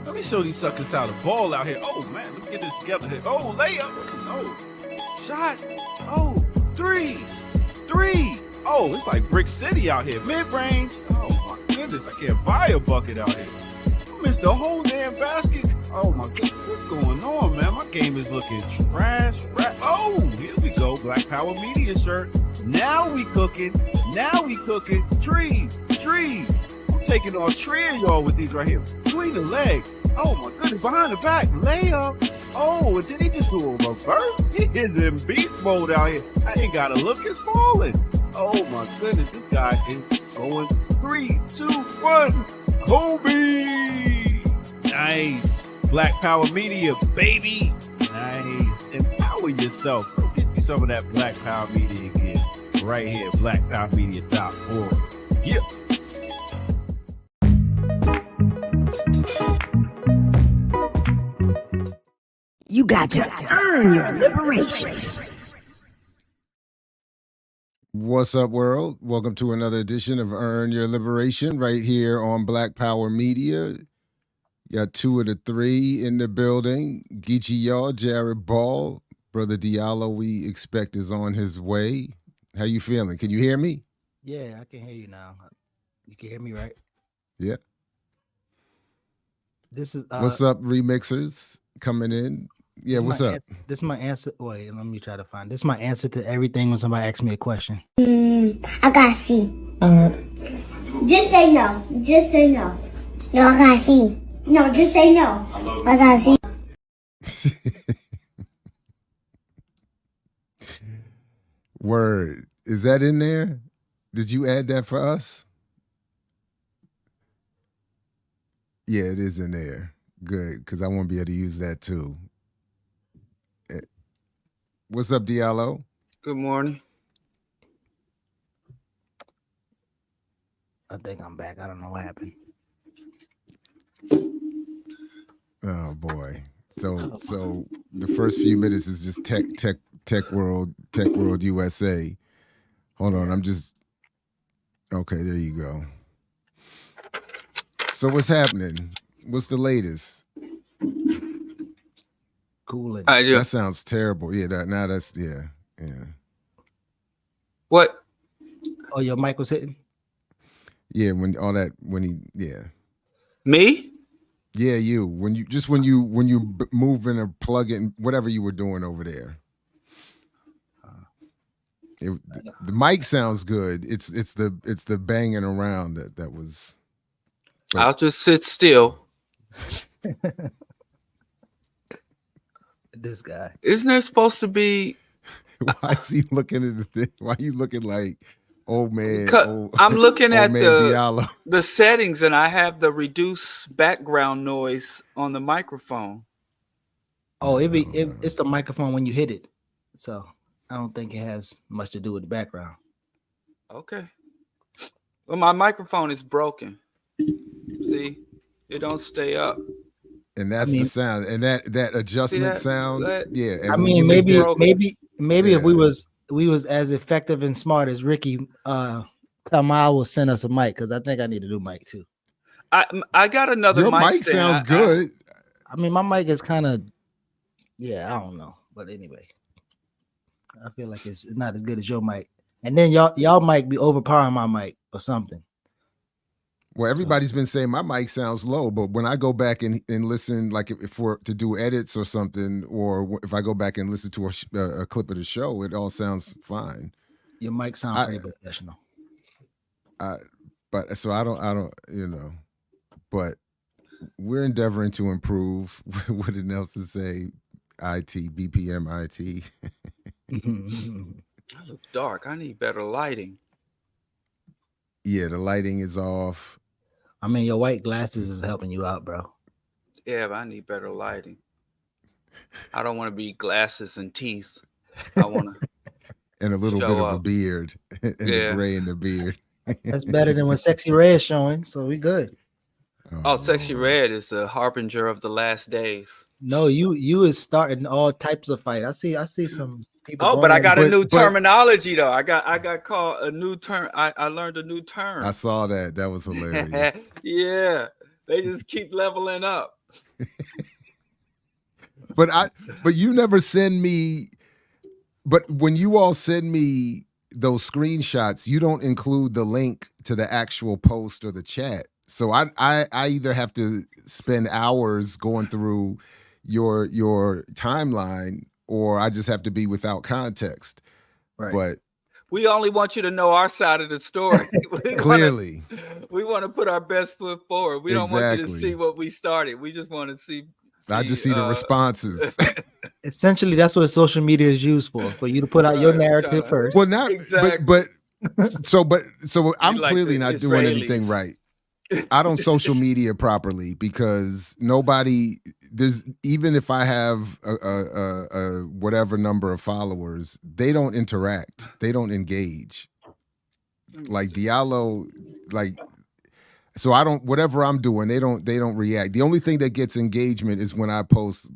Let me show these suckers how to ball out here. Oh, man, let's get this together here. Oh, layup. No. Shot. Oh, three. Oh, it's like Brick City out here. Mid-range. Oh, my goodness. I can't buy a bucket out here. I missed the whole damn basket. Oh, my goodness. What's going on, man? My game is looking trash. Oh, here we go. Black Power Media shirt. Now we cooking. Trees. I'm taking on 3 of y'all with these right here. Between the legs. Oh, my goodness. Behind the back. Layup. Oh, and did he just do a reverse? He is in beast mode out here. I ain't got to look. It's falling. Oh, my goodness. This guy is going 3, 2, 1. Kobe. Nice. Black Power Media, baby. Nice. Empower yourself. Go get you some of that Black Power Media again. Right here, blackpowermedia.org. Yeah. You got to earn your liberation. What's up, world? Welcome to another edition of Earn Your Liberation right here on Black Power Media. Got 2 of the 3 in the building. Geechee y'all, Jared Ball, Brother Diallo, we expect is on his way. How you feeling? Can you hear me? Yeah, I can hear you now. You can hear me, right? Yeah. This is what's up, remixers coming in? Yeah, what's up? This is my answer. Wait, let me try to find. This is my answer to everything when somebody asks me a question. I gotta see. Just say no. Just say no. No, I gotta see. No, just say no. I gotta see. Word. Is that in there? Did you add that for us? Yeah, it is in there. Good, because I won't be able to use that too. What's up, Diallo? Good morning. I think I'm back. I don't know what happened. Oh boy. So the first few minutes is just tech world USA. Hold on, I'm just okay, there you go. So what's happening? What's the latest? Cooling. That sounds terrible. Yeah, that's yeah. What? Oh, your mic was hitting? Yeah, when he Me? Yeah, you. When you move in or plug in whatever you were doing over there. The mic sounds good. It's the banging around that was. But I'll just sit still. This guy. Isn't there supposed to be? Why is he looking at the thing? Why are you looking like old man? I'm looking at Diallo. the settings, and I have the reduce background noise on the microphone. Oh, it's the microphone when you hit it. So I don't think it has much to do with the background. Okay. Well, my microphone is broken. See, it don't stay up. And that's the sound, and that adjustment sound. Yeah. I mean, maybe if we was as effective and smart as Ricky, Kamal will send us a mic, because I think I need a new mic too. I got another Your mic mic sounds good. I mean, my mic is kind of, I don't know, but anyway, I feel like it's not as good as your mic. And then y'all might be overpowering my mic or something. Well, everybody's been saying my mic sounds low, but when I go back and listen, like if we're to do edits or something, or if I go back and listen to a clip of the show, it all sounds fine. Your mic sounds pretty professional. But so I don't, but we're endeavoring to improve. What did Nelson say? BPM IT. I look dark. I need better lighting. Yeah, the lighting is off. I mean, your white glasses is helping you out, bro. Yeah, but I need better lighting. I don't want to be glasses and teeth. I want to and a little bit of a beard and the gray in the beard. That's better than when Sexy Red is showing, so we good. Oh, Sexy Red is a harbinger of the last days. No, you is starting all types of fight. I see some people. Oh, but I got a new terminology though. I got called a new term. I learned a new term. I saw that. That was hilarious. Yeah, they just keep leveling up. But you never send me. But when you all send me those screenshots, you don't include the link to the actual post or the chat. So I either have to spend hours going through your timeline, or I just have to be without context. Right. But we only want you to know our side of the story. clearly, we want to put our best foot forward. We don't want you to Exactly. see what we started. We just want to see. I just see the responses. Essentially, that's what social media is used for you to put out your narrative first. Well, not Exactly. but so I'm like clearly the not doing anything Israelis. right. I don't social media properly because even if I have a whatever number of followers, they don't interact. They don't engage. Like Diallo, so I don't, whatever I'm doing, they don't react. The only thing that gets engagement is when I post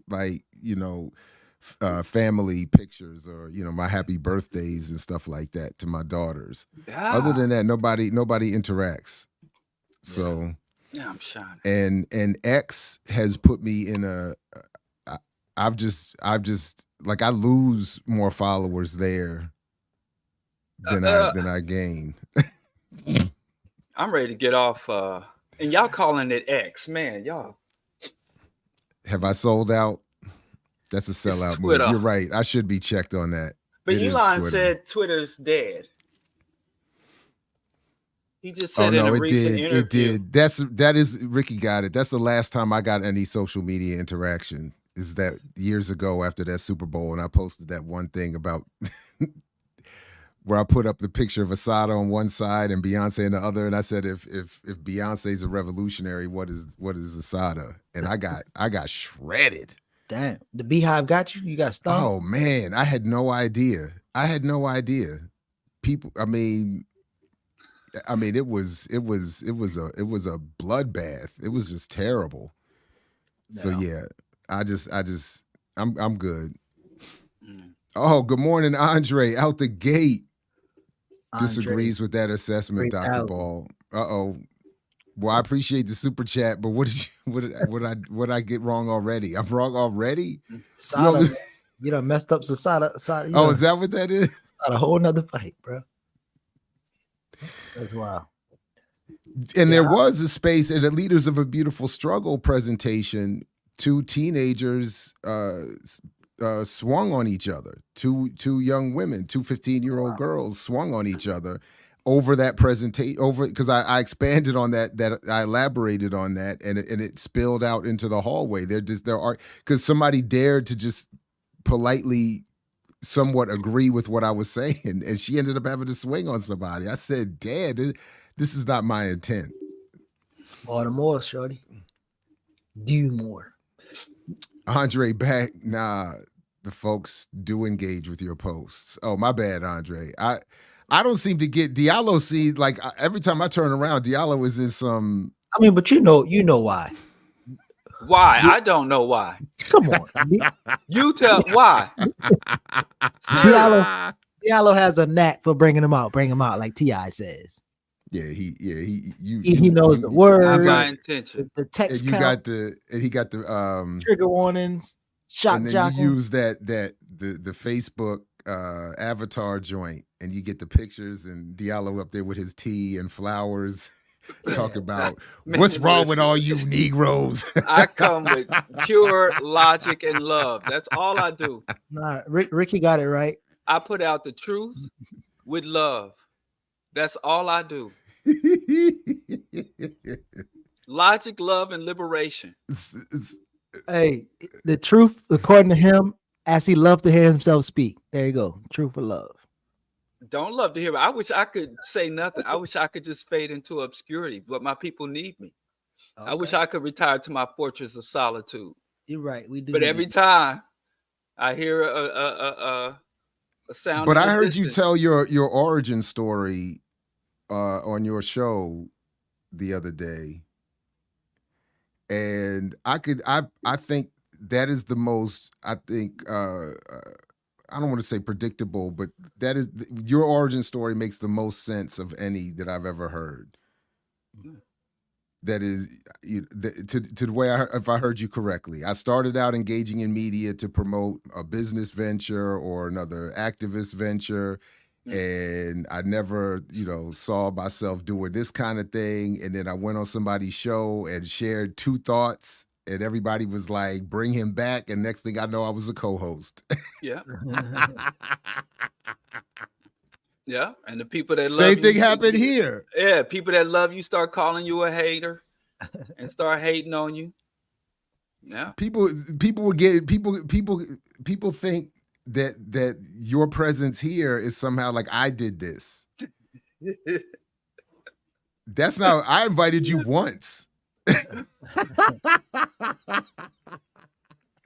family pictures or my happy birthdays and stuff like that to my daughters. Other than that, nobody interacts. So yeah, I'm shining. And X has put me in I've just I lose more followers there than I gain. I'm ready to get off. And y'all calling it X, man. Y'all have I sold out? That's a sellout move. You're right. I should be checked on that. But Elon said Twitter's dead. He just said in a recent interview. It did. That is Ricky got it. That's the last time I got any social media interaction. Is that years ago after that Super Bowl, and I posted that one thing about where I put up the picture of Asada on one side and Beyonce on the other, and I said, if Beyonce's a revolutionary, what is Asada? And I got shredded. Damn, the Beehive got you. You got stung. Oh man, I had no idea. People, I mean, it was a bloodbath. It was just terrible. No. So yeah, I'm good. Oh, good morning, Andre. Out the gate. Disagrees with that assessment, Dr. Ball. Uh-oh. Well, I appreciate the super chat, but what I get wrong already? I'm wrong already? Sada, you done messed up Sada. Is that what that is? A whole nother fight, bro. That's wild. And there was a space at a Leaders of a Beautiful Struggle presentation. Two teenagers swung on each other. Two young women, two 15-year-old girls swung on each other over that presentation. Because I expanded on that I elaborated on that, and it spilled out into the hallway. Because somebody dared to just politely somewhat agree with what I was saying, and she ended up having to swing on somebody. I said, Dad, this is not my intent. Baltimore, shorty. Do more. Andre back. Nah, the folks do engage with your posts. Oh, my bad, Andre. I don't seem to get Diallo. See, like every time I turn around, Diallo is in some. I mean, but you know why. Why? I don't know why. Come on. You tell why. Diallo has a knack for bringing them out like T.I. says. Yeah, he knows the word. My intention. The text. And he got the trigger warnings. Shock and then jock. You use the Facebook avatar joint, and you get the pictures and Diallo up there with his tea and flowers. Talk about what's wrong with all you Negroes. I come with pure logic and love. That's all I do. Nah, Ricky got it right. I put out the truth with love. That's all I do. Logic, love, and liberation. Hey, the truth, according to him, as he loved to hear himself speak. There you go. Truth or love. Don't love to hear it. I wish I could say nothing. I wish I could just fade into obscurity, but my people need me. Okay. I wish I could retire to my fortress of solitude. You're right. We do. But every time I hear a sound. But I heard you tell your origin story on your show the other day. And I think that is the most, I don't want to say predictable, but that is your origin story makes the most sense of any that I've ever heard. that is to the way if I heard you correctly. I started out engaging in media to promote a business venture or another activist venture, and I never, saw myself doing this kind of thing. And then I went on somebody's show and shared 2 thoughts, and everybody was like, "Bring him back." And next thing I know, I was a co-host. Yeah. Yeah, and the people that love Same you, thing happened here. Yeah, people that love you start calling you a hater and start hating on you. Yeah, People think that your presence here is somehow like I did this. That's not. I invited you once. And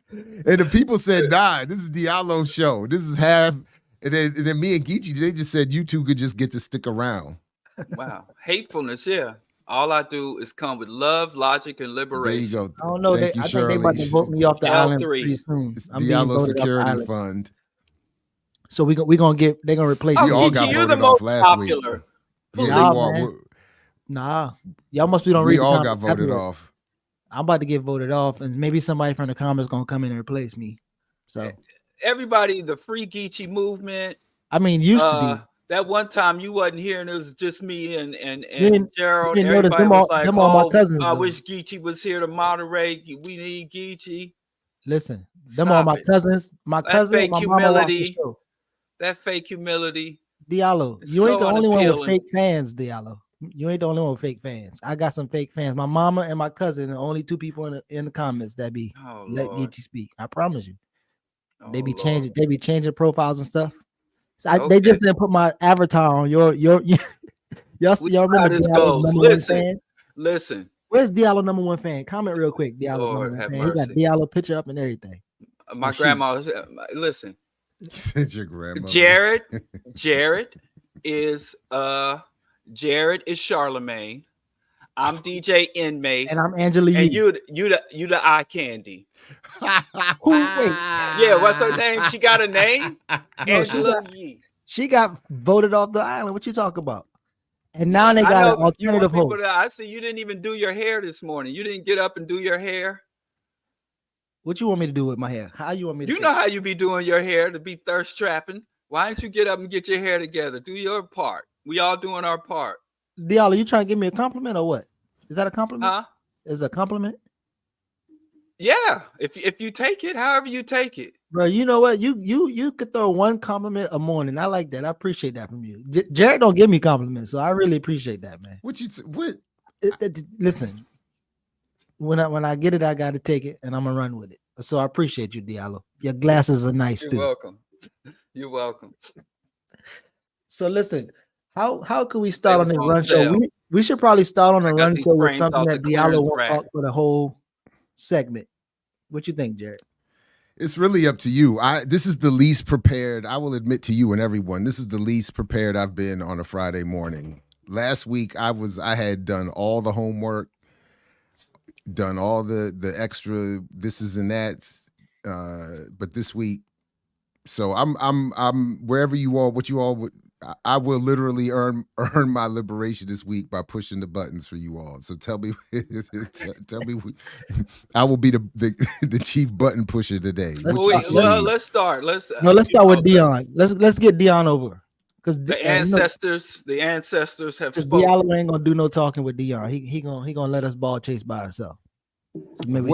the people said, "Nah, this is Diallo's show. This is half." And then me and Geechee, they just said you two could just get to stick around. Wow, hatefulness. Yeah, all I do is come with love, logic, and liberation. There you go. I don't know. I think they about to vote me off the island pretty soon. It's Diallo Security Fund. So we gonna they're gonna replace. We all got voted off last week. Yeah, nah, y'all must be don't read. We all got voted off. I'm about to get voted off, and maybe somebody from the comments gonna come in and replace me. So everybody, the free Geechee movement. I mean, used to be. That one time you wasn't here, and it was just me and Gerald. Everybody was like, my cousins, I wish Geechee was here to moderate. We need Geechee. Listen, them all my cousins. My cousin, my mama watched the show. That fake humility. Diallo, you ain't the only one with fake fans, Diallo. You ain't the only one with fake fans. I got some fake fans. My mama and my cousin are the only 2 people in the comments that be let Geechee speak. I promise you. They be changing profiles and stuff. So they just didn't put my avatar on your y'all remember Diallo Listen. Where's Diallo *1 fan? Comment real quick. Diallo #1 fan. He got Diallo picture up and everything. My grandma. Listen. Your grandma. Jared is Charlemagne. I'm DJ Inmate, and I'm Angela Yee. And you the eye candy. Who? Wait. Yeah, what's her name? She got a name? Angela Yee. She got voted off the island. What you talking about? And now they got an alternative host. I see you didn't even do your hair this morning. You didn't get up and do your hair. What you want me to do with my hair? How you want me to? You know how you be doing your hair to be thirst trapping. Why don't you get up and get your hair together? Do your part. We all doing our part. Diallo, you trying to give me a compliment or what? Is that a compliment? Huh? Is it a compliment? Yeah. If you take it, however you take it. Bro, you know what? You could throw one compliment a morning. I like that. I appreciate that from you. Jared don't give me compliments, so I really appreciate that, man. What? Listen, when I get it, I got to take it, and I'm gonna run with it. So I appreciate you, Diallo. Your glasses are nice too. You're welcome. You're welcome. So listen, how could we start on this run show? We should probably start on a run show with something that Diallo won't talk for the whole segment. What you think, Jared? It's really up to you. This is the least prepared. I will admit to you and everyone, this is the least prepared I've been on a Friday morning. Last week I had done all the homework, done all the extra this is and that's, but this week, so I'm wherever you all, what you all would. I will literally earn my liberation this week by pushing the buttons for you all. So tell me, I will be the chief button pusher today. Let's start. Let's start with Deion. Let's get Deion over because the ancestors have spoken. Diallo ain't gonna do no talking with Deion. He gonna let us ball chase by ourselves. So I'm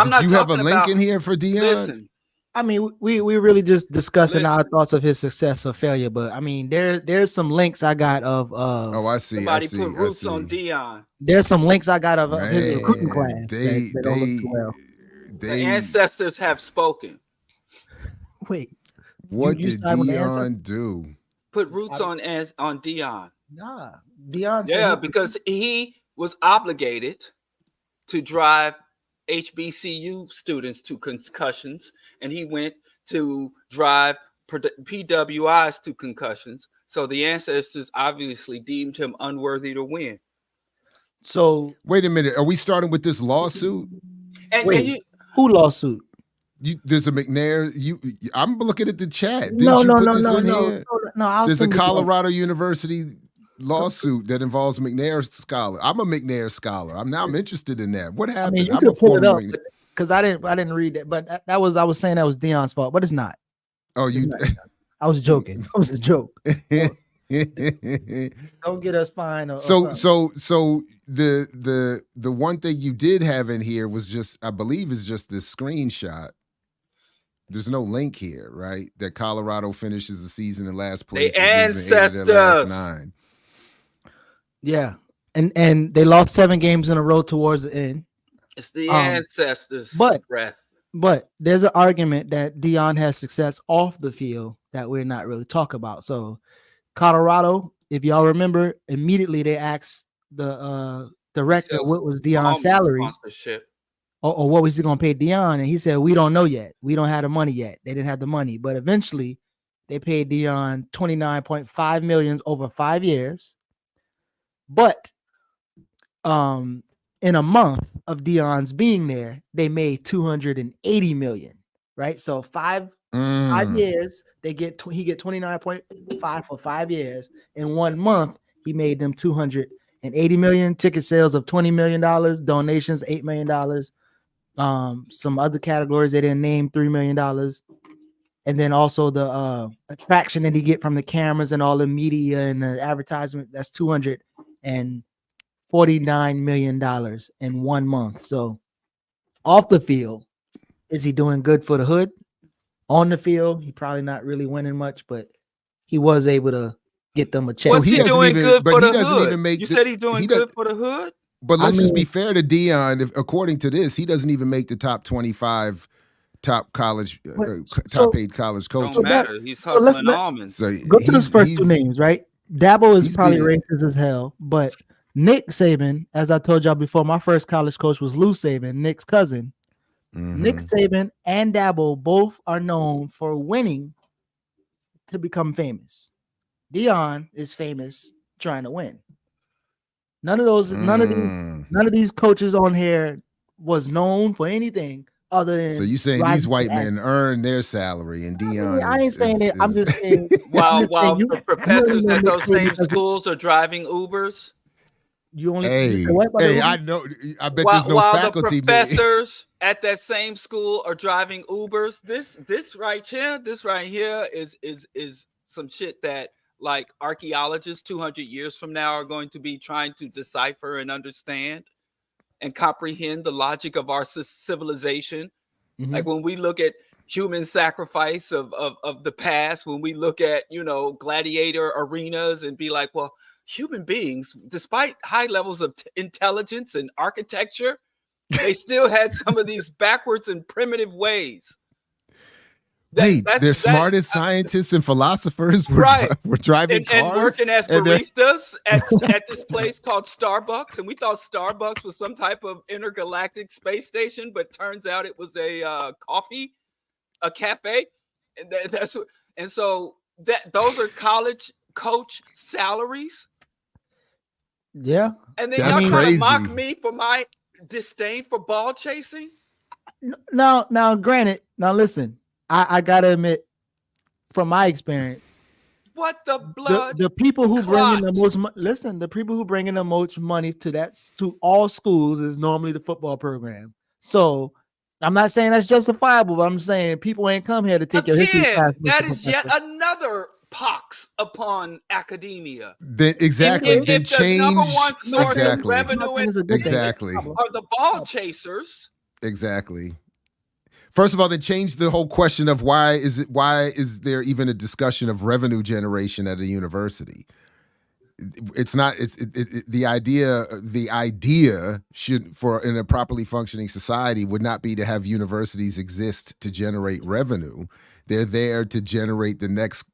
not. You have a link in here for Deion? Listen. I mean, we really just discussing our thoughts of his success or failure, but I mean, there's some links I got of I see. Somebody put roots on Deion. There's some links I got of his recruiting class. They don't look too well. The ancestors have spoken. Wait, what did Deion do? Put roots on Deion. Nah, Deion. Yeah, because he was obligated to drive HBCU students to concussions, and he went to drive PWIs to concussions. So the ancestors obviously deemed him unworthy to win. So wait a minute, are we starting with this lawsuit? Who lawsuit? There's a McNair. I'm looking at the chat. No. There's a Colorado University lawsuit that involves McNair scholar. I'm a McNair scholar. I'm interested in that. What happened? I mean, you could pull it up because I didn't read it, but I was saying that was Deion's fault, but it's not. Oh, I was joking. It was a joke. Don't get us fined. So the one thing you did have in here was just, I believe, is just this screenshot. There's no link here, right? That Colorado finishes the season in last place. The ancestors. Last 9. Yeah, and they lost 7 games in a row towards the end. It's the ancestors. But there's an argument that Deion has success off the field that we're not really talking about. So Colorado, if y'all remember, immediately they asked the director what was Deion's salary or what was he going to pay Deion, and he said, we don't know yet. We don't have the money yet. They didn't have the money, but eventually they paid Deion $29.5 million over 5 years. But in a month of Deion's being there, they made $280 million, right? So 5 years, he get 29.5 for 5 years. In 1 month, he made them $280 million. Ticket sales of $20 million, donations $8 million. Some other categories they didn't name, $3 million. And then also the attraction that he get from the cameras and all the media and the advertisement, that's $249 million in 1 month. So off the field, is he doing good for the hood? On the field, he probably not really winning much, but he was able to get them a check. What's he doing good for the hood? You said he's doing good for the hood? But let's just be fair to Deion. According to this, he doesn't even make the top 25 top college, top paid college coaches. Don't matter. He's hustling almonds. So go to those first 2 names, right? Dabo is probably racist as hell, but Nick Saban, as I told y'all before, my first college coach was Lou Saban, Nick's cousin. Mm-hmm. Nick Saban and Dabo both are known for winning to become famous. Deion is famous trying to win. None of these coaches on here was known for anything other than. So you saying these white men earn their salary and Deion? I ain't saying that. I'm just saying. While the professors at those same schools are driving Ubers. You only I know. I bet there's no faculty. The professors at that same school are driving Ubers. This right here is some shit that like archaeologists 200 years from now are going to be trying to decipher and understand and comprehend the logic of our civilization. Mm-hmm. Like when we look at human sacrifice of the past, when we look at gladiator arenas and be like, well, human beings, despite high levels of intelligence and architecture, they still had some of these backwards and primitive ways. Their smartest scientists and philosophers were driving cars and working as baristas at this place called Starbucks, and we thought Starbucks was some type of intergalactic space station, but turns out it was a cafe, and so those are college coach salaries. Yeah, and then y'all trying to mock me for my disdain for ball chasing. Now, granted, listen. I gotta admit, from my experience, what the blood? The people who bring in the most the people who bring in the most money to all schools is normally the football program. So I'm not saying that's justifiable, but I'm saying people ain't come here to take your history class. That is yet another pox upon academia. Then change the number one source of revenue are the ball chasers. Exactly. First of all, they changed the whole question of why is there even a discussion of revenue generation at a university? It's not. The idea should, for in a properly functioning society, would not be to have universities exist to generate revenue. They're there to generate the next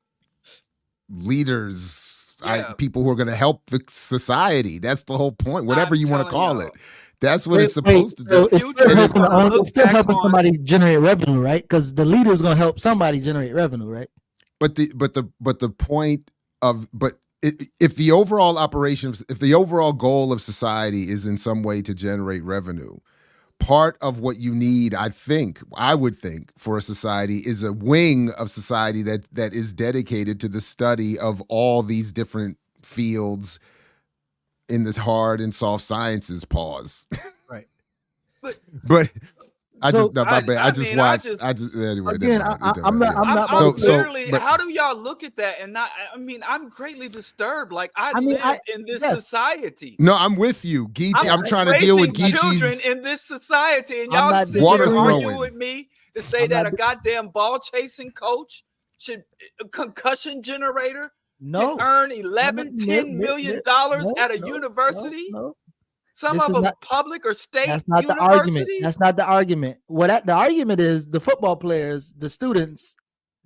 leaders, people who are going to help the society. That's the whole point. Whatever you want to call it. That's what it's supposed to do. It's still helping somebody generate revenue, right? Because the leader is going to help somebody generate revenue, right? But the point of if the overall operation, if the overall goal of society is in some way to generate revenue, part of what you need, I would think, for a society is a wing of society that is dedicated to the study of all these different fields in this hard and soft sciences pause. Right. But I So, just no, my bad. I just mean, watched. Anyway. Again, I'm not. I'm So literally. but- how do y'all look at that and not? I mean, I'm greatly disturbed. Like I mean, live in this society. No, I'm with you, Geechee. I'm trying to deal with raising children Geechee's in this society, and I'm y'all not sit here throwing. arguing with me to say that a goddamn ball chasing coach should a concussion generator can earn $10 million at a university. No. Some This of is them not- public or state That's not the argument. That's not the argument. The argument is the football players, the students,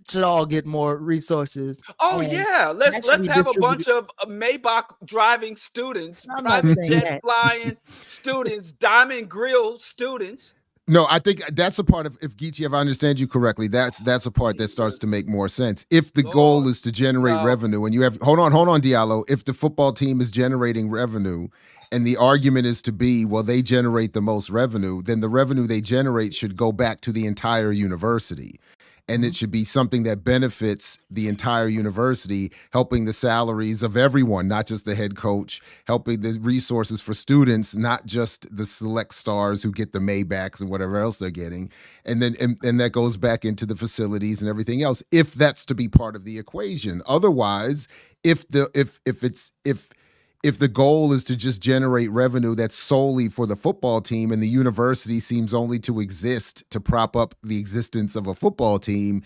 should all get more resources. Oh yeah, let's have a bunch of Maybach driving students, private jet flying students, diamond grill students. No, I think that's a part of, if Geechee, if I understand you correctly, that's a part that starts to make more sense. If the goal is to generate revenue, and you have hold on, Diallo. If the football team is generating revenue, and the argument is to be, well, they generate the most revenue, then the revenue they generate should go back to the entire university. And it should be something that benefits the entire university, helping the salaries of everyone, not just the head coach, helping the resources for students, not just the select stars who get the Maybachs and whatever else they're getting. And then and that goes back into the facilities and everything else, if that's to be part of the equation. Otherwise, if the goal is to just generate revenue that's solely for the football team, and the university seems only to exist to prop up the existence of a football team,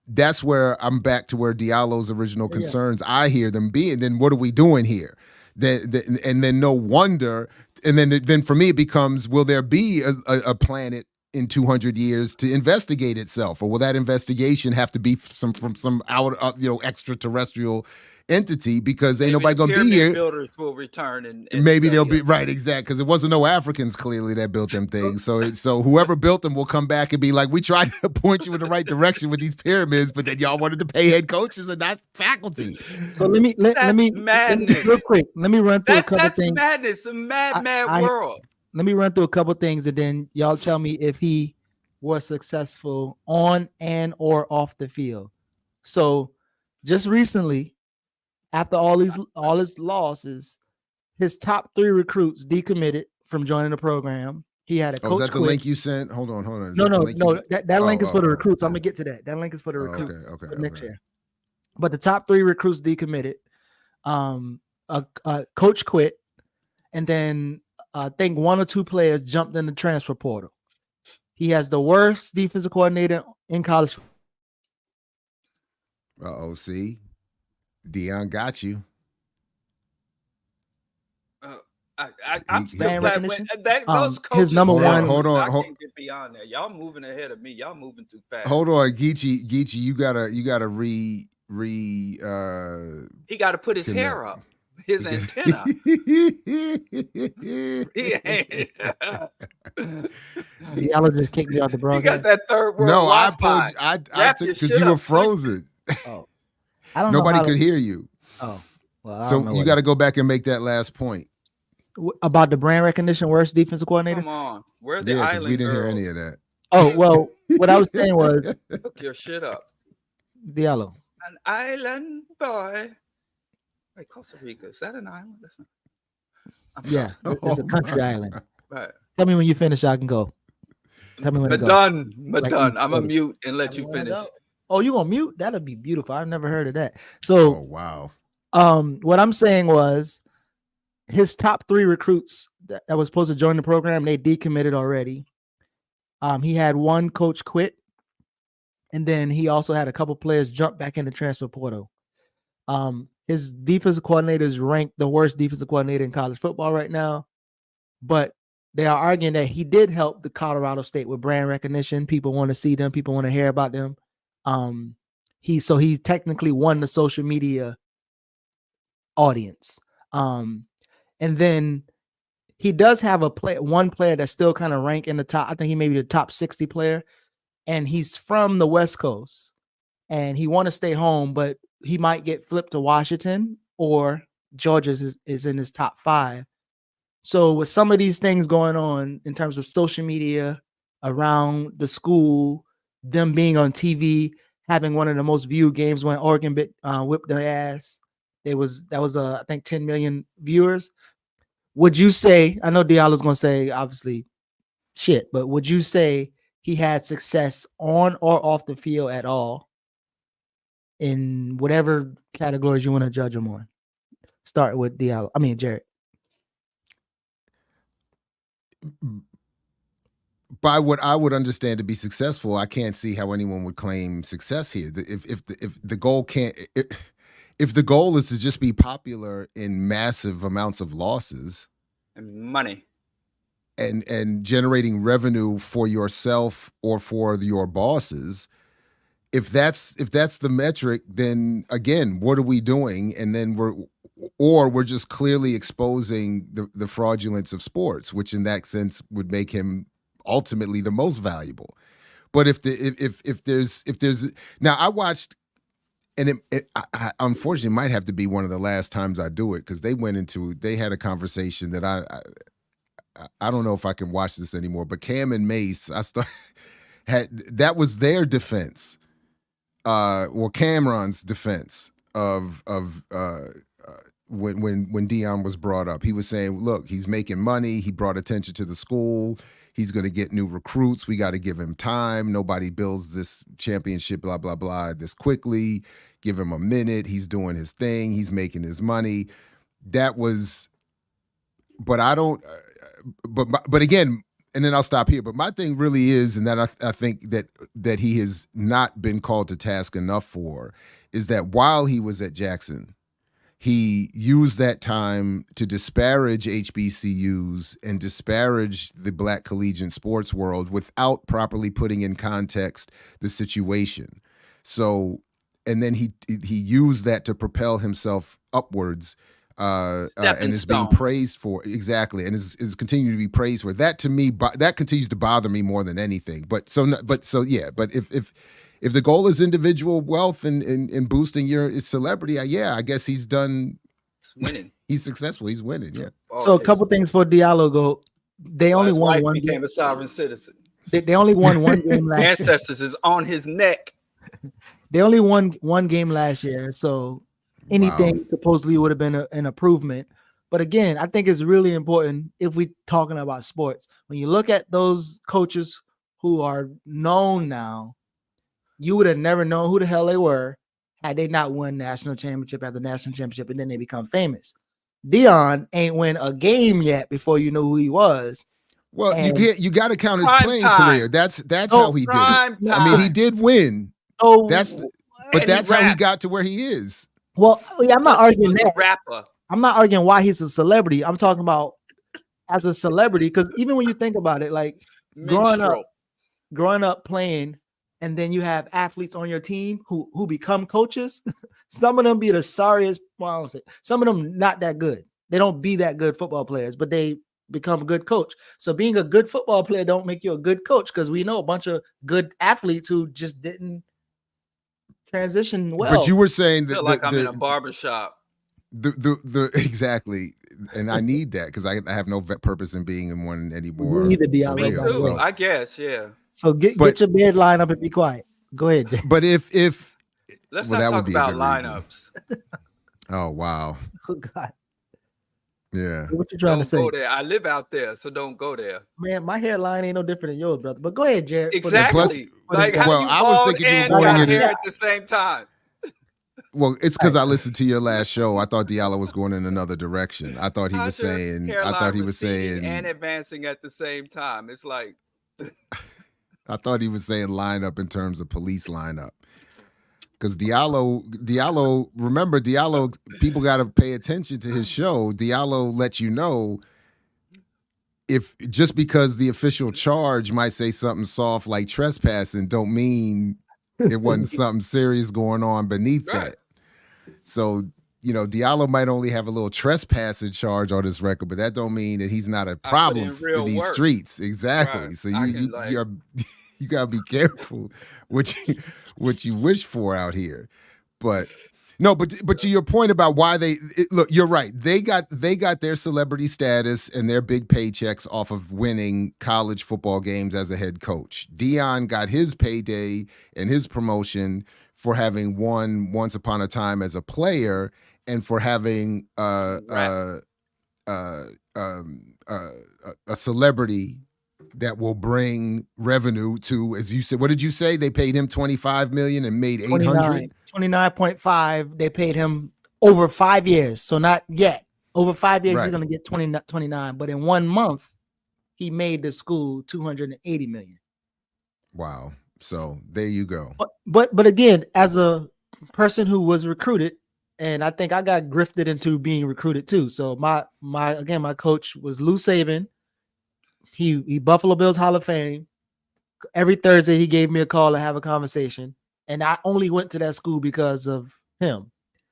that's where I'm back to where Diallo's original concerns, I hear them being, then what are we doing here? And then no wonder, and then for me it becomes, will there be a planet in 200 years to investigate itself, or will that investigation have to be from some extraterrestrial entity, because ain't nobody gonna be here. Builders will return and maybe they'll be right, exact, because it wasn't no Africans clearly that built them things. So whoever built them will come back and be like, we tried to point you in the right direction with these pyramids, but then y'all wanted to pay head coaches and not faculty. So let me madness. Real quick. Let me run through a couple things. That's madness, a mad world. Let me run through a couple things, and then y'all tell me if he was successful on and or off the field. So just recently, after all his losses, his top 3 recruits decommitted from joining the program. He had a coach. Is that the link you sent? Hold on. No. That link is for the recruits. I'm gonna get to that. That link is for the recruits. Okay. Next year. But the top 3 recruits decommitted. A coach quit, and then I think 1 or 2 players jumped in the transfer portal. He has the worst defensive coordinator in college. See, Deion got you. I'm still glad when those coaches. His number one. Hold on. I can't get beyond that. Y'all moving ahead of me. Y'all moving too fast. Hold on, Geechee, you gotta he got to put his hair up, his antenna. Y'all just kicked me out the broadcast. You got that third world. No, Wi-Fi. I took because you were frozen. Oh, I don't know. Nobody could hear you. Oh, well. So you got to go back and make that last point about the brand recognition worst defensive coordinator. Come on, where's the island? We didn't girls? hear any of that. Oh well, what I was saying was hook your shit up, Diallo. An island boy. Wait, Costa Rica, is that an island? That's not. Yeah, it's a country island. Right. Tell me when you finish, I can go. Tell me when to go. Done. I'm gonna mute and let you finish. Oh, you gonna mute? That'll be beautiful. I've never heard of that. So, wow. What I'm saying was, his top 3 recruits that was supposed to join the program, they decommitted already. He had 1 coach quit, and then he also had a couple players jump back in the transfer portal. His defensive coordinator is ranked the worst defensive coordinator in college football right now, but they are arguing that he did help the Colorado State with brand recognition. People want to see them. People want to hear about them. He technically won the social media audience. And then he does have one player that's still kind of ranked in the top. I think he may be the top 60 player, and he's from the West Coast, and he want to stay home, but he might get flipped to Washington, or Georgia is in his top 5. So with some of these things going on in terms of social media around the school, them being on TV, having one of the most viewed games when Oregon whipped their ass, that was I think 10 million viewers. Would you say, I know Diallo's gonna say obviously shit, but would you say he had success on or off the field at all in whatever categories you want to judge him on? Start with Diallo. I mean Jared. By what I would understand to be successful, I can't see how anyone would claim success here. If the goal if the goal is to just be popular in massive amounts of losses and money and generating revenue for yourself or for your bosses, if that's the metric, then again, what are we doing? And then we're just clearly exposing the fraudulence of sports, which in that sense would make him ultimately the most valuable. But if there's now, I watched, and I unfortunately might have to be one of the last times I do it, because they had a conversation that I don't know if I can watch this anymore. But Cam and Mace, that was their defense, or Cameron's defense of when Deion was brought up. He was saying, look, he's making money. He brought attention to the school. He's going to get new recruits. We got to give him time. Nobody builds this championship, blah, blah, blah, this quickly. Give him a minute. He's doing his thing. He's making his money. That was, but I don't, but again, and then I'll stop here. But my thing really is, and that I think that he has not been called to task enough for, is that while he was at Jackson, he used that time to disparage HBCUs and disparage the Black collegiate sports world without properly putting in context the situation. So, and then he used that to propel himself upwards, and is being praised for, exactly, and is continuing to be praised for. That, to me, that continues to bother me more than anything. But if the goal is individual wealth and boosting your celebrity, I guess he's done. Winning. He's successful. He's winning. Yeah. So a couple things for Diallo go. They only won one game. Became a sovereign citizen. They only won one game last year. Ancestors is on his neck. They only won one game last year, so anything supposedly would have been an improvement. But again, I think it's really important if we're talking about sports. When you look at those coaches who are known now, you would have never known who the hell they were had they not won national championship after national championship, and then they become famous. Deion ain't win a game yet before you know who he was. Well, you got to count his playing career. That's how he did it. I mean, he did win. Oh, but that's how he got to where he is. Well, yeah, I'm not arguing that. Rapper. I'm not arguing why he's a celebrity. I'm talking about as a celebrity, because even when you think about it, like growing up playing, and then you have athletes on your team who become coaches. Some of them be the sorriest. Well, I don't say some of them not that good. They don't be that good football players, but they become a good coach. So being a good football player don't make you a good coach, because we know a bunch of good athletes who just didn't transition well. But you were saying that I'm in a barbershop. Exactly, and I need that because I have no purpose in being in one anymore. You need the Diallo. So, I guess, yeah. So get your bed line up and be quiet. Go ahead, Jay. But if let's not talk about lineups. Oh wow. Oh God. Yeah. What you trying to say? Go there. I live out there, so don't go there. Man, my hairline ain't no different than yours, brother. But go ahead, Jared. Exactly. Like how I was thinking you were going in here at the same time. Well, it's because I listened to your last show. I thought Diallo was going in another direction. I thought he was saying and advancing at the same time. It's like I thought he was saying lineup in terms of police lineup. Because Diallo, remember Diallo, people got to pay attention to his show. Diallo lets you know if just because the official charge might say something soft like trespassing don't mean it wasn't something serious going on beneath that. So, Diallo might only have a little trespassing charge on his record, but that don't mean that he's not a problem in these streets. Exactly. Right. So you gotta be careful what you wish for out here. But to your point about why look, you're right. They got their celebrity status and their big paychecks off of winning college football games as a head coach. Deion got his payday and his promotion for having won once upon a time as a player and for having a celebrity that will bring revenue to, as you said, what did you say? They paid him 25 million and made 800. 29.5. They paid him over 5 years. So not yet. Over 5 years, Right. he's going to get 29. But in 1 month, he made the school 280 million. Wow. So there you go. But again, as a person who was recruited, and I think I got grifted into being recruited too. So my coach was Lou Saban. He Buffalo Bills Hall of Fame. Every Thursday he gave me a call to have a conversation, and I only went to that school because of him.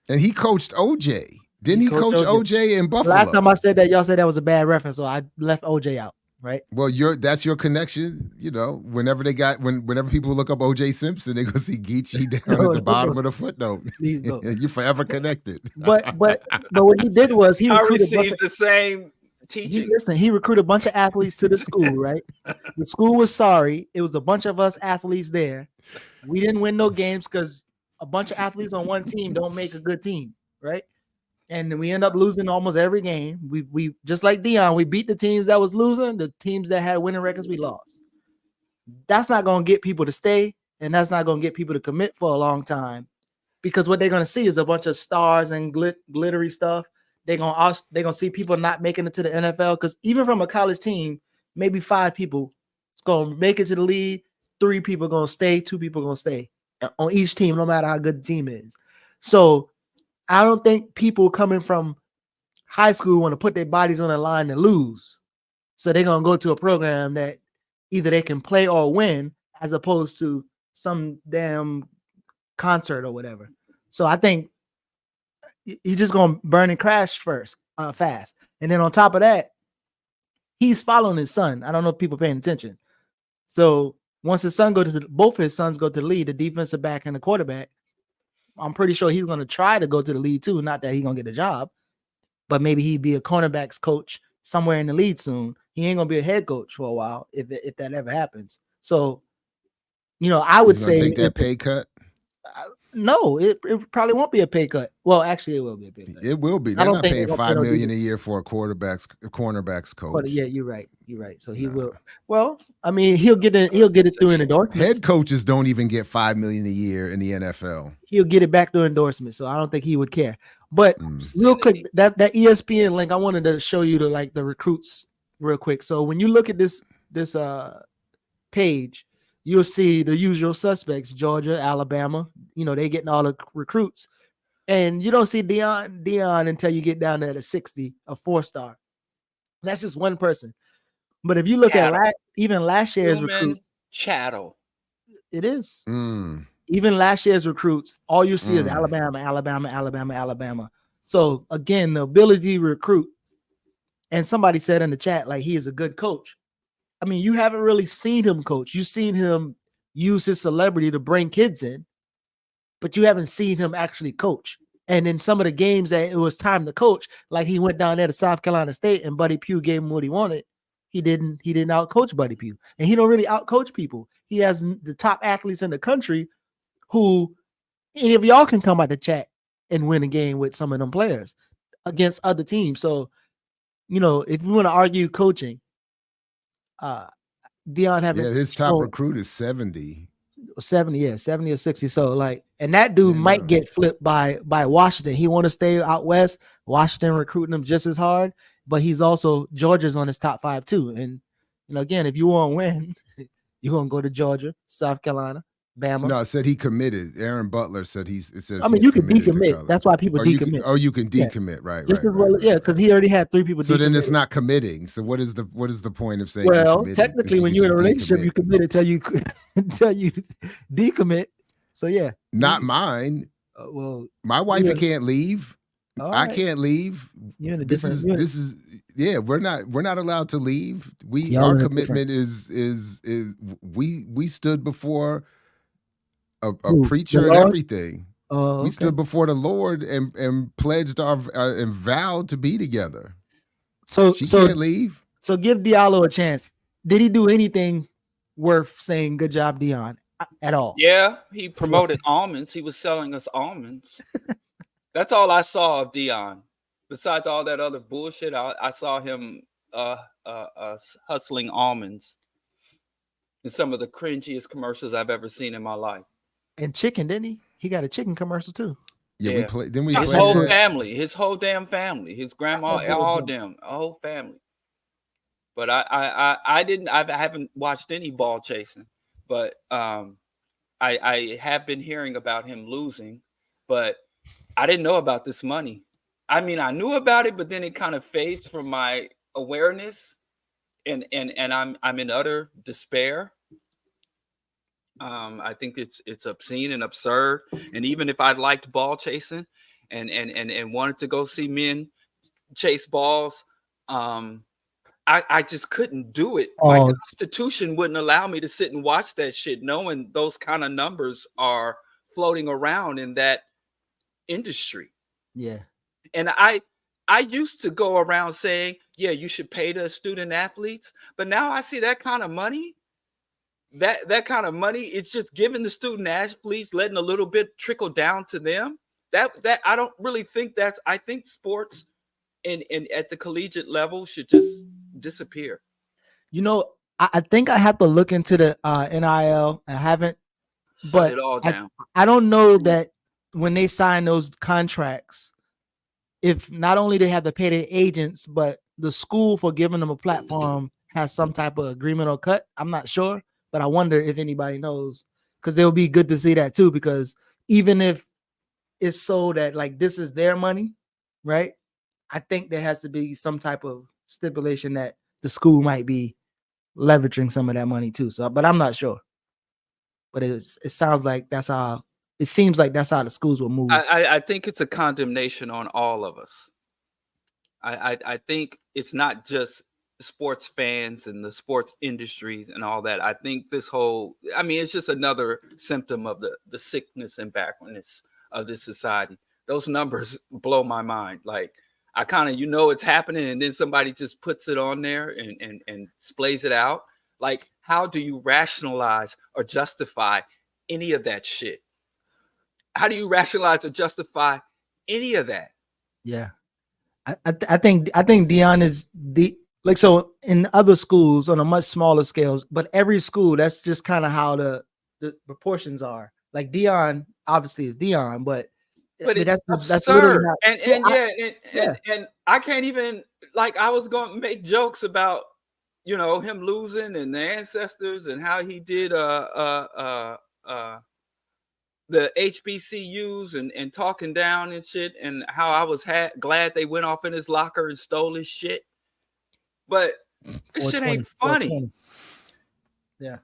And he coached OJ. Didn't he coach OJ in Buffalo? Last time I said that, y'all said that was a bad reference, so I left OJ out. Right. Well, that's your connection. You know, whenever people look up OJ Simpson, they go see Geechee down at the bottom of the footnote. You're forever connected. But what he did was he received the same teaching. He recruited a bunch of athletes to the school, right? The school was sorry. It was a bunch of us athletes there. We didn't win no games because a bunch of athletes on one team don't make a good team, right? And we end up losing almost every game. We just like Deion, we beat the teams that was losing. The teams that had winning records, we lost. That's not going to get people to stay, and that's not going to get people to commit for a long time, because what they're going to see is a bunch of stars and glittery stuff. They're gonna see people not making it to the NFL, because even from a college team, maybe 5 people is going to make it to the league. 3 people going to stay. 2 people going to stay on each team, no matter how good the team is. So I don't think people coming from high school want to put their bodies on the line and lose. So they're going to go to a program that either they can play or win, as opposed to some damn concert or whatever. So I think he's just going to burn and crash fast. And then on top of that, he's following his son. I don't know if people paying attention. So once both his sons go to the lead, the defensive back and the quarterback, I'm pretty sure he's going to try to go to the league too. Not that he's going to get a job, but maybe he'd be a cornerbacks coach somewhere in the league soon. He ain't going to be a head coach for a while if that ever happens. So, I would say take that pay cut. No, it probably won't be a pay cut. Well, actually, it will be a pay cut. It will be. They're not paying $5 million a year for a cornerbacks coach. Yeah, you're right. So he will. Well, I mean, he'll get it through an endorsement. Head coaches don't even get $5 million a year in the NFL. He'll get it back through endorsement, so I don't think he would care. But real quick, that ESPN link, I wanted to show you the recruits real quick. So when you look at this page, you'll see the usual suspects: Georgia, Alabama. They getting all the recruits, and you don't see Deion until you get down there to 60, a 4-star. That's just one person. But if you look at even last year's recruit, chattel, it is. Even last year's recruits, all you see is Alabama. So again, the ability to recruit. And somebody said in the chat, like, he is a good coach. I mean, you haven't really seen him coach. You've seen him use his celebrity to bring kids in, but you haven't seen him actually coach. And in some of the games that it was time to coach, like he went down there to South Carolina State and Buddy Pugh gave him what he wanted. He didn't out-coach Buddy Pugh. And he don't really out-coach people. He has the top athletes in the country who any of y'all can come out the chat and win a game with some of them players against other teams. So, if you want to argue coaching, Deion his top recruit is 70 or 60. So and that dude might get flipped by Washington. He want to stay out west. Washington recruiting him just as hard, but he's also Georgia's on his top 5 too. And again, if you want to win, you're gonna go to Georgia, South Carolina, Bama. No, it said he committed. Aaron Butler said it says. I mean, you can decommit. That's why people decommit. You can decommit, right? Just as well, because he already had 3 people. So then it's not committing. So what is the point of saying? Well, technically, when you're in a relationship, you commit until you decommit. So yeah, not mine. My wife can't leave. I can't leave. You're in a this is we're not allowed to leave. Our commitment is we stood before a preacher and everything. We stood before the Lord and pledged and vowed to be together. So she can't leave. So give Diallo a chance. Did he do anything worth saying good job, Deion, at all? Yeah, he promoted almonds. He was selling us almonds. That's all I saw of Deion. Besides all that other bullshit, I saw him hustling almonds in some of the cringiest commercials I've ever seen in my life. And chicken, didn't he? He got a chicken commercial too. Yeah, we play. Then we his played whole that. family, his whole damn family, his grandma, all them, a whole family. But I haven't watched any ball chasing, but I have been hearing about him losing, but I didn't know about this money. I mean, I knew about it, but then it kind of fades from my awareness, and I'm in utter despair. I think it's obscene and absurd. And even if I liked ball chasing and wanted to go see men chase balls, I just couldn't do it. My constitution wouldn't allow me to sit and watch that shit, knowing those kind of numbers are floating around in that industry. Yeah. And I used to go around saying, yeah, you should pay the student athletes. But now I see that kind of money. That kind of money, it's just giving the student athletes, letting a little bit trickle down to them. That I don't really think that's. I think sports and at the collegiate level should just disappear. You know, I think I have to look into the NIL. I haven't, but it all down. I don't know that when they sign those contracts, if not only they have to pay their agents, but the school for giving them a platform has some type of agreement or cut. I'm not sure. But I wonder if anybody knows, because it would be good to see that too. Because even if it's so that like this is their money, right? I think there has to be some type of stipulation that the school might be leveraging some of that money too. So, but I'm not sure. But it sounds like that's how it seems like that's how the schools will move. I think it's a condemnation on all of us. I think it's not just sports fans and the sports industries and all that. I think this whole, I mean, it's just another symptom of the sickness and backwardness of this society. Those numbers blow my mind. Like I kind of, it's happening, and then somebody just puts it on there and splays it out. Like, how do you rationalize or justify any of that shit? How do you rationalize or justify any of that? Yeah. I think Deion is like, so in other schools on a much smaller scale, but every school, that's just kind of how the proportions are. Like Deion obviously is Deion, but that's literally not, and I can't even, like, I was going to make jokes about, him losing and the ancestors and how he did the HBCUs and talking down and shit, and how I was glad they went off in his locker and stole his shit. But this shit ain't funny. Yeah.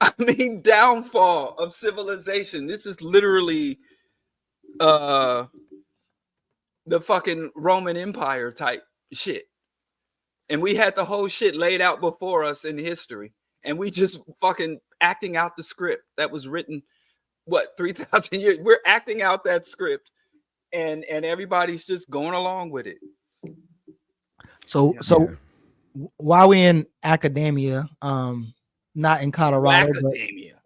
I mean, downfall of civilization. This is literally the fucking Roman Empire type shit. And we had the whole shit laid out before us in history. And we just fucking acting out the script that was written, 3,000 years? We're acting out that script. And everybody's just going along with it. So while we in academia, not in Colorado,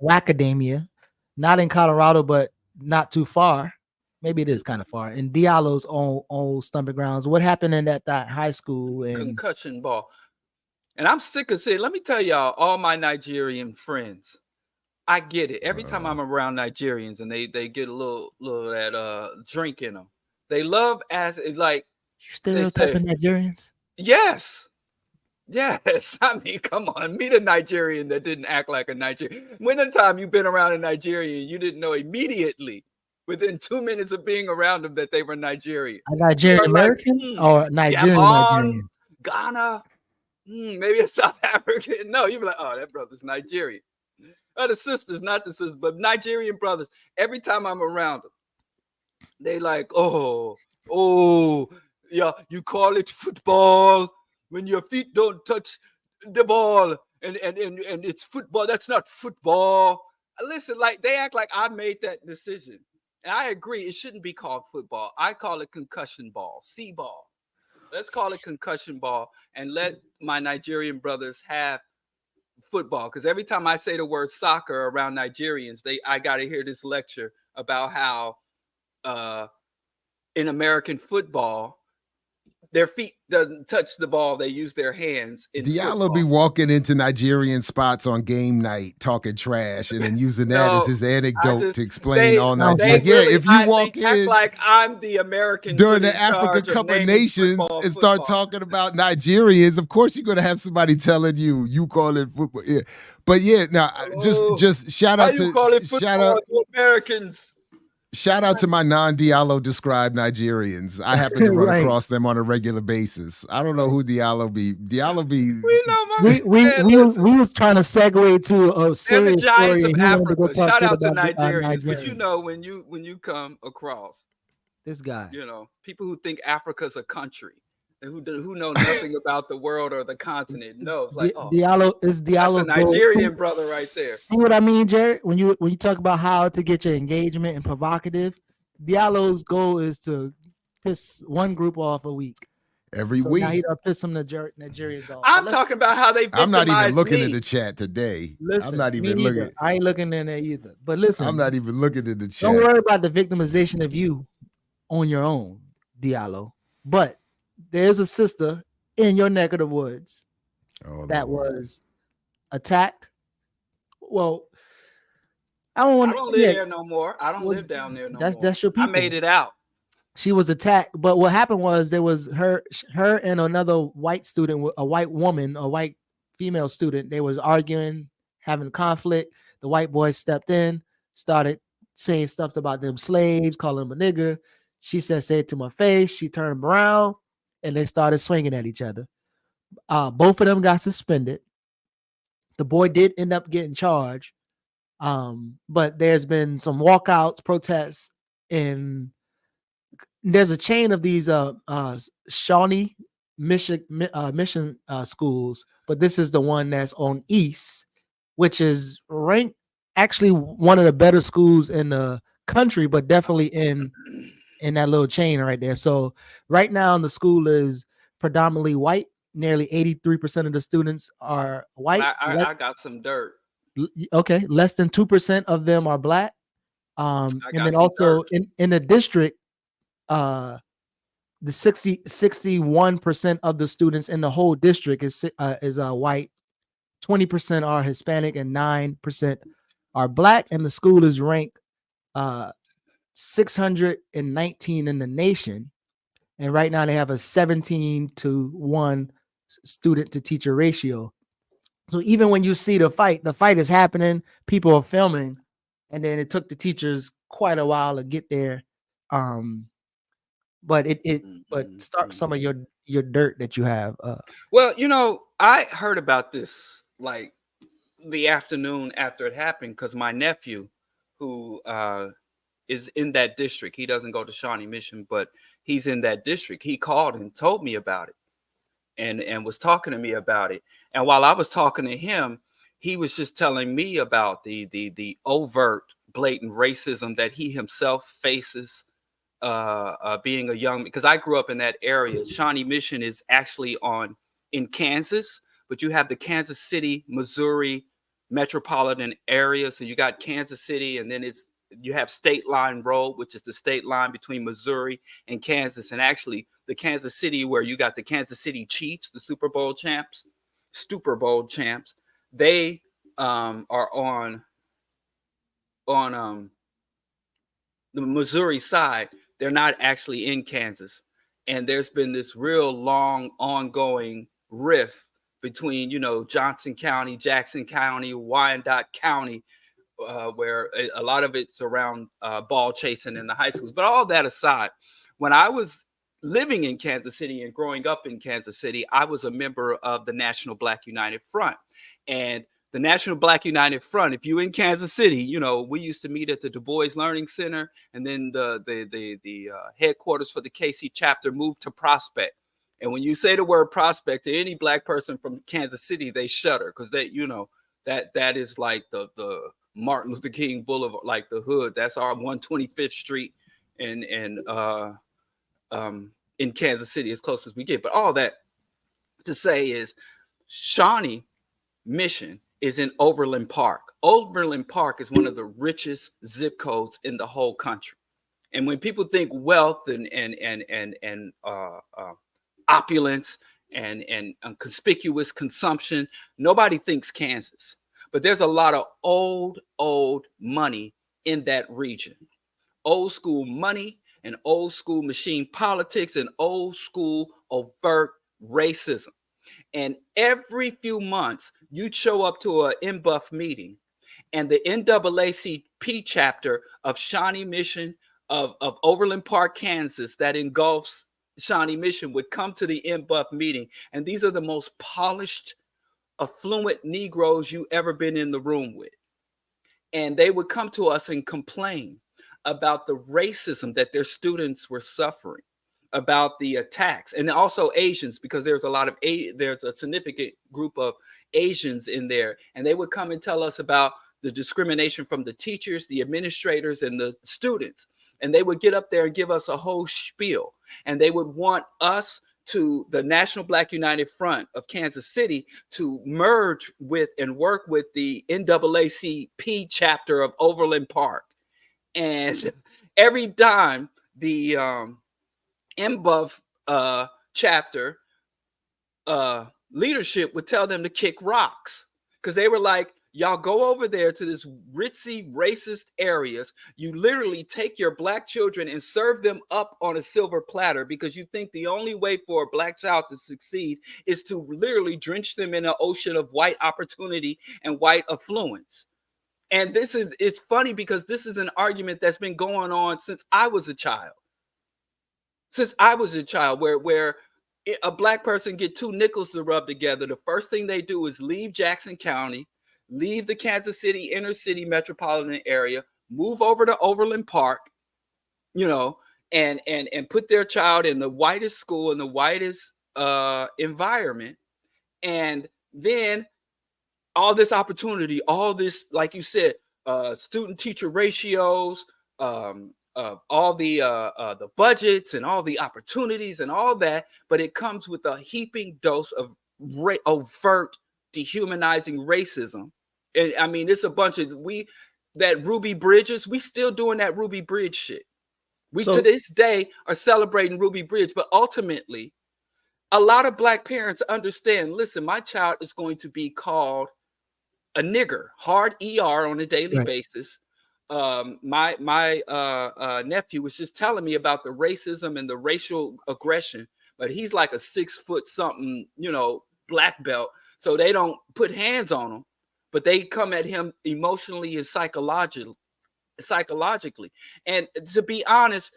Wacademia, not in Colorado, but not too far. Maybe it is kind of far. In Diallo's old stomping grounds, what happened in that high school? And concussion ball. And I'm sick of saying, let me tell y'all, all my Nigerian friends, I get it. Every time I'm around Nigerians and they get a little that drink in them, they love like stereotyping Nigerians. Yes. I mean, come on. Meet a Nigerian that didn't act like a Nigerian. When the time you've been around a Nigerian, you didn't know immediately, within 2 minutes of being around them, that they were Nigerian. A Nigerian American or Nigerian? Ghana, maybe a South African. No, you'd be like, oh, that brother's Nigerian. The sisters, not the sisters, but Nigerian brothers. Every time I'm around them, they like, oh, yeah, you call it football when your feet don't touch the ball, and it's football. That's not football. Listen, like, they act like I made that decision. And I agree, it shouldn't be called football. I call it concussion ball, C-ball. Let's call it concussion ball and let my Nigerian brothers have football. Because every time I say the word soccer around Nigerians, I got to hear this lecture about how in American football, their feet doesn't touch the ball. They use their hands. Diallo be walking into Nigerian spots on game night talking trash and then using that as his anecdote to explain all Nigeria. Really, if you walk in, act like I'm the American during the Africa Cup of Nations and start talking about Nigerians, of course you're going to have somebody telling you call it football. Yeah. But now just shout out to Americans. Shout out to my non-Diallo described Nigerians. I happen to run across them on a regular basis. I don't know who Diallo be. Diallo be. We was trying to segue to a serious the Giants story. Of Africa. Shout out to Nigerians. But when you come across this guy, people who think Africa's a country and who know nothing about the world or the continent. No, it's like Diallo is Diallo's that's a Nigerian brother right there. See what I mean, Jared? When you talk about how to get your engagement and provocative, Diallo's goal is to piss one group off a week. Every week. Now he done piss some Nigerians off. I'm talking about how they I'm not even looking me. at the chat today. Listen, I'm not even looking. I ain't looking in there either. But listen, I'm not even looking at the chat. Don't worry about the victimization of you on your own, Diallo. But there's a sister in your neck of the woods that was attacked. Well, I don't live there no more. I don't live down there no more. That's your people. I made it out. She was attacked, but what happened was there was her and another white student, a white woman, a white female student. They was arguing, having conflict. The white boy stepped in, started saying stuff about them slaves, calling them a nigger. She said, "Say it to my face." She turned around, and they started swinging at each other. Both of them got suspended. The boy did end up getting charged, but there's been some walkouts, protests, and there's a chain of these Shawnee mission schools, but this is the one that's on East, which is ranked actually one of the better schools in the country, but definitely in that little chain right there. So right now the school is predominantly white. Nearly 83% of the students are white. I got some dirt. Okay, less than 2% of them are black. And then also in the district, the 61% of the students in the whole district is white, 20% are Hispanic, and 9% are black. And the school is ranked 619 in the nation. And right now they have a 17-to-1 student to teacher ratio. So even when you see the fight is happening, people are filming, and then it took the teachers quite a while to get there. But start some of your dirt that you have. Well, I heard about this like the afternoon after it happened because my nephew, who is in that district, he doesn't go to Shawnee Mission, but he's in that district. He called and told me about it, and was talking to me about it. And while I was talking to him, he was just telling me about the overt, blatant racism that he himself faces. Being a young, because I grew up in that area. Shawnee Mission is actually in Kansas, but you have the Kansas City, Missouri metropolitan area. So you got Kansas City, and then you have State Line Road, which is the state line between Missouri and Kansas. And actually the Kansas City, where you got the Kansas City Chiefs, the Super Bowl champs, they are on the Missouri side. They're not actually in Kansas. And there's been this real long ongoing rift between, Johnson County, Jackson County, Wyandotte County, where a lot of it's around ball chasing in the high schools. But all that aside, when I was living in Kansas City and growing up in Kansas City, I was a member of the National Black United Front. And the National Black United Front, if you in Kansas City, we used to meet at the Du Bois Learning Center, and then the headquarters for the KC chapter moved to Prospect. And when you say the word Prospect to any black person from Kansas City, they shudder because that is like the Martin Luther King Boulevard, like the hood. That's our 125th Street in Kansas City, as close as we get. But all that to say is Shawnee Mission is in Overland Park. Overland Park is one of the richest zip codes in the whole country. And when people think wealth and opulence and conspicuous consumption, nobody thinks Kansas. But there's a lot of old money in that region. Old school money and old school machine politics and old school overt racism. And every few months, you'd show up to an MBUF meeting, and the NAACP chapter of Shawnee Mission of Overland Park, Kansas, that engulfs Shawnee Mission, would come to the MBUF meeting. And these are the most polished, affluent Negroes you ever been in the room with. And they would come to us and complain about the racism that their students were suffering, about the attacks, and also Asians, because there's a significant group of Asians in there. And they would come and tell us about the discrimination from the teachers, the administrators, and the students. And they would get up there and give us a whole spiel. And they would want us, to the National Black United Front of Kansas City, to merge with and work with the NAACP chapter of Overland Park. And every time the MBUF chapter leadership would tell them to kick rocks, because they were like, y'all go over there to this ritzy, racist areas. You literally take your Black children and serve them up on a silver platter, because you think the only way for a Black child to succeed is to literally drench them in an ocean of white opportunity and white affluence. And it's funny, because this is an argument that's been going on since I was a child. Where a Black person get two nickels to rub together, the first thing they do is leave Jackson County, leave the Kansas City inner city metropolitan area, move over to Overland Park, and put their child in the whitest school, in the whitest environment. And then all this opportunity, all this, like you said, student teacher ratios, all the budgets and all the opportunities and all that, but it comes with a heaping dose of overt dehumanizing racism. And I mean, it's a bunch of that Ruby Bridges, we still doing that Ruby Bridge shit. To this day are celebrating Ruby Bridge, but ultimately a lot of Black parents understand, listen, my child is going to be called a nigger, hard ER on a daily basis. My nephew was just telling me about the racism and the racial aggression, but he's like a 6 foot something, Black belt. So they don't put hands on him, but they come at him emotionally and psychologically. And to be honest,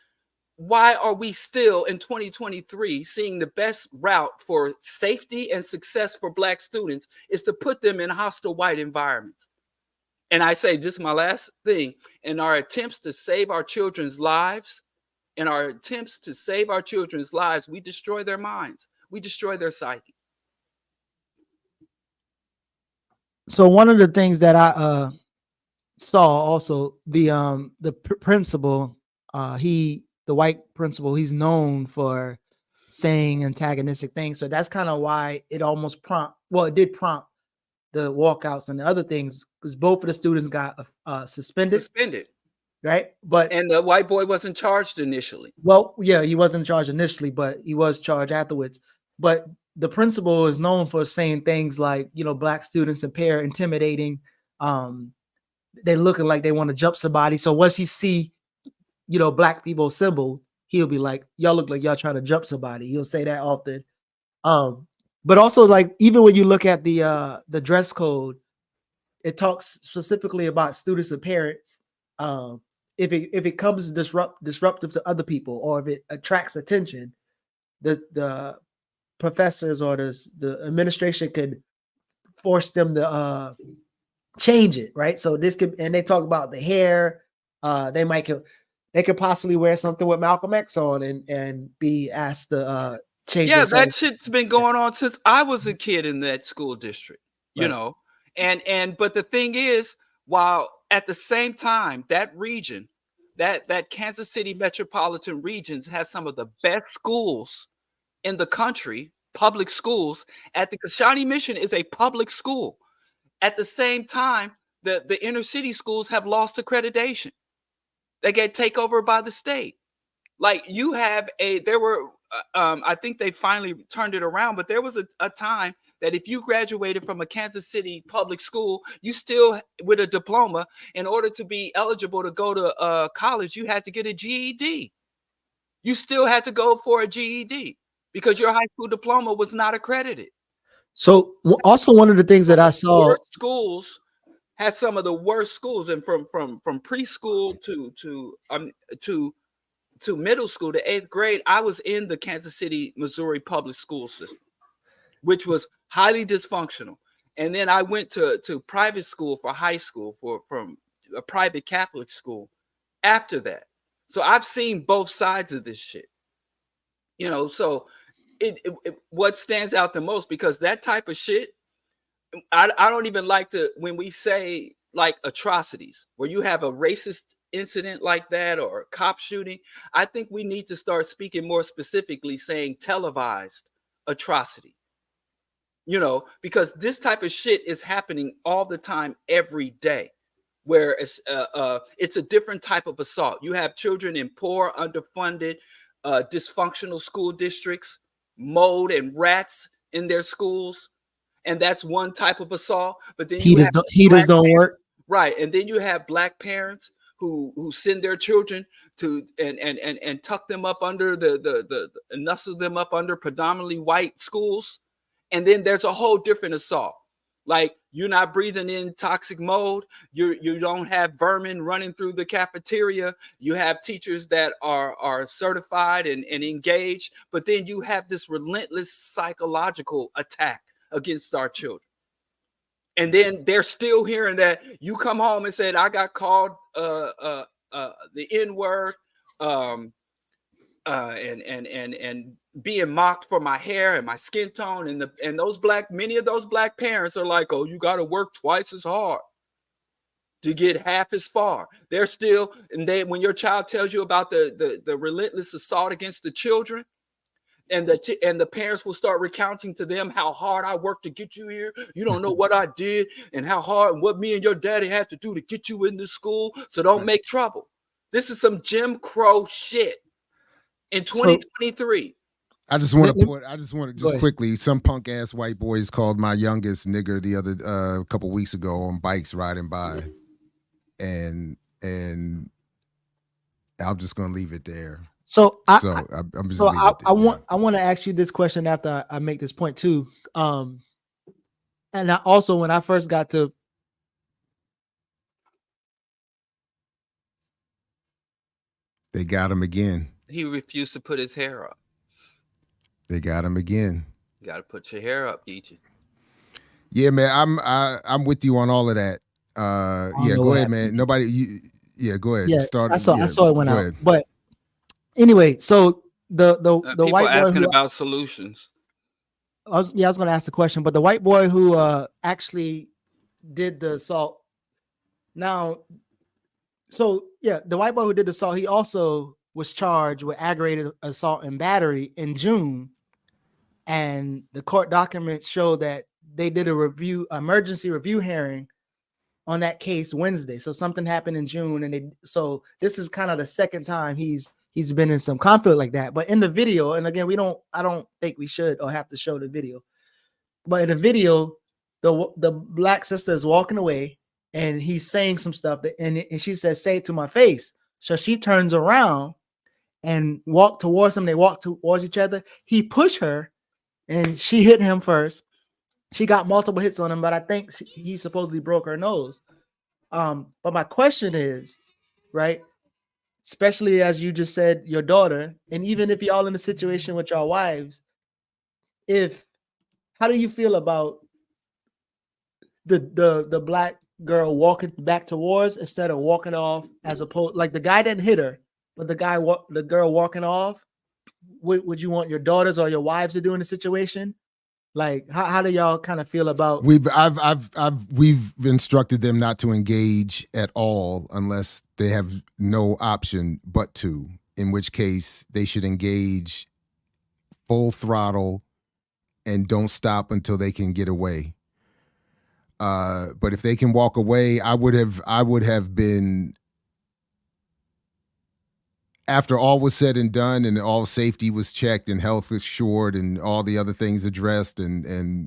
why are we still in 2023 seeing the best route for safety and success for Black students is to put them in hostile white environments? And I say, just my last thing, in our attempts to save our children's lives, we destroy their minds. We destroy their psyche. So one of the things that I saw also, the principal, the white principal, he's known for saying antagonistic things. So that's kind of why it almost it did prompt the walkouts and the other things, because both of the students got suspended. Right. And the white boy wasn't charged initially. Well, yeah, he wasn't charged initially, but he was charged afterwards. But the principal is known for saying things like, Black students appear intimidating. They're looking like they want to jump somebody. So once he see, Black people assembled, he'll be like, y'all look like y'all trying to jump somebody. He'll say that often. But also, like, even when you look at the dress code, it talks specifically about students' appearance. If it comes disruptive to other people, or if it attracts attention, the professors or the administration could force them to change it, right? So and they talk about the hair. They could possibly wear something with Malcolm X on and be asked to change. Yeah, that shit's been going on since I was a kid in that school district, you know. But the thing is, while at the same time, that region, that Kansas City metropolitan regions has some of the best schools in the country, public schools. Shawnee Mission is a public school. At the same time, the inner city schools have lost accreditation. that get taken over by the state. Like you have I think they finally turned it around, but there was a time that if you graduated from a Kansas City public school, you still with a diploma, in order to be eligible to go to college, you had to get a GED. You still had to go for a GED because your high school diploma was not accredited. So also one of the things that I saw, schools had some of the worst schools, and from preschool to middle school to 8th grade, I was in the Kansas City, Missouri public school system, which was highly dysfunctional. And then I went to private school for high school from a private Catholic school after that. So I've seen both sides of this shit. You know, so what stands out the most, because that type of shit, I don't even like to, when we say like atrocities, where you have a racist incident like that or a cop shooting, I think we need to start speaking more specifically, saying televised atrocity. You know, because this type of shit is happening all the time, every day, where it's a different type of assault. You have children in poor, underfunded, dysfunctional school districts, mold and rats in their schools, and that's one type of assault. But then heaters don't work, right? And then you have black parents who send their children to and tuck them up under the nestle them up under predominantly white schools. And then there's a whole different assault. Like, you're not breathing in toxic mold. You don't have vermin running through the cafeteria. You have teachers that are certified and engaged. But then you have this relentless psychological attack against our children. And then they're still hearing that you come home and said, I got called the N-word, and being mocked for my hair and my skin tone, and many of those black parents are like, oh, you got to work twice as hard to get half as far. They're still, and when your child tells you about the relentless assault against the children, and the parents will start recounting to them how hard I worked to get you here. You don't know what I did and how hard and what me and your daddy had to do to get you in this school. So don't make trouble. This is some Jim Crow shit in 2023. I just want to quickly, some punk ass white boys called my youngest nigger the other couple weeks ago on bikes riding by, and I'm just gonna leave it there. I want to ask you this question after I make this point too. And I also, when I first got to, they got him again. He refused to put his hair up. They got him again. You got to put your hair up, Geechee. Yeah, man, I'm with you on all of that. Yeah, go ahead, man. Go ahead. Yeah, Start. I saw it went out, but. Anyway, so the white boy asking about solutions. I was going to ask the question, but the white boy who actually did the assault. Now, so yeah, the white boy who did the assault, he also was charged with aggravated assault and battery in June, and the court documents show that they did emergency review hearing on that case Wednesday. So something happened in June, and so this is kind of the second time he's been in some conflict like that. But in the video, and again, I don't think we should or have to show the video, but in the video, the black sister is walking away and he's saying some stuff and she says, say it to my face. So she turns around and walk towards him. They walk towards each other. He pushed her and she hit him first. She got multiple hits on him, but I think he supposedly broke her nose. But my question is, right, especially as you just said, your daughter, and even if y'all in a situation with your wives, how do you feel about the black girl walking back towards instead of walking off, as opposed, like the guy didn't hit her, but the girl walking off? Would you want your daughters or your wives to do in a situation? Like, how do y'all kind of feel about? We've instructed them not to engage at all unless they have no option but to, in which case they should engage full throttle and don't stop until they can get away. But if they can walk away, I would have been after all was said and done and all safety was checked and health assured and all the other things addressed and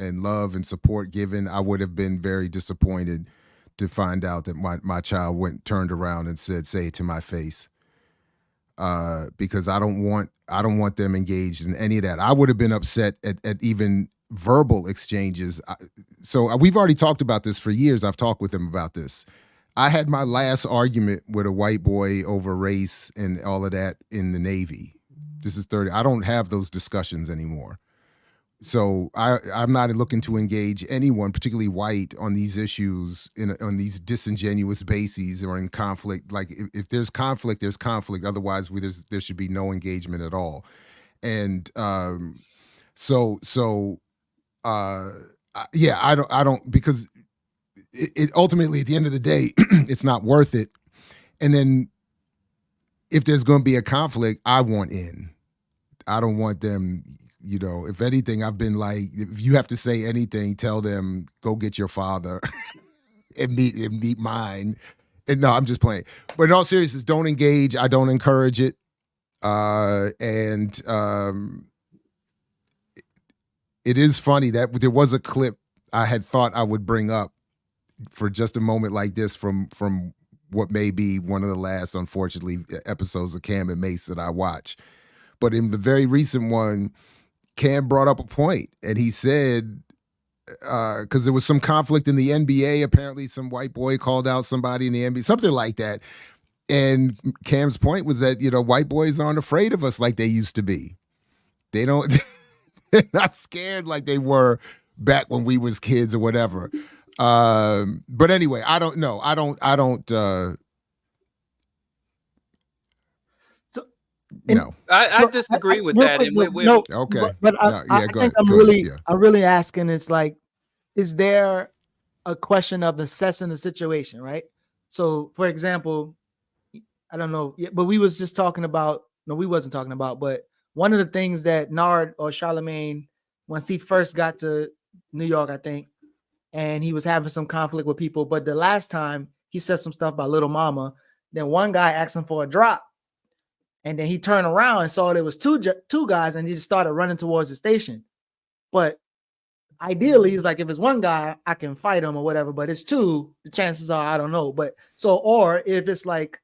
love and support given, I would have been very disappointed to find out that my child turned around and say it to my face. Because I don't want them engaged in any of that. I would have been upset at even verbal exchanges. So we've already talked about this for years. I've talked with him about this. I had my last argument with a white boy over race and all of that in the Navy. This is 30. I don't have those discussions anymore. So I'm not looking to engage anyone, particularly white, on these issues on these disingenuous bases or in conflict. Like if there's conflict, there's conflict. Otherwise, there should be no engagement at all. And yeah, I don't because it ultimately at the end of the day, it's not worth it. And then if there's going to be a conflict, I want in. I don't want them. You know, if anything, I've been like, if you have to say anything, tell them, go get your father and meet mine. And no, I'm just playing. But in all seriousness, don't engage. I don't encourage it. It is funny that there was a clip I had thought I would bring up for just a moment like this from what may be one of the last, unfortunately, episodes of Cam and Mace that I watch. But in the very recent one, Cam brought up a point, and he said, because there was some conflict in the NBA, apparently some white boy called out somebody in the NBA, something like that. And Cam's point was that, white boys aren't afraid of us like they used to be. They're not scared like they were back when we was kids or whatever. But anyway, I don't know. I don't. No, I disagree with that. Okay, but I think I'm really asking. It's like, is there a question of assessing the situation, right? So, for example, I don't know, but we was just talking about. No, we wasn't talking about. But one of the things that Nard or Charlemagne, once he first got to New York, I think, and he was having some conflict with people. But the last time he said some stuff about Little Mama, then one guy asked him for a drop. And then he turned around and saw there was two guys, and he just started running towards the station. But ideally, it's like if it's one guy, I can fight him or whatever. But it's two, the chances are I don't know. But so, or if it's like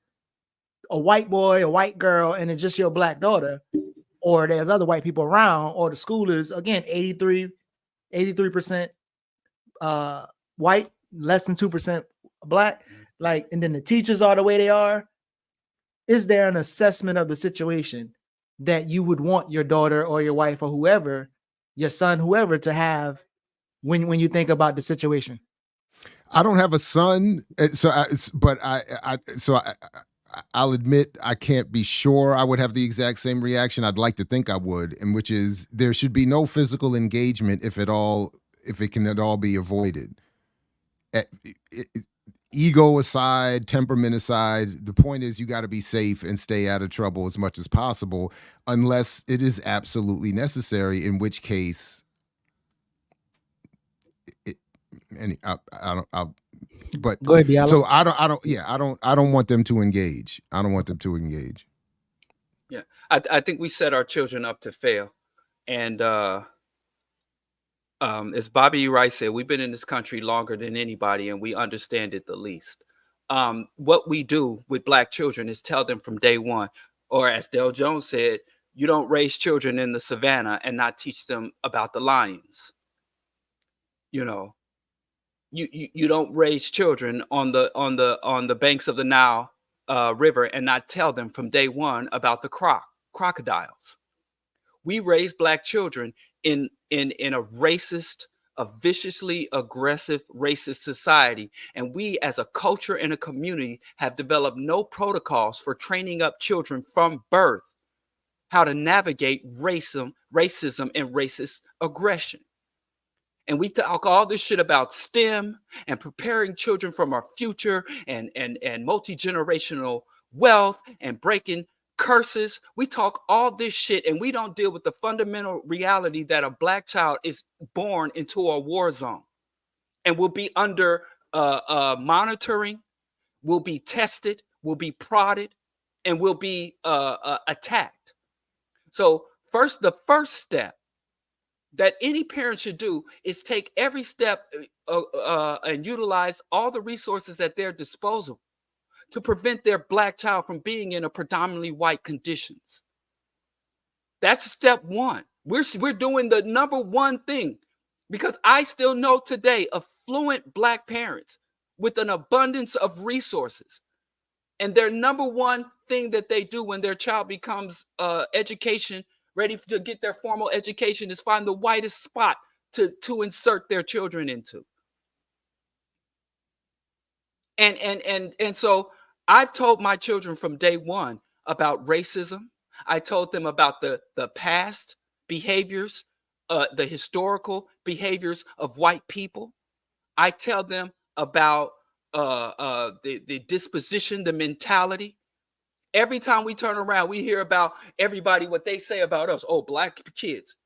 a white boy, a white girl, and it's just your black daughter, or there's other white people around, or the school is again 83% white, less than 2% black. Like, and then the teachers are the way they are. Is there an assessment of the situation that you would want your daughter or your wife or whoever, your son, whoever, to have when you think about the situation? I don't have a son, I'll admit I can't be sure I would have the exact same reaction. I'd like to think I would, and which is there should be no physical engagement if it can at all be avoided. Ego aside, temperament aside, the point is you got to be safe and stay out of trouble as much as possible, unless it is absolutely necessary. In which case, But go ahead, Diallo. So I don't want them to engage. I don't want them to engage. Yeah, I think we set our children up to fail, and as Bobby Rice said, we've been in this country longer than anybody, and we understand it the least. What we do with black children is tell them from day one, or as Del Jones said, you don't raise children in the savannah and not teach them about the lions. You don't raise children on the banks of the Nile River and not tell them from day one about the crocodiles. We raise black children in a racist, a viciously aggressive racist society. And we as a culture and a community have developed no protocols for training up children from birth how to navigate racism and racist aggression. And we talk all this shit about STEM and preparing children from our future and multi-generational wealth and breaking curses. We talk all this shit and we don't deal with the fundamental reality that a black child is born into a war zone and will be under monitoring, will be tested, will be prodded, and will be attacked. So the first step that any parent should do is take every step and utilize all the resources at their disposal to prevent their Black child from being in a predominantly white conditions. That's step one. We're doing the number one thing, because I still know today affluent Black parents with an abundance of resources, and their number one thing that they do when their child becomes ready to get their formal education, is find the whitest spot to insert their children into. And so I've told my children from day one about racism. I told them about the past behaviors, the historical behaviors of white people. I tell them about the disposition, the mentality. Every time we turn around, we hear about everybody, what they say about us. Oh, Black kids.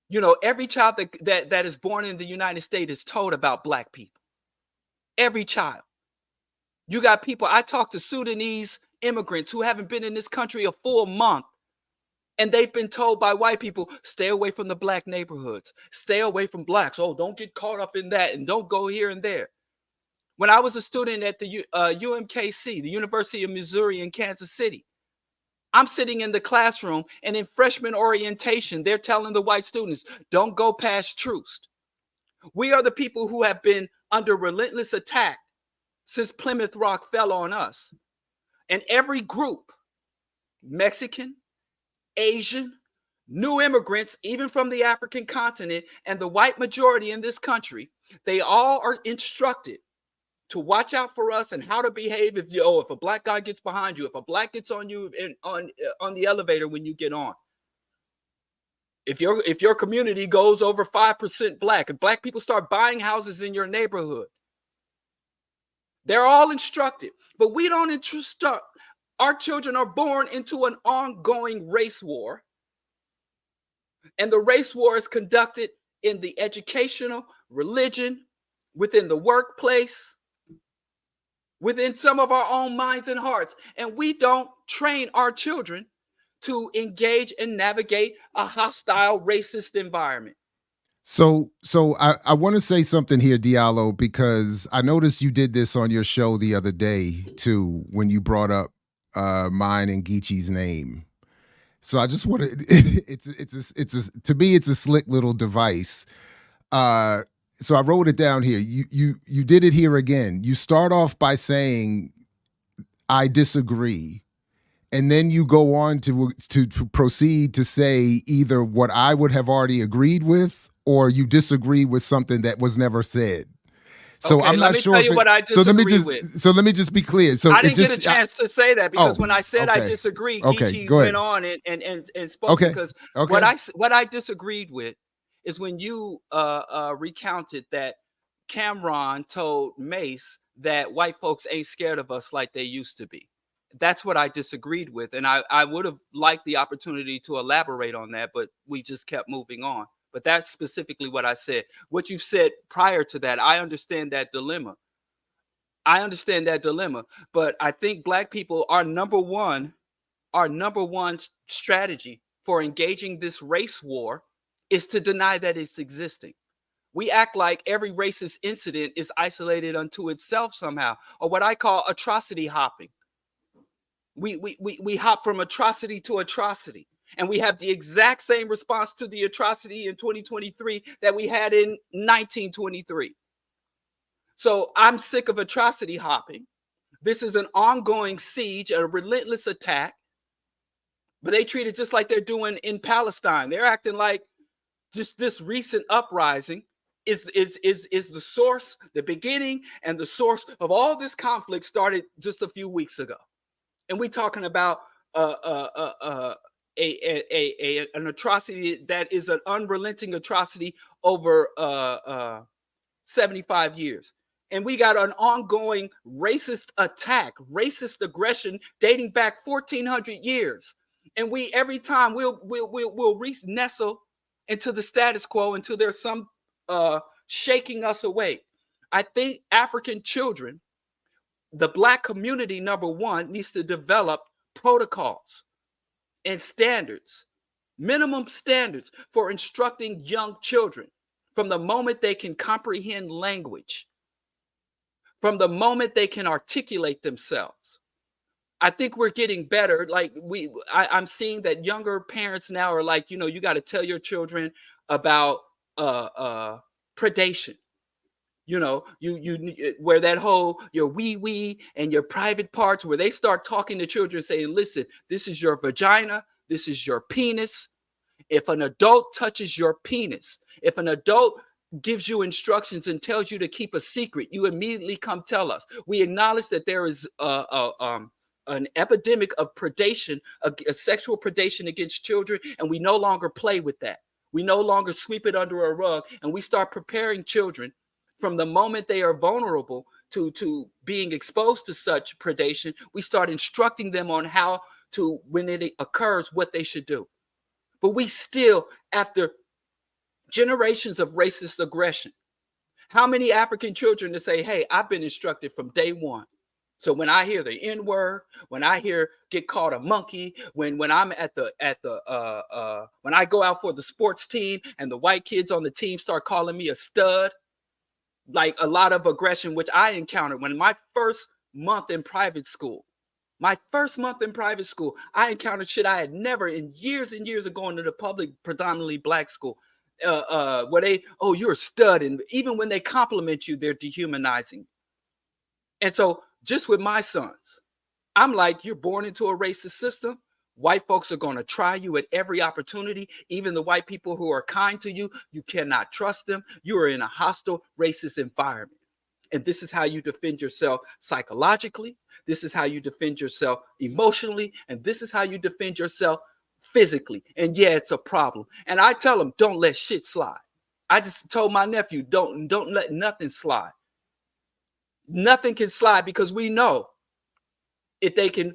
You know, every child that is born in the United States is told about Black people. Every child. You got people, I talk to Sudanese immigrants who haven't been in this country a full month, and they've been told by white people, stay away from the Black neighborhoods. Stay away from Blacks. Oh, don't get caught up in that, and don't go here and there. When I was a student at the UMKC, the University of Missouri in Kansas City, I'm sitting in the classroom, and in freshman orientation, they're telling the white students, don't go past Troost. We are the people who have been under relentless attack since Plymouth Rock fell on us. And every group, Mexican, Asian, new immigrants, even from the African continent, and the white majority in this country, they all are instructed to watch out for us and how to behave if a Black guy gets behind you, if a Black gets on you on the elevator when you get on. If your community goes over 5% Black, and Black people start buying houses in your neighborhood, they're all instructed. But we don't instruct. Our children are born into an ongoing race war. And the race war is conducted in the educational, religion, within the workplace, within some of our own minds and hearts. And we don't train our children to engage and navigate a hostile, racist environment. So I want to say something here, Diallo, because I noticed you did this on your show the other day too, when you brought up mine and Geechee's name. So I just want to, to me, it's a slick little device. So I wrote it down here. You did it here again. You start off by saying, I disagree. And then you go on to proceed to say either what I would have already agreed with, or you disagree with something that was never said. So okay, I'm not sure. Let me tell you what I disagree with. So let me just be clear. So I didn't get a chance to say that, because when I said okay. I disagree, okay, Geechee went on and spoke. Okay. Because okay. what I disagreed with is when you recounted that Cameron told Mace that white folks ain't scared of us like they used to be. That's what I disagreed with. And I would have liked the opportunity to elaborate on that, but we just kept moving on. But that's specifically what I said. What you've said prior to that, I understand that dilemma. But I think Black people, our number one strategy for engaging this race war is to deny that it's existing. We act like every racist incident is isolated unto itself somehow, or what I call atrocity hopping. We hop from atrocity to atrocity, and we have the exact same response to the atrocity in 2023 that we had in 1923. So I'm sick of atrocity hopping. This is an ongoing siege, a relentless attack, but they treat it just like they're doing in Palestine. They're acting like just this recent uprising is the source, the beginning, and the source of all this conflict started just a few weeks ago. And we're talking about an atrocity that is an unrelenting atrocity over 75 years. And we got an ongoing racist attack, racist aggression dating back 1,400 years. And we every time we'll nestle into the status quo until there's some shaking us away. I think African children, the Black community, number one, needs to develop protocols and standards, minimum standards for instructing young children from the moment they can comprehend language, from the moment they can articulate themselves. I think we're getting better. Like I'm seeing that younger parents now are like, you got to tell your children about predation. You where that whole your wee and your private parts, where they start talking to children saying, listen, this is your vagina, this is your penis. If an adult touches your penis, if an adult gives you instructions and tells you to keep a secret, you immediately come tell us. We acknowledge that there is an epidemic of predation, a sexual predation against children, and we no longer play with that. We no longer sweep it under a rug, and we start preparing children from the moment they are vulnerable to being exposed to such predation. We start instructing them on how to, when it occurs, what they should do. But we still, after generations of racist aggression, how many African children to say, hey, I've been instructed from day one. So when I hear the N-word, when I get called a monkey, when I'm when I go out for the sports team and the white kids on the team start calling me a stud, like a lot of aggression, which I encountered when my first month in private school, I encountered shit I had never in years and years of going to the public, predominantly black school, where you're a stud. And even when they compliment you, they're dehumanizing. And so just with my sons, I'm like, you're born into a racist system. White folks are going to try you at every opportunity. Even the white people who are kind to you, you cannot trust them. You are in a hostile, racist environment. And this is how you defend yourself psychologically. This is how you defend yourself emotionally. And this is how you defend yourself physically. And yeah, it's a problem. And I tell them, don't let shit slide. I just told my nephew, don't let nothing slide. Nothing can slide, because we know if they can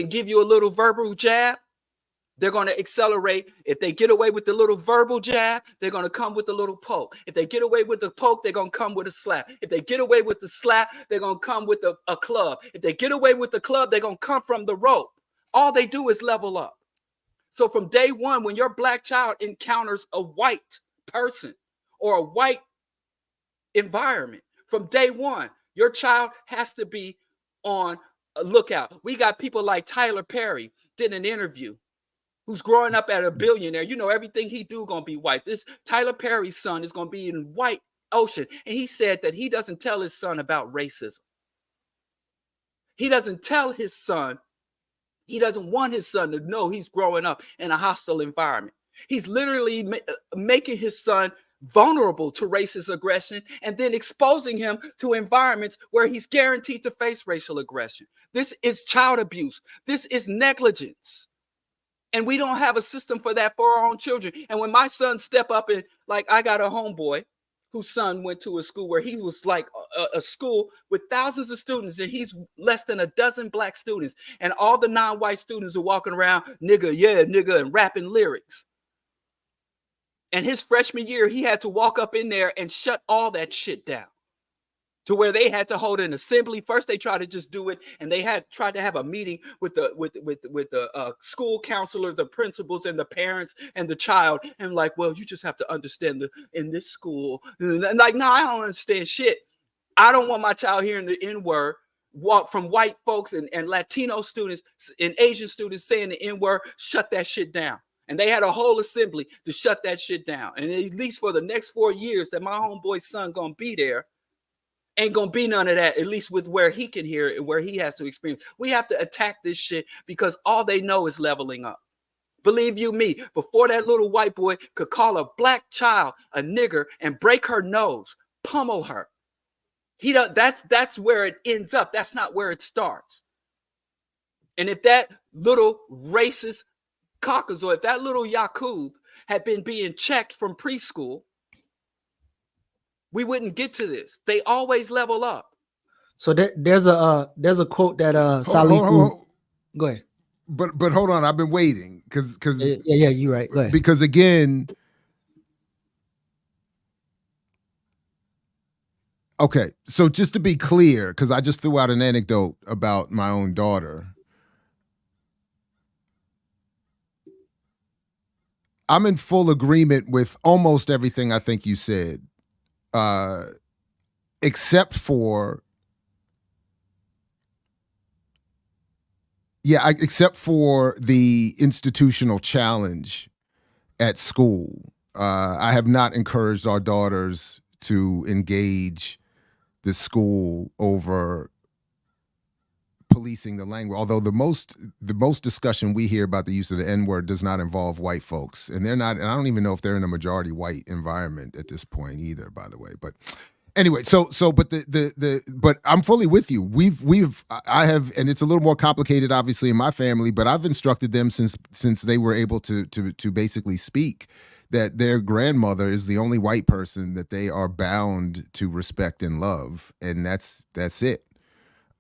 give you a little verbal jab, they're going to accelerate. If they get away with the little verbal jab, they're going to come with a little poke. If they get away with the poke, they're going to come with a slap. If they get away with the slap, they're going to come with a club. If they get away with the club, they're going to come from the rope. All they do is level up. So from day one, when your black child encounters a white person or a white environment, from day one, your child has to be on a lookout. We got people like Tyler Perry did an interview, who's growing up at a billionaire. Everything he do going to be white. This Tyler Perry's son is going to be in white ocean. And he said that he doesn't tell his son about racism. He doesn't tell his son. He doesn't want his son to know he's growing up in a hostile environment. He's literally making his son vulnerable to racist aggression and then exposing him to environments where he's guaranteed to face racial aggression. This is child abuse. This is negligence. And we don't have a system for that for our own children. And when my sons step up and, like, I got a homeboy whose son went to a school where he was like a school with thousands of students, and he's less than a dozen black students. And all the non-white students are walking around, nigga, yeah, nigga, and rapping lyrics. And his freshman year, he had to walk up in there and shut all that shit down, to where they had to hold an assembly. First, they tried to just do it, and they had tried to have a meeting with the school counselor, the principals, and the parents and the child. And like, well, you just have to understand in this school. And like, no, I don't understand shit. I don't want my child hearing the N-word from white folks and Latino students and Asian students saying the N-word. Shut that shit down. And they had a whole assembly to shut that shit down. And at least for the next 4 years that my homeboy's son gonna be there, ain't gonna be none of that, at least with where he can hear it and where he has to experience. We have to attack this shit, because all they know is leveling up. Believe you me, before that little white boy could call a black child a nigger and break her nose, pummel her, that's where it ends up. That's not where it starts. And if that little racist Caucasoid, if that little Yakub had been being checked from preschool, we wouldn't get to this. They always level up. So there's a quote that Salih. Go ahead. But hold on, I've been waiting because yeah, you're right. Go ahead. Because again, okay. So just to be clear, because I just threw out an anecdote about my own daughter. I'm in full agreement with almost everything I think you said, except for the institutional challenge at school. I have not encouraged our daughters to engage the school over policing the language. Although the most discussion we hear about the use of the N-word does not involve white folks, and they're not. And I don't even know if they're in a majority white environment at this point either. By the way, but anyway, but I'm fully with you. I have, and it's a little more complicated, obviously, in my family. But I've instructed them since they were able to basically speak, that their grandmother is the only white person that they are bound to respect and love, and that's it.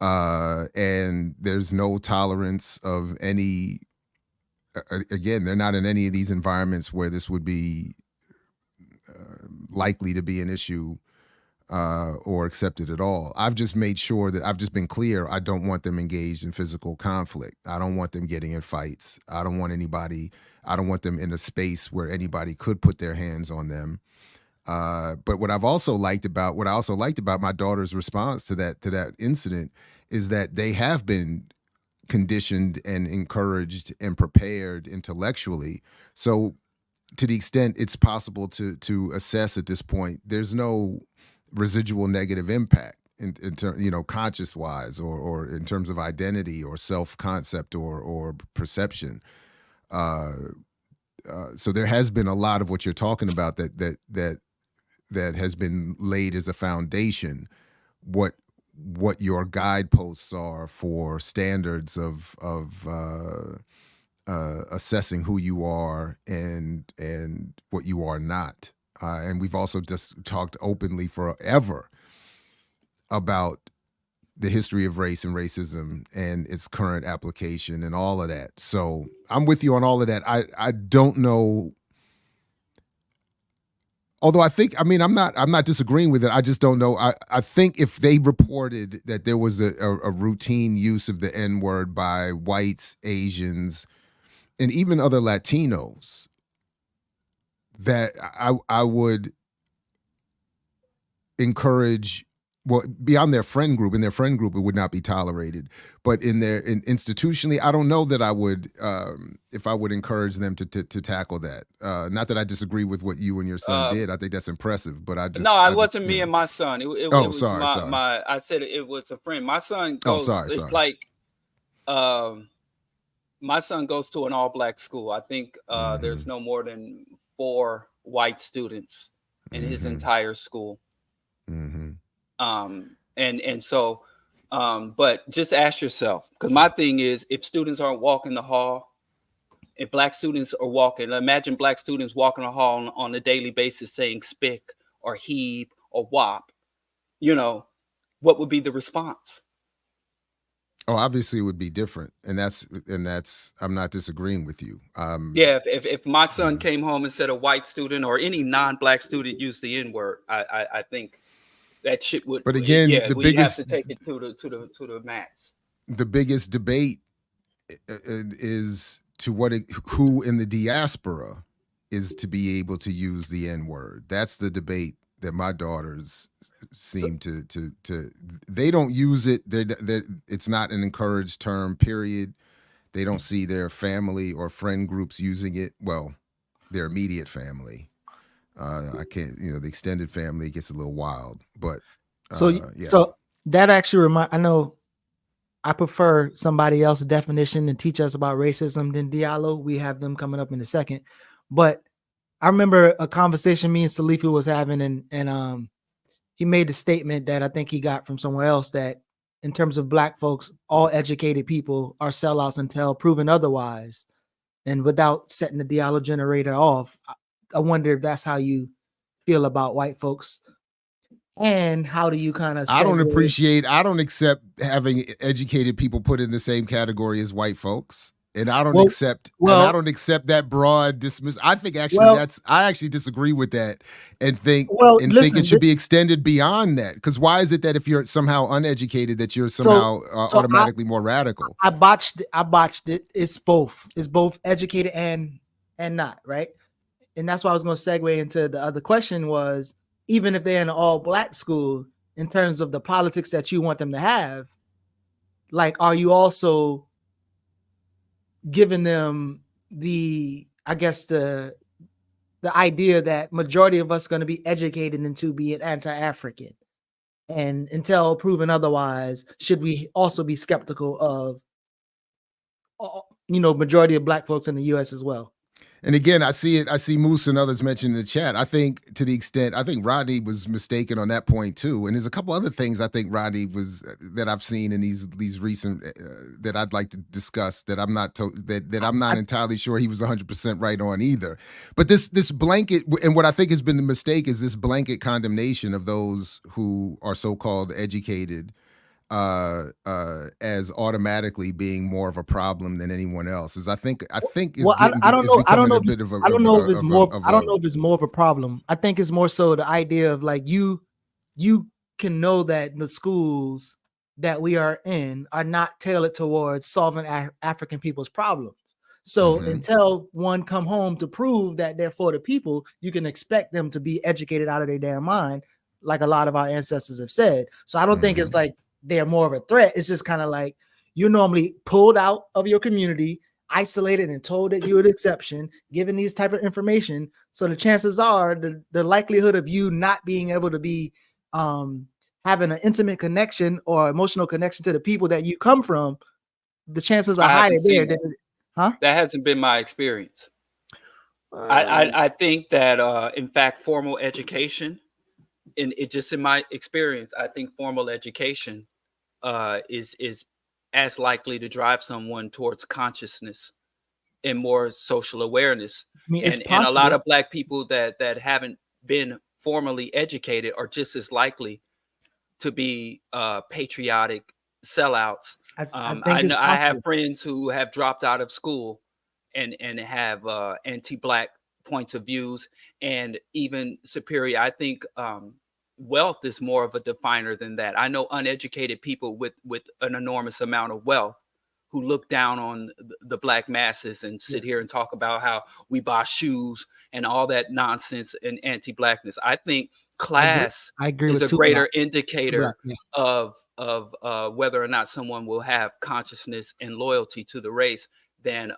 And there's no tolerance of any. Again, they're not in any of these environments where this would be likely to be an issue or accepted at all. I've just made sure that I've just been clear. I don't want them engaged in physical conflict. I don't want them getting in fights. I don't want them in a space where anybody could put their hands on them. But what I also liked about my daughter's response to that incident is that they have been conditioned and encouraged and prepared intellectually. So to the extent it's possible to assess at this point, there's no residual negative impact in conscious wise or in terms of identity or self-concept or perception. So there has been a lot of what you're talking about that has been laid as a foundation. What your guideposts are for standards of assessing who you are and what you are not. And we've also just talked openly forever about the history of race and racism and its current application and all of that. So I'm with you on all of that. I don't know. Although I'm not disagreeing with it. I just don't know. I think if they reported that there was a routine use of the N-word by whites, Asians, and even other Latinos, that I would encourage, well, beyond their friend group. In their friend group, it would not be tolerated. But institutionally, I don't know that I would, if I would encourage them to tackle that. Not that I disagree with what you and your son did. I think that's impressive. But it wasn't me and my son. It was sorry. I said it was a friend. My son goes. It's like, my son goes to an all-black school. I think there's no more than 4 white students in his entire school. Mm-hmm. But just ask yourself, because my thing is, if students aren't walking the hall, if black students are walking, imagine black students walking the hall on a daily basis saying spick or heave or wop, what would be the response? Oh, obviously it would be different. And that's, I'm not disagreeing with you. If my son came home and said a white student or any non-black student used the N-word, I think that shit would. But again, you have to take it to the max. The biggest debate is who in the diaspora is to be able to use the N-word. That's the debate that my daughters seem to they don't use it. It's not an encouraged term, period. They don't see their family or friend groups using it. Well, their immediate family. I can't, the extended family gets a little wild, but so that actually I know I prefer somebody else's definition to teach us about racism than Diallo. We have them coming up in a second, but I remember a conversation me and Salifu was having, and he made a statement that I think he got from somewhere else, that in terms of black folks, all educated people are sellouts until proven otherwise. And without setting the Diallo generator off, I wonder if that's how you feel about white folks, and how do you kind of? I don't accept having educated people put in the same category as white folks. And I don't accept that broad dismiss. I think I actually disagree with that and think think it should be extended beyond that. Because why is it that if you're somehow uneducated that you're somehow automatically more radical? I botched it. It's both. It's both educated and not, right? and that's why I was going to segue into the other question was, even if they're in an all black school, in terms of the politics that you want them to have, like, are you also giving them the idea that majority of us are going to be educated into being anti-African, and until proven otherwise, should we also be skeptical of, majority of black folks in the U.S. as well? And again, I see Moose and others mentioned in the chat. I think Rodney was mistaken on that point too. And there's a couple other things I think Rodney was that I've seen in these recent that I'd like to discuss that I'm not entirely sure he was 100% right on either. But this blanket, and what I think has been the mistake is this blanket condemnation of those who are so-called educated as automatically being more of a problem than anyone else. I don't know if it's more of a problem. I think it's more so the idea of like you can know that the schools that we are in are not tailored towards solving African people's problems. So until one come home to prove that they're for the people, you can expect them to be educated out of their damn mind, like a lot of our ancestors have said. So I don't think it's like they're more of a threat. It's just kind of like you're normally pulled out of your community, isolated and told that you're an exception, given these type of information. So the chances are the likelihood of you not being able to be having an intimate connection or emotional connection to the people that you come from, the chances are higher there. That hasn't been my experience. I think that in fact, formal education, in my experience, I think formal education is as likely to drive someone towards consciousness and more social awareness. And a lot of black people that haven't been formally educated are just as likely to be patriotic sellouts. I have friends who have dropped out of school and have anti-black points of views and even superior. I think wealth is more of a definer than that. I know uneducated people with an enormous amount of wealth who look down on the black masses and sit here and talk about how we buy shoes and all that nonsense and anti-blackness. I think class is a greater indicator of whether or not someone will have consciousness and loyalty to the race than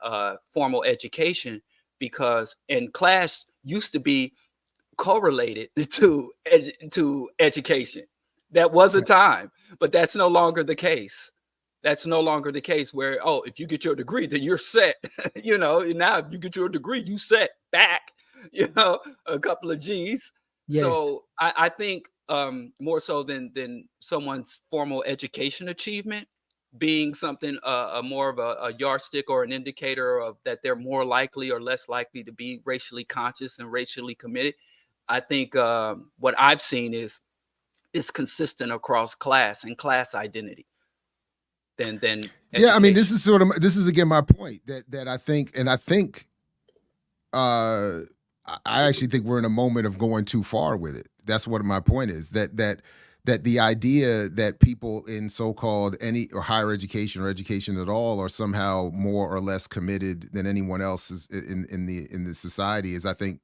formal education, because class used to be correlated to education. That was a time, but that's no longer the case. That's no longer the case where, if you get your degree, then you're set. Now if you get your degree, you set back, a couple of G's. Yeah. So I think more so than someone's formal education achievement being something more of a yardstick or an indicator of that they're more likely or less likely to be racially conscious and racially committed. I think what I've seen is consistent across class and class identity. Than education. I mean, this is again my point that I think I actually think we're in a moment of going too far with it. That's what my point is, that the idea that people in so-called any or higher education or education at all are somehow more or less committed than anyone else is in the society is, I think,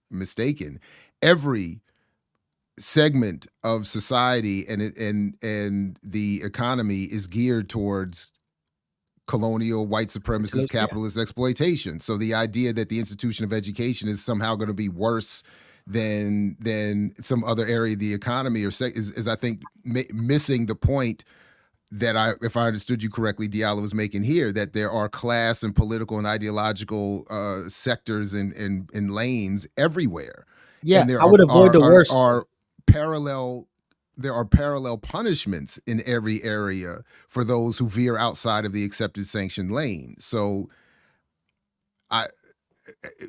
mistaken. Every segment of society and the economy is geared towards colonial, white supremacist, capitalist exploitation. So the idea that the institution of education is somehow going to be worse than some other area of the economy is I think missing the point that if I understood you correctly, Diallo was making here, that there are class and political and ideological sectors and lanes everywhere. Yeah, and I would avoid the worst. There are parallel punishments in every area for those who veer outside of the accepted sanctioned lane. So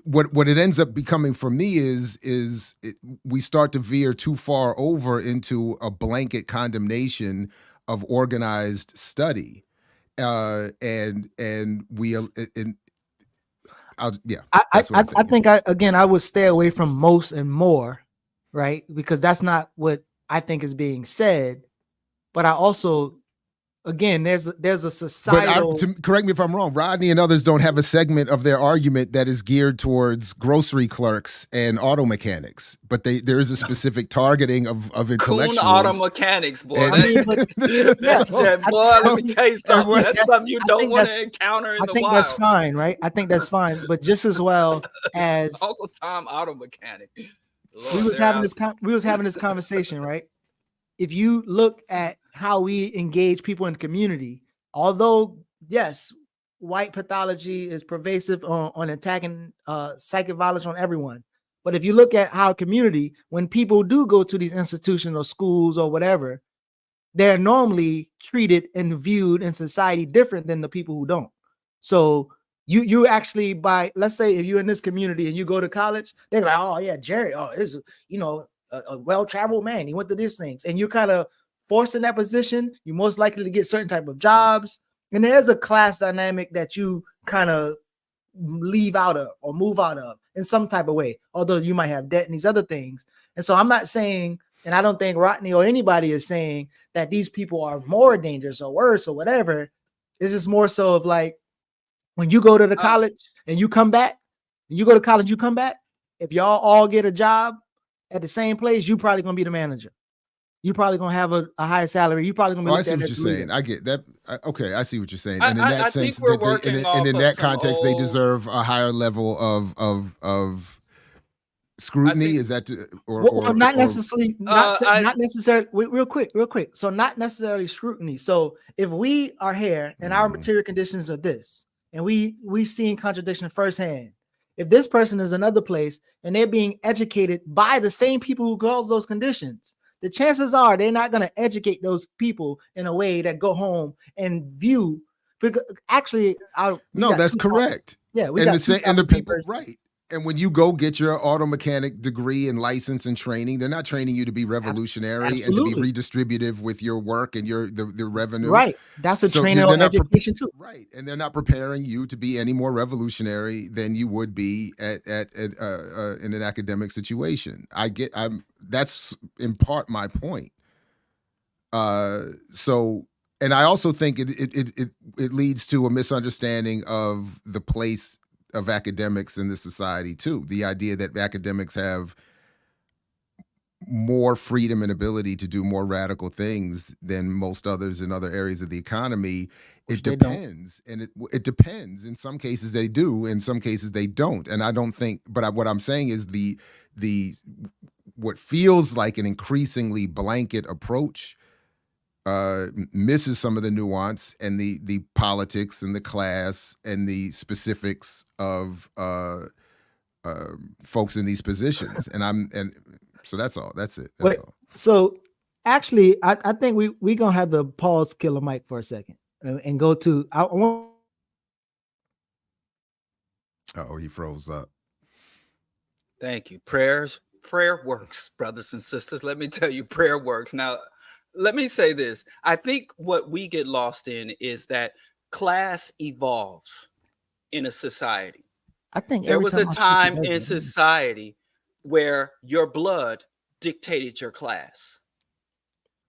what it ends up becoming for me is we start to veer too far over into a blanket condemnation of organized study. I think I would stay away from most and more, right? Because that's not what I think is being said. But I also again, there's a societal. But correct me if I'm wrong. Rodney and others don't have a segment of their argument that is geared towards grocery clerks and auto mechanics, but there is a specific targeting of intellectuals. Coon auto mechanics, boy. I mean, but, yeah, let me tell you something. That's something you don't want to encounter in the wild. I think that's fine, right? I think that's fine, but just as well as Uncle Tom auto mechanic. Lord, we was having this conversation, right? If you look at how we engage people in the community, although yes, white pathology is pervasive on attacking psychic violence on everyone, but if you look at how community, when people do go to these institutions or schools or whatever, they're normally treated and viewed in society different than the people who don't. So you actually, let's say if you're in this community and you go to college, they're like, oh yeah, Jerry, oh, this is, a well-traveled man. He went to these things, and you're kind of forced in that position. You're most likely to get certain type of jobs, and there's a class dynamic that you kind of leave out of or move out of in some type of way. Although you might have debt and these other things, and so I'm not saying, and I don't think Rodney or anybody is saying that these people are more dangerous or worse or whatever. It's just more so of like when you go to the college and you come back, you go to college, you come back. If y'all all get a job at the same place, you probably gonna be the manager. You probably gonna have a higher salary. You probably gonna be. I see what you're saying. I get that. Okay, I see what you're saying. And in that sense, and in that context, they deserve a higher level of scrutiny. Is that not necessarily? Not necessarily. Real quick. So not necessarily scrutiny. So if we are here and our material conditions are this, and we seeing contradiction firsthand. If this person is another place and they're being educated by the same people who cause those conditions, the chances are they're not going to educate those people in a way that go home and view. Because actually, that's correct. Yeah, and the people, right? And when you go get your auto mechanic degree and license and training, they're not training you to be revolutionary and to be redistributive with your work and the revenue. Right. That's a training on education too. Right. And they're not preparing you to be any more revolutionary than you would be in an academic situation. That's in part my point. And I also think it leads to a misunderstanding of the place of academics in the society too. The idea that academics have more freedom and ability to do more radical things than most others in other areas of the economy. It depends. And it depends. In some cases they do, in some cases they don't. And I don't think, but what I'm saying is what feels like an increasingly blanket approach misses some of the nuance and the politics and the class and the specifics of folks in these positions. And so that's all. That's it. That's all. So actually, I think we gonna have to pause Killer Mike for a second and go to. He froze up. Thank you. Prayer works, brothers and sisters. Let me tell you, prayer works. Now, let me say this. I think what we get lost in is that class evolves in a society. I think there was a time in society where your blood dictated your class.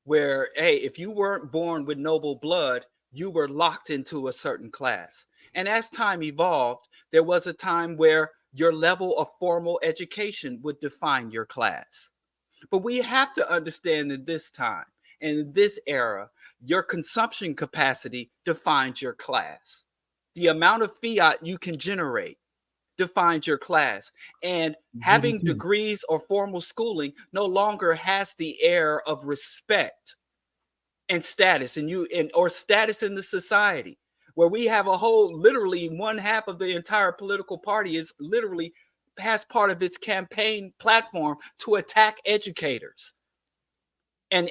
Where, hey, if you weren't born with noble blood, you were locked into a certain class. And as time evolved, there was a time where your level of formal education would define your class. But we have to understand that this time, in this era, your consumption capacity defines your class. The amount of fiat you can generate defines your class. And having degrees or formal schooling no longer has the air of respect and status or status in the society, where we have a whole, literally one half of the entire political party is literally has part of its campaign platform to attack educators. And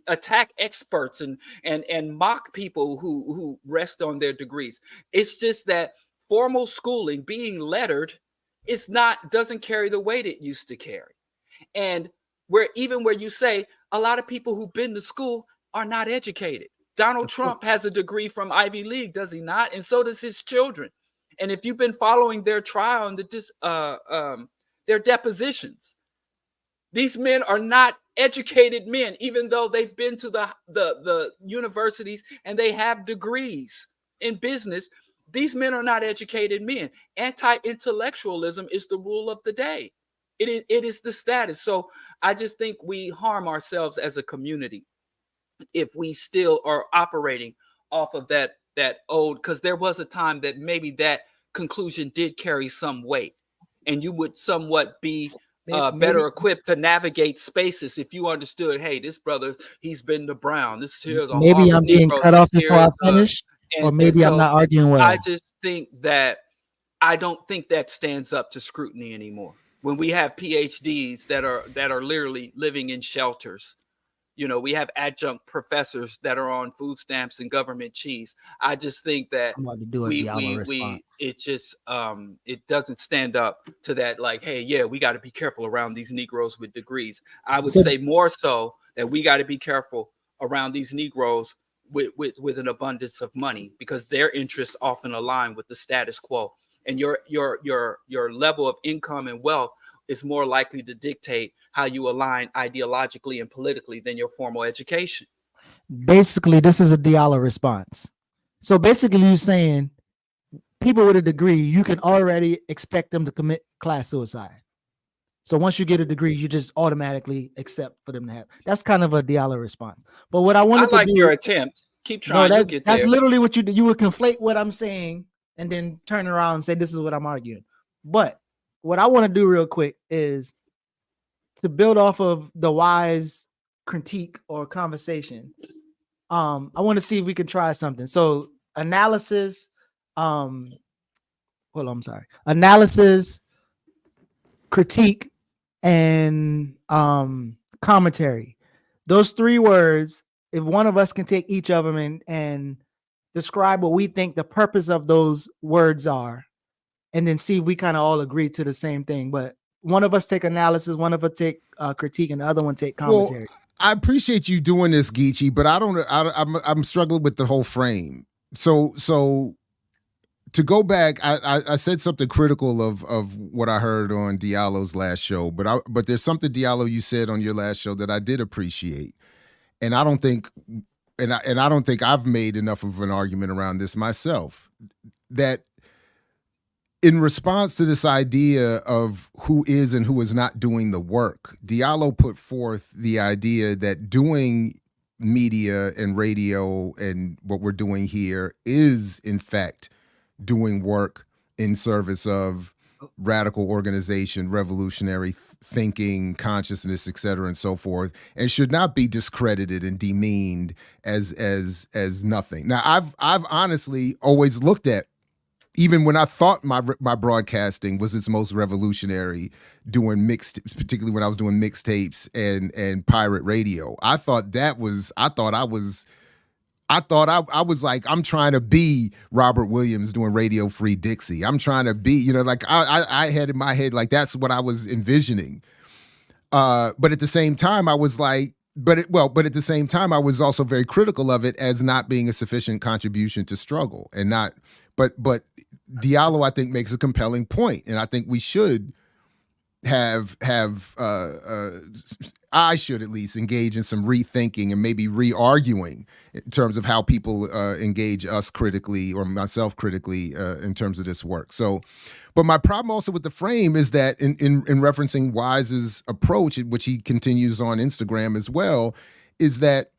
attack experts and mock people who rest on their degrees. It's just that formal schooling, being lettered, doesn't carry the weight it used to carry. And where you say a lot of people who've been to school are not educated. Donald Trump has a degree from Ivy League, does he not? And so does his children. And if you've been following their trial and their depositions, these men are not educated men, even though they've been to the universities and they have degrees in business. These men are not educated men. Anti-intellectualism is the rule of the day. It is the status. So I just think we harm ourselves as a community if we still are operating off of that old, because there was a time that maybe that conclusion did carry some weight, and you would somewhat be better equipped to navigate spaces if you understood, hey, this brother, he's been to Brown. This here's a maybe I'm being Negro, cut off before I finish, or maybe I'm not arguing well. I just think that I don't think that stands up to scrutiny anymore. When we have PhDs that are literally living in shelters, we have adjunct professors that are on food stamps and government cheese. I just think that it just it doesn't stand up to that. Like, hey, yeah, we got to be careful around these Negroes with degrees. I would say more so that we got to be careful around these Negroes with an abundance of money, because their interests often align with the status quo, and your level of income and wealth is more likely to dictate how you align ideologically and politically than your formal education. Basically, this is a Diallo response. So basically, you're saying people with a degree, you can already expect them to commit class suicide. So once you get a degree, you just automatically accept for them to have. That's kind of a Diallo response. But what I wanted to do, your attempt. Keep trying. No, that's literally what you would conflate what I'm saying and then turn around and say this is what I'm arguing. But what I want to do real quick is to build off of the wise critique or conversation. I want to see if we can try something. So analysis, analysis, critique, and commentary. Those three words, if one of us can take each of them and describe what we think the purpose of those words are, and then see if we kind of all agree to the same thing. But one of us take analysis, one of us take critique, and the other one take commentary. Well, I appreciate you doing this, Geechee, but I'm struggling with the whole frame. So to go back, I said something critical of what I heard on Diallo's last show, but there's something, Diallo, you said on your last show that I did appreciate, and I don't think I've made enough of an argument around this myself. That in response to this idea of who is and who is not doing the work, Diallo put forth the idea that doing media and radio and what we're doing here is, in fact, doing work in service of radical organization, revolutionary thinking, consciousness, et cetera, and so forth, and should not be discredited and demeaned as nothing. Now, I've honestly always looked at, even when I thought my broadcasting was its most revolutionary, doing particularly when I was doing mixtapes and pirate radio, I thought I was like, I'm trying to be Robert Williams doing Radio Free Dixie. I'm trying to be, like I had in my head, like that's what I was envisioning. But at the same time, I was like, but at the same time, I was also very critical of it as not being a sufficient contribution to struggle and not, but Diallo, I think, makes a compelling point, and I think we should I should at least engage in some rethinking and maybe re-arguing in terms of how people engage us critically or myself critically in terms of this work. So, but my problem also with the frame is that in referencing Wise's approach, which he continues on Instagram as well, is that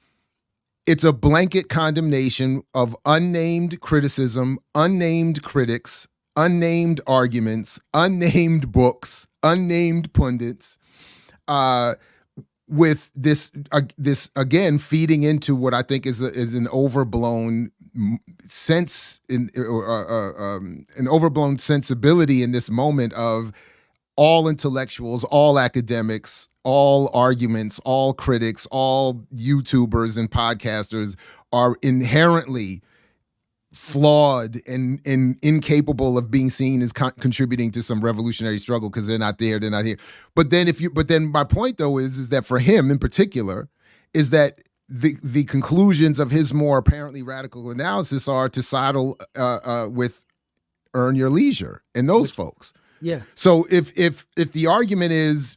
it's a blanket condemnation of unnamed criticism, unnamed critics, unnamed arguments, unnamed books, unnamed pundits, with this again feeding into what I think is an overblown sense an overblown sensibility in this moment of all intellectuals, all academics, all arguments, all critics, all YouTubers and podcasters are inherently flawed and incapable of being seen as contributing to some revolutionary struggle because they're not there, they're not here. But then my point though is that for him in particular is that the conclusions of his more apparently radical analysis are to sidle with Earn Your Leisure and those folks. Yeah. So if the argument is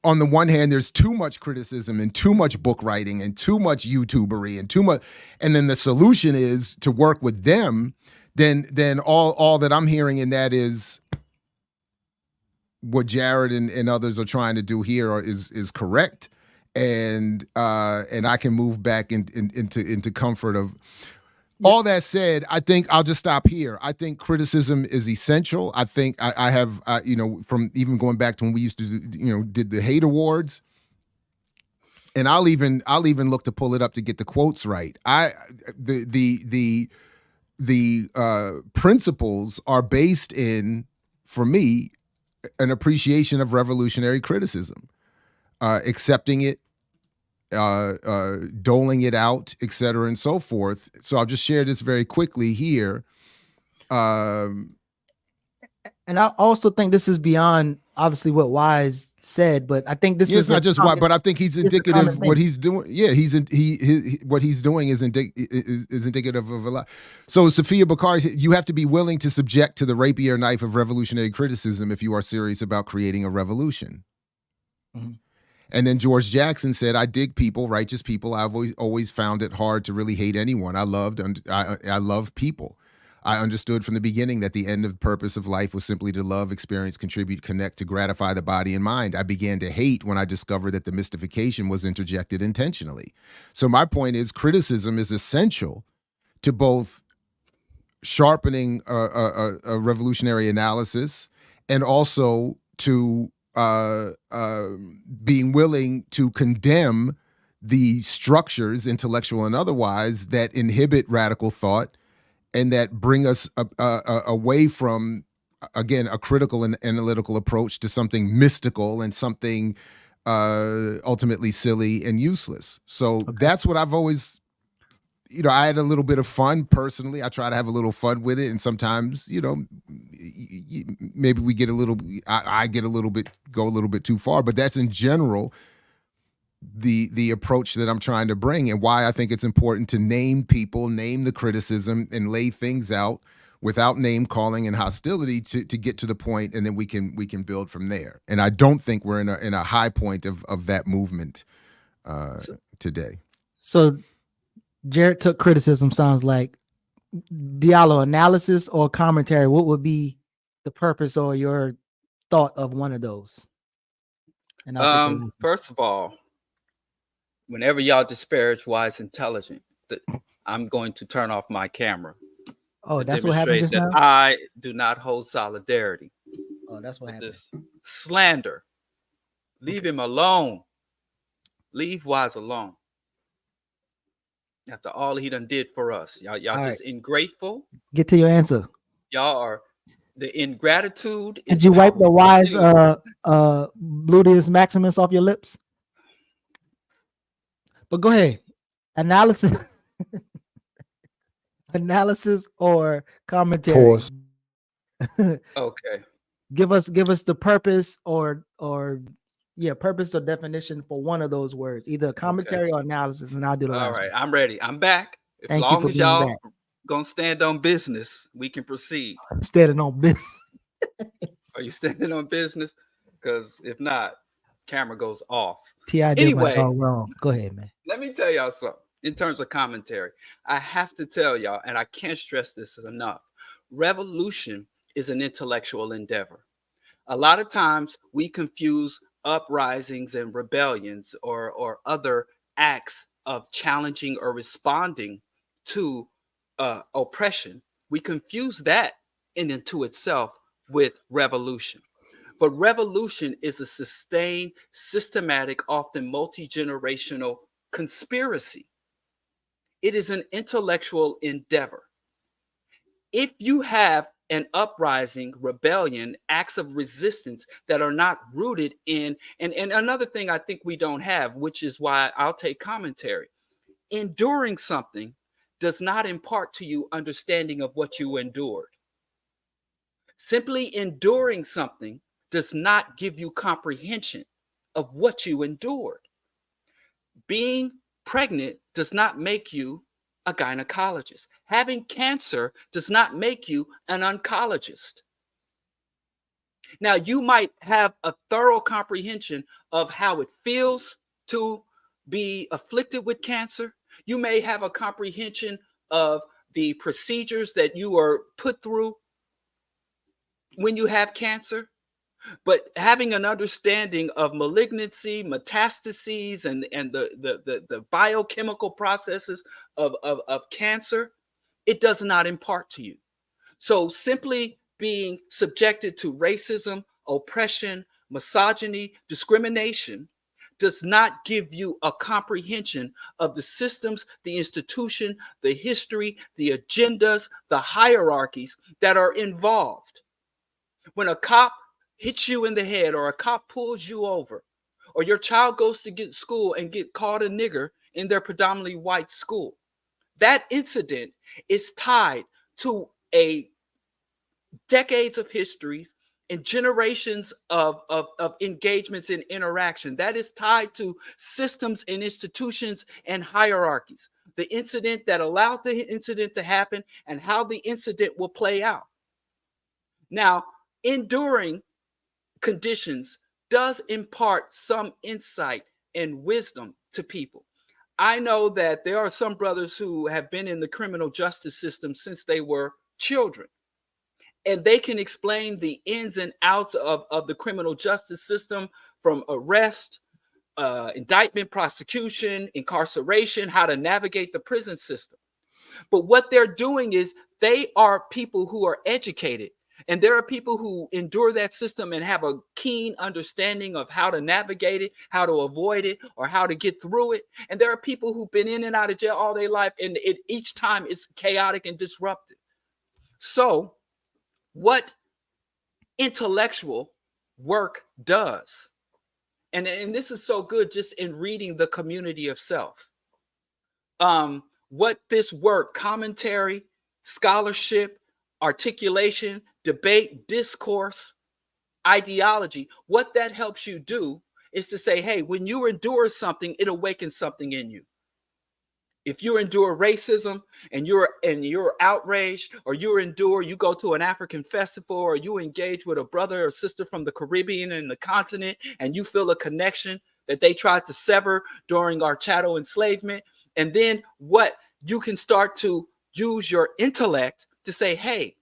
on the one hand, there's too much criticism and too much book writing and too much YouTubery and too much, and then the solution is to work with them. Then all that I'm hearing in that is what Jared and others are trying to do here is correct, and I can move back into comfort of. All that said, I think I'll just stop here. I think criticism is essential. I think I have, from even going back to when we used to, did the hate awards, and I'll even look to pull it up to get the quotes right. The principles are based in, for me, an appreciation of revolutionary criticism, accepting it, doling it out, et cetera, and so forth. So I'll just share this very quickly here. And I also think this is beyond obviously what Wise said, but I think this is not just why, but I think he's indicative of what he's doing. Yeah, what he's doing is indicative of a lot. So Sophia Bakari, you have to be willing to subject to the rapier knife of revolutionary criticism if you are serious about creating a revolution. Mm-hmm. And then George Jackson said, I dig people, righteous people. I've always found it hard to really hate anyone. I love people. I understood from the beginning that the end of the purpose of life was simply to love, experience, contribute, connect, to gratify the body and mind. I began to hate when I discovered that the mystification was interjected intentionally. So my point is, criticism is essential to both sharpening a revolutionary analysis and also to being willing to condemn the structures, intellectual and otherwise, that inhibit radical thought and that bring us away from, again, a critical and analytical approach to something mystical and something ultimately silly and useless. So that's what I've always, I had a little bit of fun personally. I try to have a little fun with it. And sometimes, maybe we get a little, I get go a little bit too far, but that's in general the approach that I'm trying to bring, and why I think it's important to name people, name the criticism, and lay things out without name calling and hostility to get to the point, and then we can build from there. And I don't think we're in a high point of that movement today. So Jared took criticism, sounds like. Diallo, analysis or commentary, what would be the purpose or your thought of one of those? And first of all, whenever y'all disparage Wise Intelligent, I'm going to turn off my camera. Oh, that's what happened just now? I do not hold solidarity. Oh, that's what happened. This slander. Leave him alone. Leave Wise alone. After all he done did for us. Y'all just ingrateful. Get to your answer. Y'all are the ingratitude. Did you wipe the Wise Gluteus Maximus off your lips? But go ahead. Analysis or commentary. Pause. Okay. Give us the purpose or purpose or definition for one of those words, either commentary or analysis, and I'll do the last. All right, I'm ready. I'm back. As long as y'all gonna stand on business, we can proceed. Standing on business. Are you standing on business? Because if not, camera goes off. Anyway, wrong. Go ahead, man. Let me tell y'all something. In terms of commentary, I have to tell y'all, and I can't stress this enough. Revolution is an intellectual endeavor. A lot of times we confuse uprisings and rebellions or other acts of challenging or responding to oppression. We confuse that in and to itself with revolution. But revolution is a sustained, systematic, often multi-generational conspiracy. It is an intellectual endeavor. If you have an uprising, rebellion, acts of resistance that are not rooted in, and another thing I think we don't have, which is why I'll take commentary, enduring something does not impart to you understanding of what you endured. Simply enduring something does not give you comprehension of what you endured. Being pregnant does not make you a gynecologist. Having cancer does not make you an oncologist. Now, you might have a thorough comprehension of how it feels to be afflicted with cancer. You may have a comprehension of the procedures that you are put through when you have cancer. But having an understanding of malignancy, metastases, and the biochemical processes of cancer, it does not impart to you. So simply being subjected to racism, oppression, misogyny, discrimination does not give you a comprehension of the systems, the institution, the history, the agendas, the hierarchies that are involved. When a cop hits you in the head, or a cop pulls you over, or your child goes to get school and get called a nigger in their predominantly white school, that incident is tied to a decades of histories and generations of engagements and interaction. That is tied to systems and institutions and hierarchies. The incident that allowed the incident to happen and how the incident will play out. Now, enduring conditions does impart some insight and wisdom to people. I know that there are some brothers who have been in the criminal justice system since they were children, and they can explain the ins and outs of the criminal justice system, from arrest, indictment, prosecution, incarceration, how to navigate the prison system. But what they're doing is they are people who are educated. And there are people who endure that system and have a keen understanding of how to navigate it, how to avoid it, or how to get through it. And there are people who've been in and out of jail all their life, and each time it's chaotic and disruptive. So what intellectual work does, and this is so good just in reading The Community of Self, what this work, commentary, scholarship, articulation, debate, discourse, ideology, what that helps you do is to say, hey, when you endure something, it awakens something in you. If you endure racism and you're outraged, or you go to an African festival, or you engage with a brother or sister from the Caribbean and the continent, and you feel a connection that they tried to sever during our chattel enslavement, and then what you can start to use your intellect to say, hey,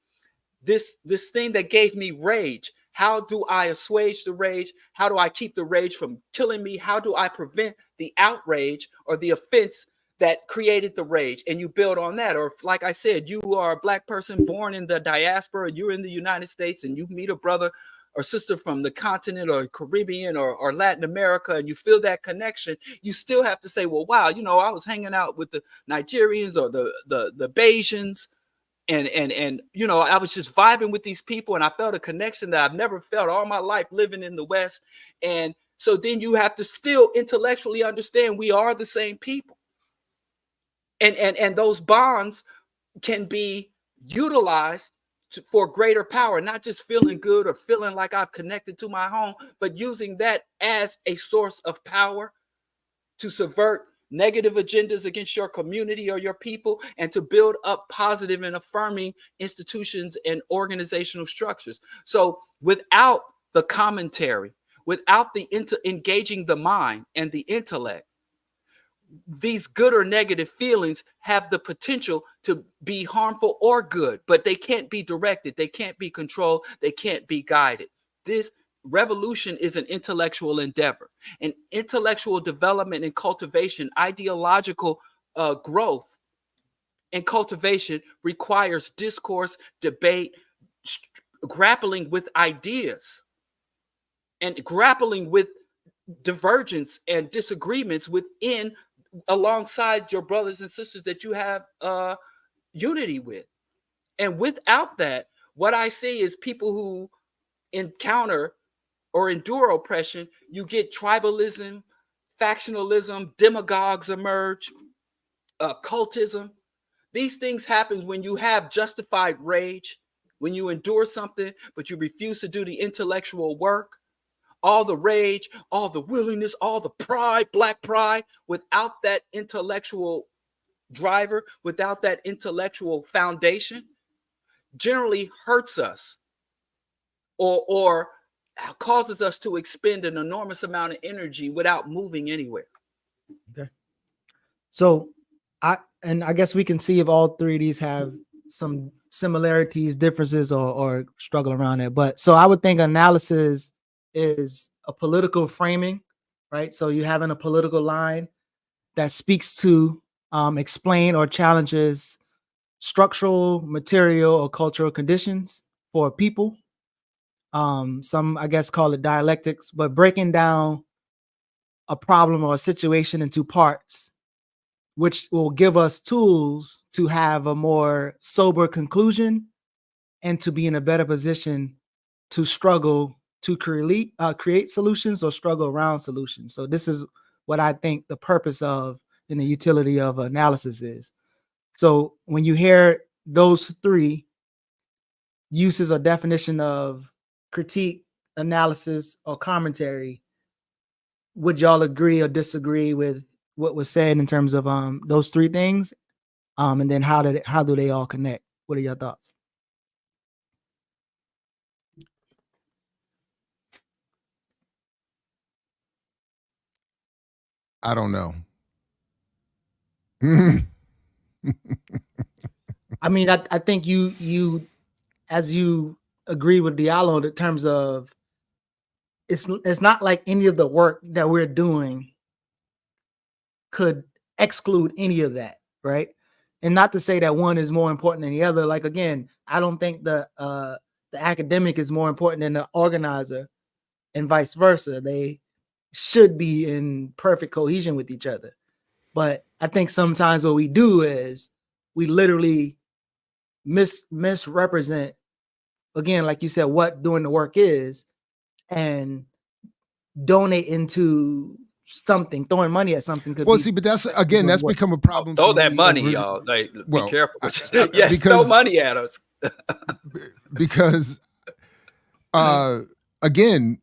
this thing that gave me rage, how do I assuage the rage? How do I keep the rage from killing me? How do I prevent the outrage or the offense that created the rage? And you build on that. Or like I said, you are a Black person born in the diaspora, you're in the United States, and you meet a brother or sister from the continent or Caribbean or Latin America, and you feel that connection. You still have to say, well, wow, I was hanging out with the Nigerians or the Bajans, and I was just vibing with these people, and I felt a connection that I've never felt all my life living in the West. And so then you have to still intellectually understand we are the same people. And those bonds can be utilized for greater power, not just feeling good or feeling like I've connected to my home, but using that as a source of power to subvert negative agendas against your community or your people, and to build up positive and affirming institutions and organizational structures. So without the commentary, without the engaging the mind and the intellect, these good or negative feelings have the potential to be harmful or good, but they can't be directed, they can't be controlled, they can't be guided. This revolution is an intellectual endeavor, and intellectual development and cultivation, ideological growth and cultivation requires discourse, debate, grappling with ideas, and grappling with divergence and disagreements alongside your brothers and sisters that you have unity with. And without that, what I see is people who encounter or endure oppression, you get tribalism, factionalism, demagogues emerge, cultism. These things happen when you have justified rage, when you endure something, but you refuse to do the intellectual work. All the rage, all the willingness, all the pride, Black pride, without that intellectual driver, without that intellectual foundation, generally hurts us or causes us to expend an enormous amount of energy without moving anywhere. Okay. So I guess we can see if all three of these have some similarities, differences, or struggle around it. But so I would think analysis is a political framing, right? So you having a political line that speaks to explain or challenges structural, material, or cultural conditions for people. Some, I guess, call it dialectics, but breaking down a problem or a situation into parts, which will give us tools to have a more sober conclusion and to be in a better position to struggle to create solutions or struggle around solutions. So this is what I think the purpose of and the utility of analysis is. So when you hear those three uses or definition of critique, analysis, or commentary, would y'all agree or disagree with what was said in terms of those three things? And then how do they all connect? What are your thoughts? I don't know. I mean, I think you as you agree with Diallo in terms of it's not like any of the work that we're doing could exclude any of that, right? And not to say that one is more important than the other. Like, again, I don't think the academic is more important than the organizer and vice versa. They should be in perfect cohesion with each other. But I think sometimes what we do is we literally misrepresent, again, like you said, what doing the work is, and donate into something, throwing money at something. Well, see, but that's become a problem. Throw that money, y'all. Like, be careful. Yes, throw money at us. Because, again,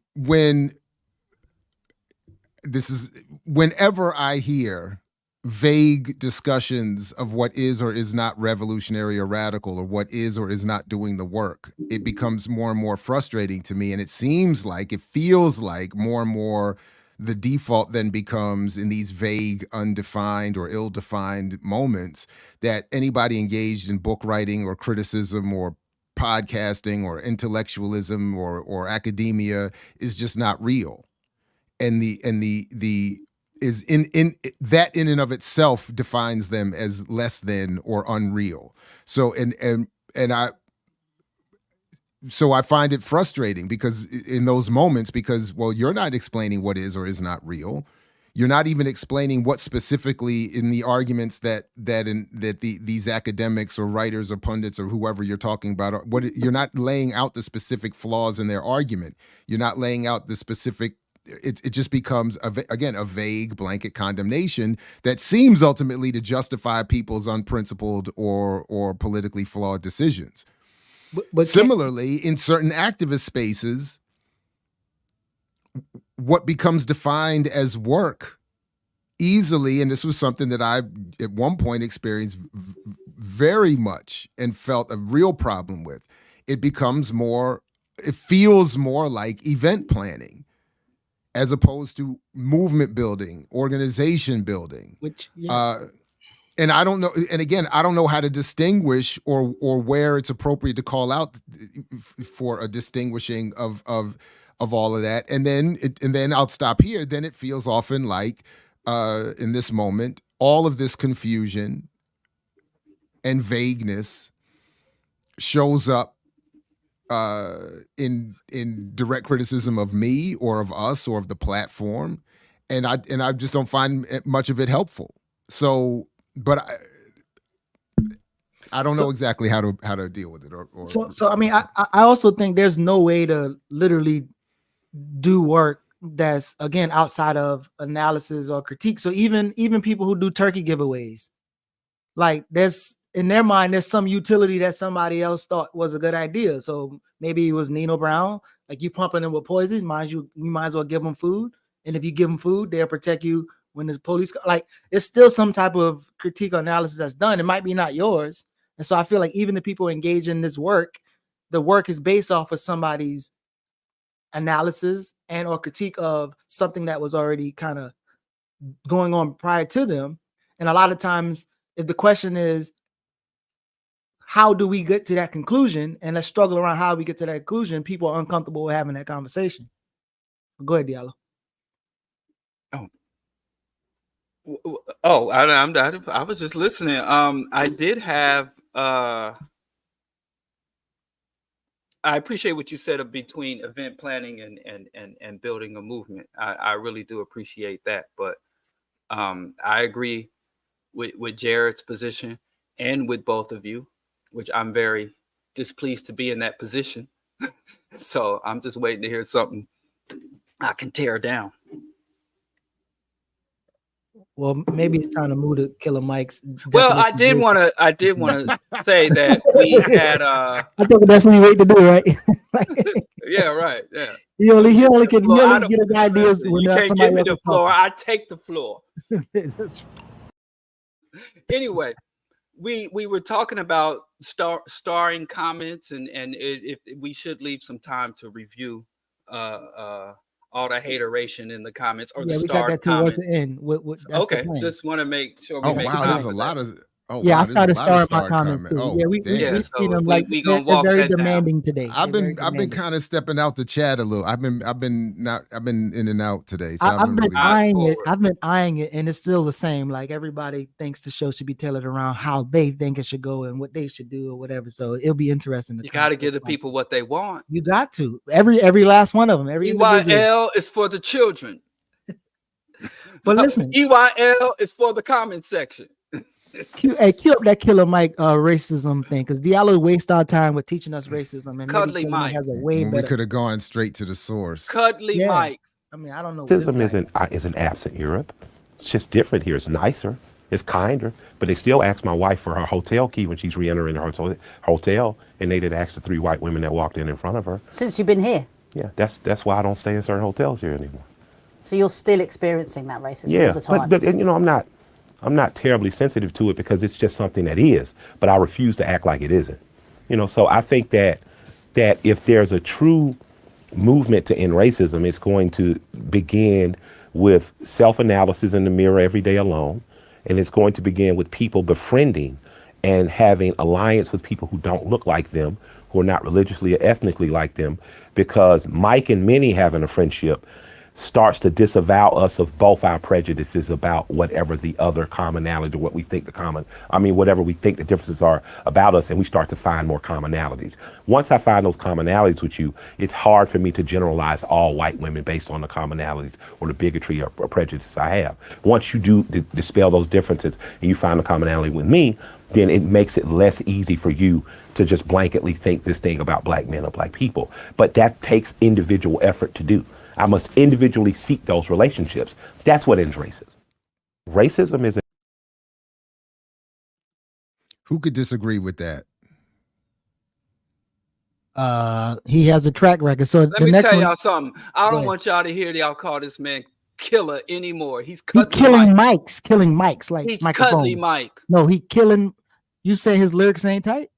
whenever I hear vague discussions of what is or is not revolutionary or radical, or what is or is not doing the work, it becomes more and more frustrating to me. And it feels like more and more the default then becomes, in these vague, undefined or ill-defined moments, that anybody engaged in book writing or criticism or podcasting or intellectualism or academia is just not real. And is in that in and of itself defines them as less than or unreal. So I find it frustrating because in those moments, well, you're not explaining what is or is not real. You're not even explaining what specifically in the arguments that these academics or writers or pundits or whoever you're talking about, you're not laying out the specific flaws in their argument. You're not laying out the specific. It just becomes, a vague blanket condemnation that seems ultimately to justify people's unprincipled or politically flawed decisions. But similarly, in certain activist spaces, what becomes defined as work easily, and this was something that I at one point experienced very much and felt a real problem with, it feels more like event planning, as opposed to movement building, organization building. And I don't know, and again, I don't know how to distinguish or where it's appropriate to call out for a distinguishing of all of that. And then I'll stop here. Then it feels often like, in this moment, all of this confusion and vagueness shows up in direct criticism of me or of us or of the platform, and I just don't find much of it helpful. So, but I don't know exactly how to deal with it. So I mean, I also think there's no way to literally do work that's, again, outside of analysis or critique. So even people who do turkey giveaways, like, in their mind, there's some utility that somebody else thought was a good idea. So maybe it was Nino Brown, like, you pumping them with poison, you might as well give them food. And if you give them food, they'll protect you when the police, like, it's still some type of critique or analysis that's done. It might be not yours. And so I feel like even the people engaged in this work, the work is based off of somebody's analysis and or critique of something that was already kind of going on prior to them. And a lot of times, if the question is, how do we get to that conclusion? And let's struggle around how we get to that conclusion. People are uncomfortable with having that conversation. Go ahead, Diallo. I was just listening. I did have. I appreciate what you said of between event planning and building a movement. I really do appreciate that. But I agree with Jared's position and with both of you, which I'm very displeased to be in that position. So I'm just waiting to hear something I can tear down. Well, maybe it's time to move to Killer Mike's. Well, I did want to say that we had. I think that's what you wait to do, right? Yeah, right. Yeah. He only can get ideas when you can't somebody give me the floor. talking. I take the floor. Anyway, we were talking about starring comments and if we should leave some time to review all the hateration in the comments or the star comments. The end. Okay, just want to make sure. There's a lot of. Oh, yeah, wow, I started starring my comments comments too. Oh, yeah, we see them like we gonna they're walk very that demanding down. today. I've been kind of stepping out the chat a little. I've been in and out today. So I've been eyeing it. I've been eyeing it, and it's still the same. Like everybody thinks the show should be tailored around how they think it should go and what they should do or whatever. So it'll be interesting. You got to give the people what they want. You got to every last one of them. Every EYL is for the children. But listen, EYL is for the comment section. Cue up that Killer Mike racism thing, because Diallo wastes our time with teaching us racism. And Cuddly Mike has a way better. We could have gone straight to the source. Cuddly Mike. I mean, I don't know. Racism isn't absent in Europe. It's just different here. It's nicer. It's kinder. But they still ask my wife for her hotel key when she's re-entering her hotel, and they did ask the 3 white women that walked in front of her. Since you've been here? Yeah, that's why I don't stay in certain hotels here anymore. So you're still experiencing that racism all the time? But you know, I'm not terribly sensitive to it because it's just something that is, but I refuse to act like it isn't. You know, so I think that if there's a true movement to end racism, it's going to begin with self-analysis in the mirror every day alone, and it's going to begin with people befriending and having alliance with people who don't look like them, who are not religiously or ethnically like them, because Mike and Minnie having a friendship starts to disavow us of both our prejudices about whatever the other commonality, or what we think whatever we think the differences are about us, and we start to find more commonalities. Once I find those commonalities with you, it's hard for me to generalize all white women based on the commonalities or the bigotry or prejudice I have. Once you do dispel those differences and you find a commonality with me, then it makes it less easy for you to just blanketly think this thing about black men or black people. But that takes individual effort to do. I must individually seek those relationships. That's what ends racism. Racism is. Who could disagree with that? He has a track record. So let me tell y'all something. I don't want y'all to hear y'all call this man killer anymore. He's killing mics like he's microphone. Cuddly Mike. No, he killing. You say his lyrics ain't tight?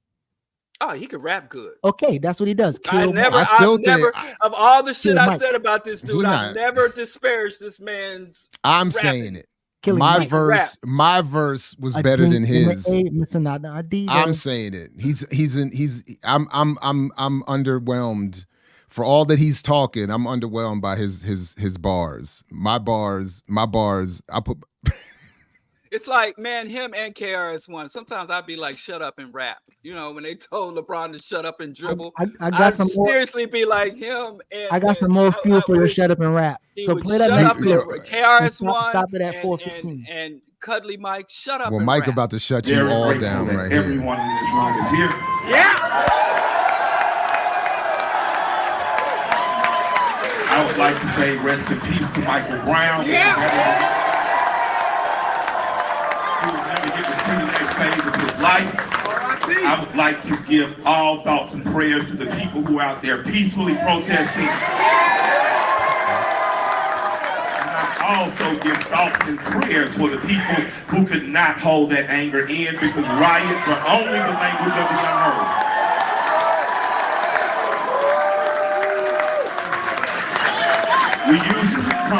Oh, he can rap good. Okay, that's what he does. Of all the shit I said about this dude, I never disparaged this man's. I'm rapping. saying it. My verse was better than his. I'm saying it. I'm underwhelmed for all that he's talking. I'm underwhelmed by his bars. My bars. I put. It's like, man, him and KRS-One. Sometimes I'd be like, shut up and rap. You know, when they told LeBron to shut up and dribble, I'd seriously be like him. And I got some more fuel for your shut up and rap. So play that next clip. KRS-One. Stop it at 4:15. And Cuddly Mike, shut up. Well, Mike rap. About to shut you all down right here. Everyone in this room is here. Yeah. I would like to say rest in peace to Michael Brown. Yeah. He will never get to see the next phase of his life. I would like to give all thoughts and prayers to the people who are out there peacefully protesting. And I also give thoughts and prayers for the people who could not hold that anger in, because riots are only the language of the unheard.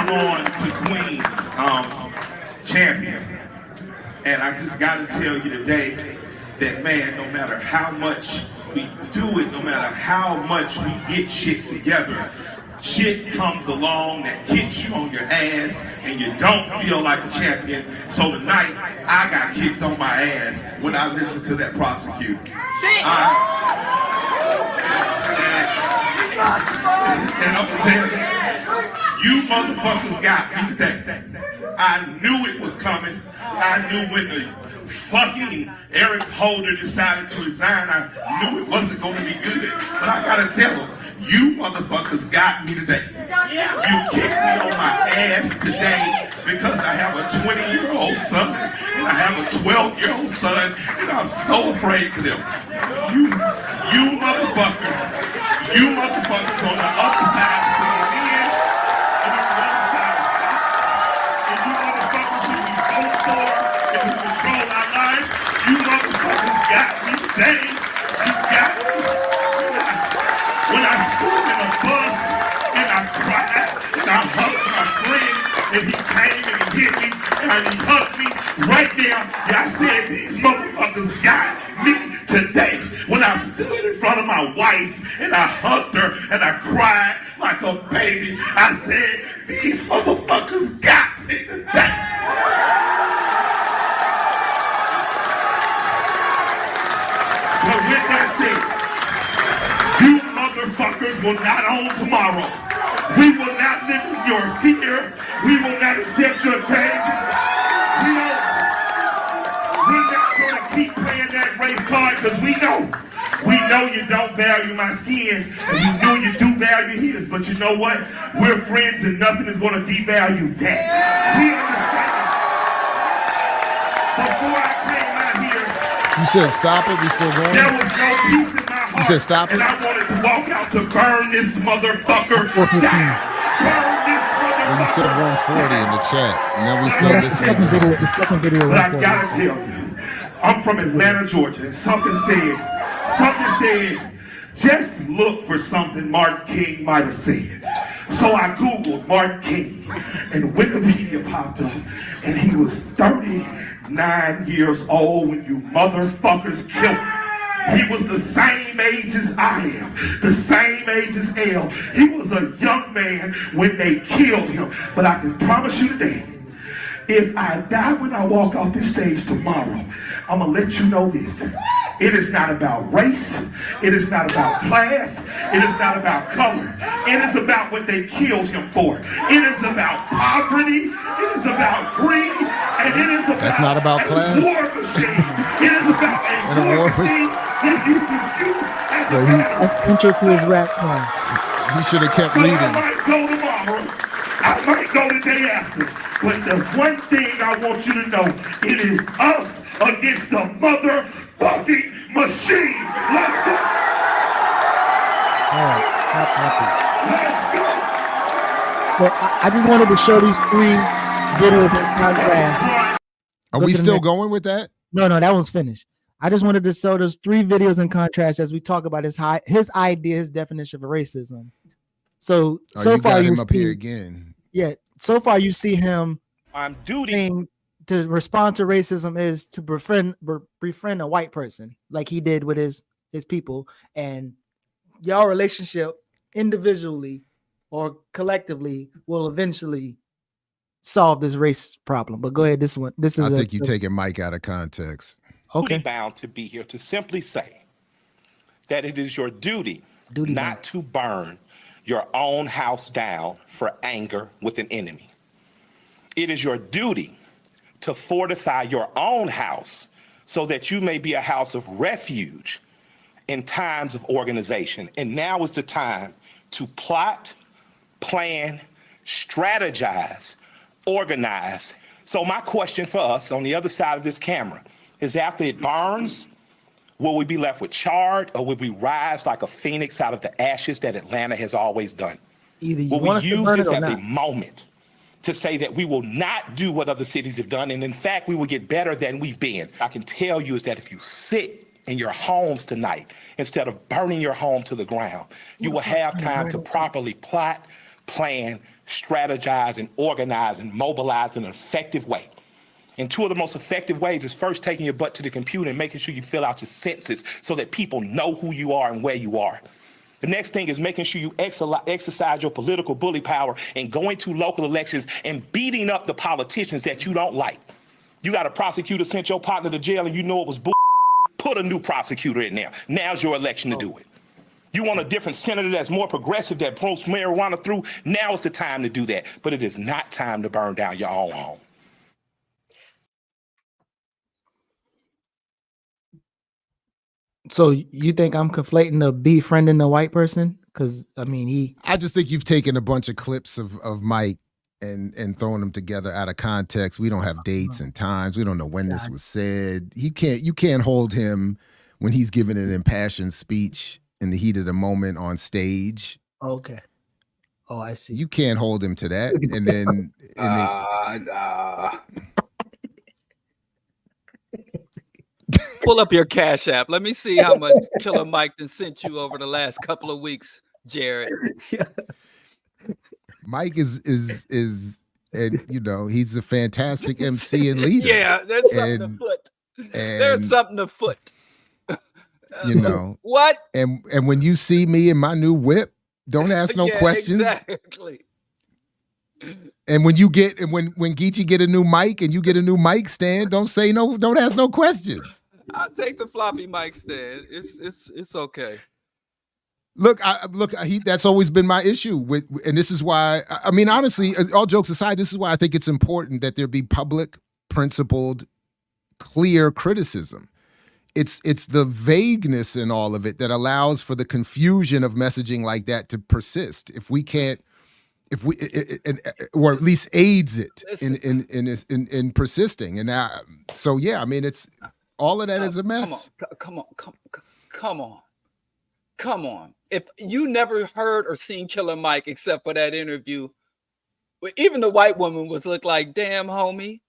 move on to Queen's champion. And I just got to tell you today that, man, no matter how much we do it, no matter how much we get shit together, shit comes along that kicks you on your ass and you don't feel like a champion. So tonight, I got kicked on my ass when I listened to that prosecutor. And I'm gonna tell you, you motherfuckers got me today. I knew it was coming. I knew when the fucking Eric Holder decided to resign, I knew it wasn't going to be good. But I gotta tell them, you motherfuckers got me today. You kicked me on my ass today because I have a 20-year-old son and I have a 12-year-old son and I'm so afraid for them. You motherfuckers on the other side sitting in and on the other side and you motherfuckers who we vote for and who control our lives, you motherfuckers got me today. You got me. When I stood in a bus and I cried and I hugged my friend and he came and he hit me and he hugged me right there, I said, these motherfuckers got me today. When I stood in front of my wife and I hugged her and I cried like a baby, I said, these motherfuckers got me today. But with that said, you motherfuckers will not own tomorrow. We will not live in your fear. We will not accept your cages. We're not going to keep playing that race card because we know you don't value my skin and you know you do value his. But you know what? We're friends and nothing is going to devalue that. We understand. Before I came out here, you said stop it. We still going? There was no peace in my heart. You said stop it. And I wanted to walk out to burn this motherfucker down. Burn this motherfucker. When you said 140 in the chat, and then we still listening to video. But I gotta tell you, I'm from Atlanta, Georgia, and something said, just look for something Martin King might have said. So I Googled Martin King, and Wikipedia popped up, and he was 39 years old when you motherfuckers killed him. He was the same age as I am, the same age as L. He was a young man when they killed him. But I can promise you today, if I die when I walk off this stage tomorrow, I'm going to let you know this. It is not about race. It is not about class. It is not about color. It is about what they killed him for. It is about poverty. It is about greed. And it is about That's not about class. War machine. It is about a war machine that you can use as So a he intro to his rap song. He should have kept so reading. I might go tomorrow. I might go the day after. But the one thing I want you to know, it is us against the motherfucking machine. Let's go. All right, Let's go. so I just wanted to show these 3 videos in contrast. Are we still going with that? No, that one's finished. I just wanted to show those 3 videos in contrast as we talk about his idea, his definition of racism. So you far got him you up see, here again. Yeah, so far you see him saying to respond to racism is to befriend a white person like he did with his people, and y'all relationship individually or collectively will eventually solve this race problem. But go ahead, this is I think you're taking Mike out of context. Okay. Bound to be here to simply say that it is your duty not to burn your own house down for anger with an enemy. It is your duty to fortify your own house so that you may be a house of refuge in times of organization. And now is the time to plot, plan, strategize, organize. So my question for us on the other side of this camera is, after it burns, will we be left with charred, or will we rise like a phoenix out of the ashes that Atlanta has always done? Either you will want we us to use burn this it or as a not? moment to say that we will not do what other cities have done, and in fact, we will get better than we've been? I can tell you is that if you sit in your homes tonight, instead of burning your home to the ground, you will have time to properly plot, plan, strategize and organize and mobilize in an effective way. And two of the most effective ways is first taking your butt to the computer and making sure you fill out your census so that people know who you are and where you are. The next thing is making sure you exercise your political bully power and going to local elections and beating up the politicians that you don't like. You got a prosecutor sent your partner to jail and you know it was bull. Put a new prosecutor in there. Now's your election to do it. You want a different senator that's more progressive, that promotes marijuana through, now is the time to do that. But it is not time to burn down your own home. So you think I'm conflating the befriending the white person? Because I mean, I just think you've taken a bunch of clips of Mike and throwing them together out of context. We don't have dates and times. We don't know when this was said. You can't hold him when he's giving an impassioned speech in the heat of the moment on stage. Okay. Oh, I see. You can't hold him to that. And then pull up your Cash App. Let me see how much Killer Mike done sent you over the last couple of weeks, Jared. Mike is and you know, he's a fantastic MC and leader. Yeah, there's something afoot. There's something afoot. You know what? And when you see me in my new whip, don't ask no questions. Exactly. And when Geechee get a new mic and you get a new mic stand, don't ask no questions. I'll take the floppy mic stand. It's okay. Look, that's always been my issue with, and this is why, I mean, honestly, all jokes aside, this is why I think it's important that there be public, principled, clear criticism. It's the vagueness in all of it that allows for the confusion of messaging like that to persist. Or at least aids it in persisting. And so yeah, I mean, it's all of that is a mess. Come on. If you never heard or seen Killer Mike except for that interview, even the white woman was look like, damn, homie.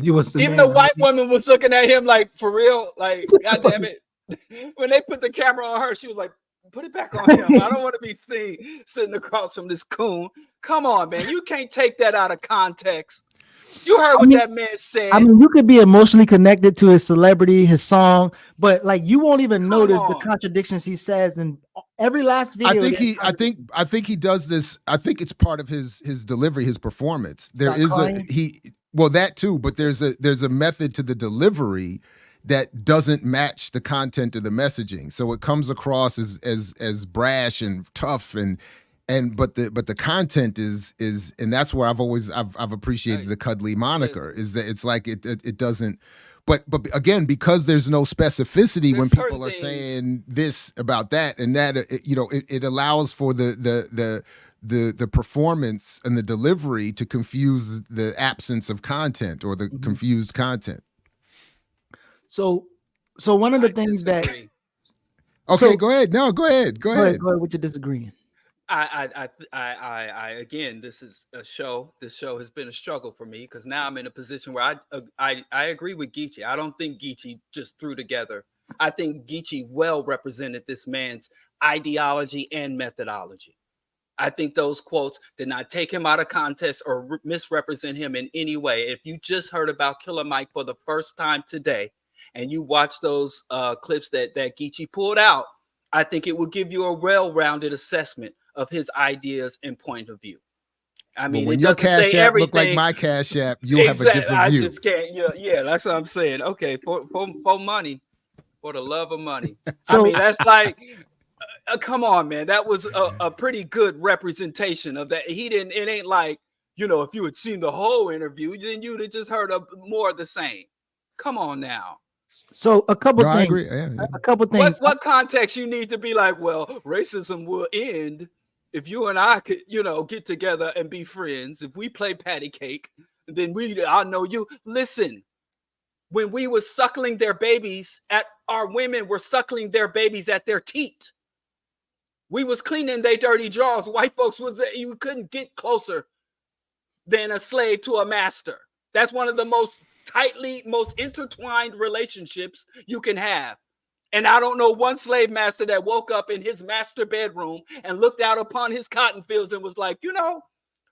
Even the white woman was looking at him like, for real, like, God damn it. When they put the camera on her, she was like, put it back on him. I don't want to be seen sitting across from this coon. Come on, man. You can't take that out of context. You heard what that man said. I mean, you could be emotionally connected to his celebrity, his song, but like you won't even notice the contradictions he says in every last video. I think he does this. I think it's part of his delivery, his performance. There is that too, but there's a method to the delivery that doesn't match the content of the messaging. So it comes across as brash and tough but the content is and that's where I've appreciated the cuddly moniker is that it's like it doesn't, but again, because there's no specificity when people are saying this about that and that, it allows for the performance and the delivery to confuse the absence of content or the confused content. So one of the things that go ahead. No, go ahead. Go ahead with your disagreeing. I again, this is a show. This show has been a struggle for me because now I'm in a position where I agree with Geechee. I don't think Geechee just threw together. I think Geechee well represented this man's ideology and methodology. I think those quotes did not take him out of context or misrepresent him in any way. If you just heard about Killer Mike for the first time today and you watch those clips that Geechee pulled out, I think it will give you a well-rounded assessment of his ideas and point of view. I mean, when your Cash App look like my Cash App, you'll have a different view. I just can't. Yeah, that's what I'm saying. Okay, for money, for the love of money. I mean, that's like, come on, man. That was a pretty good representation of that. It ain't like, if you had seen the whole interview, then you'd have just heard more of the same. Come on now. So a couple things. I agree. Yeah. A couple things. What context you need to be like, well, racism will end if you and I could, get together and be friends. If we play patty cake, then I know you. Listen, when we were suckling their babies our women were suckling their babies at their teat. We was cleaning their dirty drawers. White folks you couldn't get closer than a slave to a master. That's one of the most intertwined relationships you can have. And I don't know one slave master that woke up in his master bedroom and looked out upon his cotton fields and was like,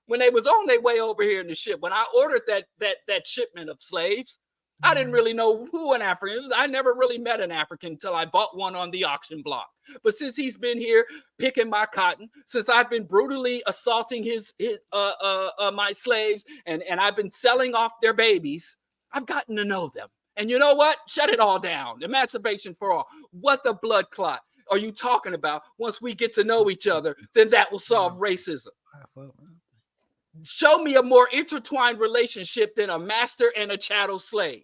when they was on their way over here in the ship. When I ordered that shipment of slaves, I didn't really know who an African is. I never really met an African until I bought one on the auction block. But since he's been here picking my cotton, since I've been brutally assaulting my slaves, and I've been selling off their babies, I've gotten to know them. And you know what? Shut it all down. Emancipation for all. What the blood clot are you talking about? Once we get to know each other, then that will solve racism. Show me a more intertwined relationship than a master and a chattel slave.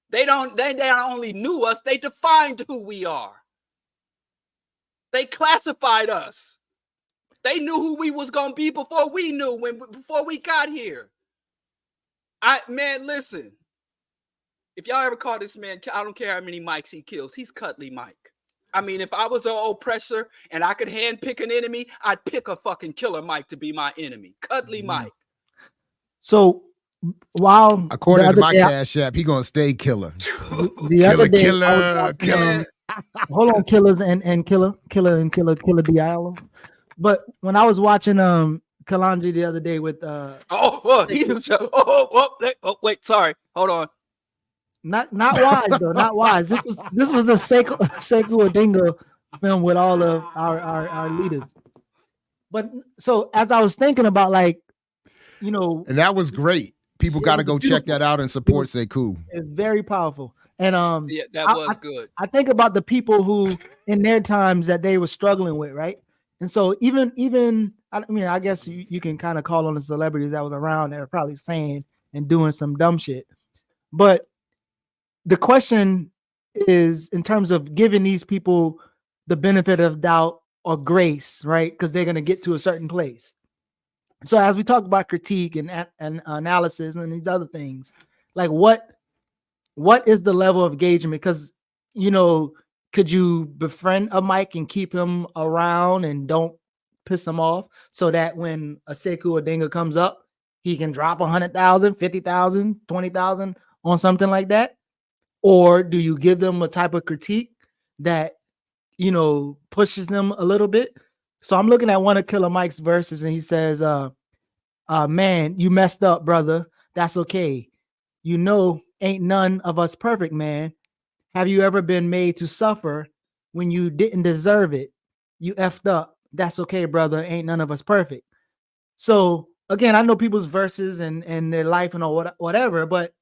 They not only knew us, they defined who we are. They classified us. They knew who we was gonna be before we knew, before we got here. Man, listen. If y'all ever call this man, I don't care how many mics he kills, he's Cuddly Mike. I mean, if I was an oppressor and I could hand pick an enemy, I'd pick a fucking Killer Mike to be my enemy. Cuddly Mike. So while according to my Cash App, he gonna stay killer. The other day, killer. Hold on, killers and killer Diallo. But when I was watching Kalanji the other day with wait, sorry, hold on. Not wise though, not wise. This was the Sekou Odinga film with all of our leaders. But so as I was thinking about, like, you know, and that was great. People got to go check that out and support Sekou. It's very powerful. And yeah, that was good. I think about the people who in their times that they were struggling with, right? And so even I mean, I guess you can kind of call on the celebrities that was around that are probably saying and doing some dumb shit. But the question is, in terms of giving these people the benefit of doubt or grace, right? Because they're going to get to a certain place. So as we talk about critique and analysis and these other things, like what is the level of engagement? Because, you know, could you befriend a Mike and keep him around and don't piss him off so that when a Sekou Odinga comes up, he can drop 100,000, 50,000, 20,000 on something like that? Or do you give them a type of critique that, you know, pushes them a little bit? So I'm looking at one of Killer Mike's verses, and he says, man, you messed up, brother. That's okay. You know, ain't none of us perfect, man. Have you ever been made to suffer when you didn't deserve it? You effed up. That's okay, brother. Ain't none of us perfect. So again, I know people's verses and their life and all whatever, but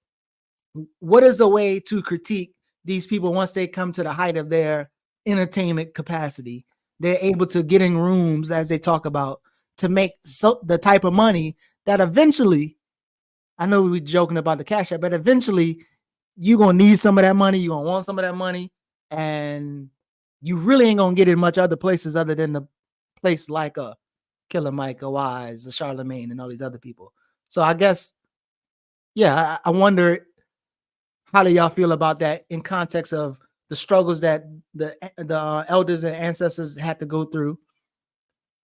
what is a way to critique these people once they come to the height of their entertainment capacity? They're able to get in rooms, as they talk about, to make the type of money that eventually, I know we were joking about the Cash App, but eventually you're going to need some of that money. You're going to want some of that money. And you really ain't going to get it much other places other than the place like a Killer Mike, a Wise, a Charlemagne, and all these other people. So I guess, yeah, I wonder, how do y'all feel about that in context of the struggles that the elders and ancestors had to go through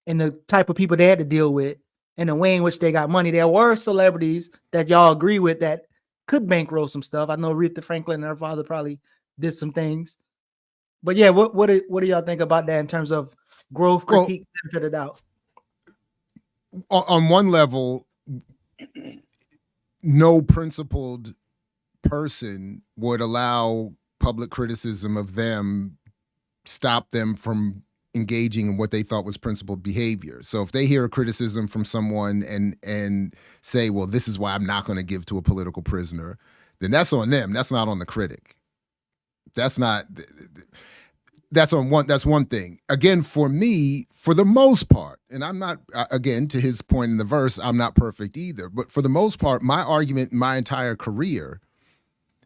and the type of people they had to deal with and the way in which they got money? There were celebrities that y'all agree with that could bankroll some stuff. I know Aretha Franklin and her father probably did some things. But yeah, what do y'all think about that in terms of growth, critique, benefit of doubt? On one level, no principled person would allow public criticism of them stop them from engaging in what they thought was principled behavior. So if they hear a criticism from someone and say, well, this is why I'm not going to give to a political prisoner, then that's on them. That's not on the critic. That's one thing. Again, for me, for the most part, and I'm not, again, to his point in the verse, I'm not perfect either, but for the most part, my argument my entire career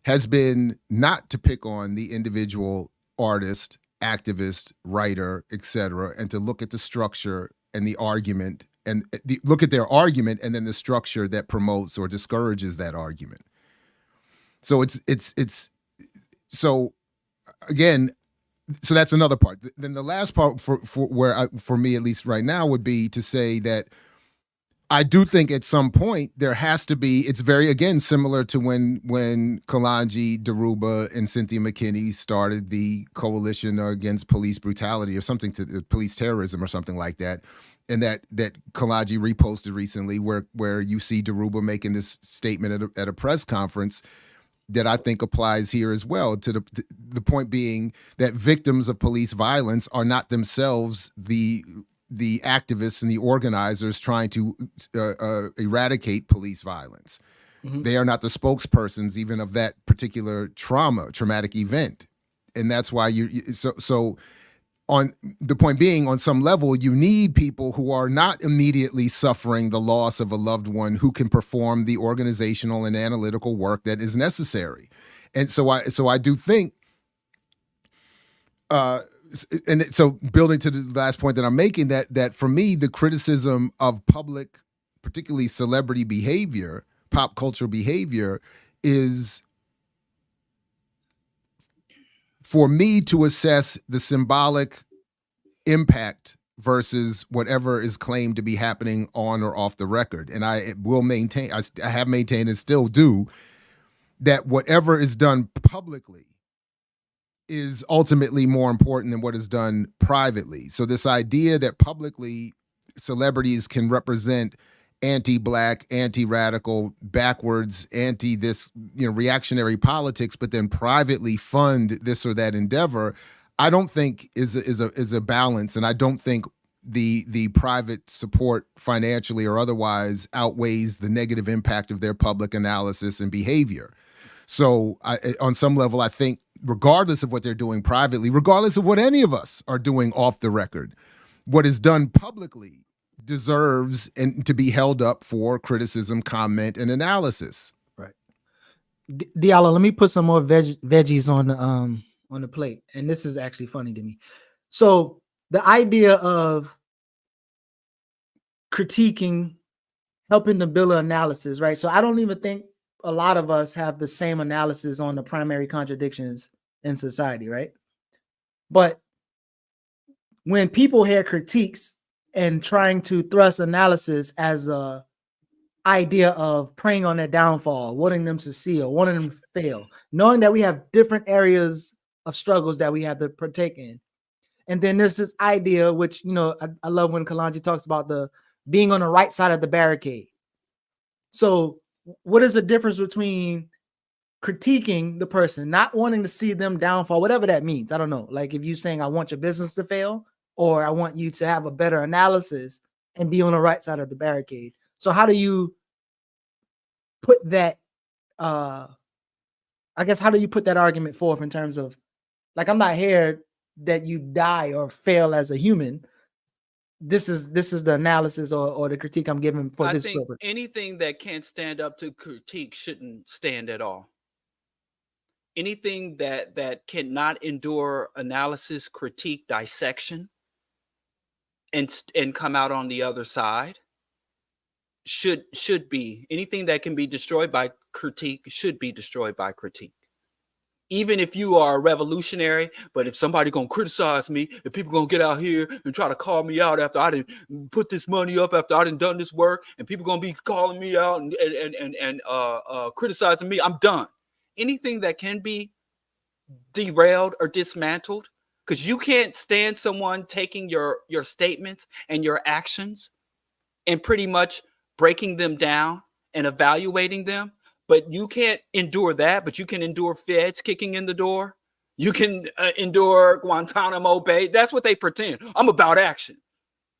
has been not to pick on the individual artist, activist, writer, etc., and to look at the structure and the argument and look at their argument and then the structure that promotes or discourages that argument. So it's so again, so that's another part. Then the last part for me, at least right now, would be to say that I do think at some point there has to be, it's very, again, similar to when Kalanji, Daruba, and Cynthia McKinney started the coalition against police brutality or something, to police terrorism or something like that. and that Kalaji reposted recently, where you see Dhoruba making this statement at a press conference that I think applies here as well, to the point being that victims of police violence are not themselves the activists and the organizers trying to eradicate police violence. Mm-hmm. They are not the spokespersons even of that particular traumatic event. And that's why so on the point being, on some level, you need people who are not immediately suffering the loss of a loved one who can perform the organizational and analytical work that is necessary. And so I do think, and so building to the last point that I'm making, that for me, the criticism of public, particularly celebrity behavior, pop culture behavior, is for me to assess the symbolic impact versus whatever is claimed to be happening on or off the record. And I will maintain, I have maintained and still do, that whatever is done publicly is ultimately more important than what is done privately. So this idea that publicly celebrities can represent anti-black, anti-radical, backwards, anti-this, reactionary politics, but then privately fund this or that endeavor, I don't think is a balance, and I don't think the private support financially or otherwise outweighs the negative impact of their public analysis and behavior. So on some level, I think regardless of what they're doing privately, regardless of what any of us are doing off the record, what is done publicly deserves and to be held up for criticism, comment, and analysis. Right. Diallo, let me put some more veggies on the plate, and this is actually funny to me. So the idea of critiquing, helping to build an analysis, right? So I don't even think a lot of us have the same analysis on the primary contradictions in society, right? But when people hear critiques and trying to thrust analysis as a idea of preying on their downfall, wanting them to succeed or wanting them to fail, knowing that we have different areas of struggles that we have to partake in. And then there's this idea, which, I love when Kalonji talks about the being on the right side of the barricade. So what is the difference between critiquing the person, not wanting to see them downfall, whatever that means? I don't know. Like if you're saying, I want your business to fail, or I want you to have a better analysis and be on the right side of the barricade. So how do you put that, how do you put that argument forth in terms of, like, I'm not here that you die or fail as a human. This is the analysis or the critique I'm giving for this purpose. Anything that can't stand up to critique shouldn't stand at all. Anything that cannot endure analysis, critique, dissection, and come out on the other side should be, anything that can be destroyed by critique should be destroyed by critique. Even if you are a revolutionary, but if somebody gonna criticize me, if people gonna get out here and try to call me out after I didn't put this money up, after I didn't done this work, and people gonna be calling me out and criticizing me, I'm done. Anything that can be derailed or dismantled, because you can't stand someone taking your statements and your actions and pretty much breaking them down and evaluating them. But you can't endure that, but you can endure feds kicking in the door. You can endure Guantanamo Bay. That's what they pretend. I'm about action.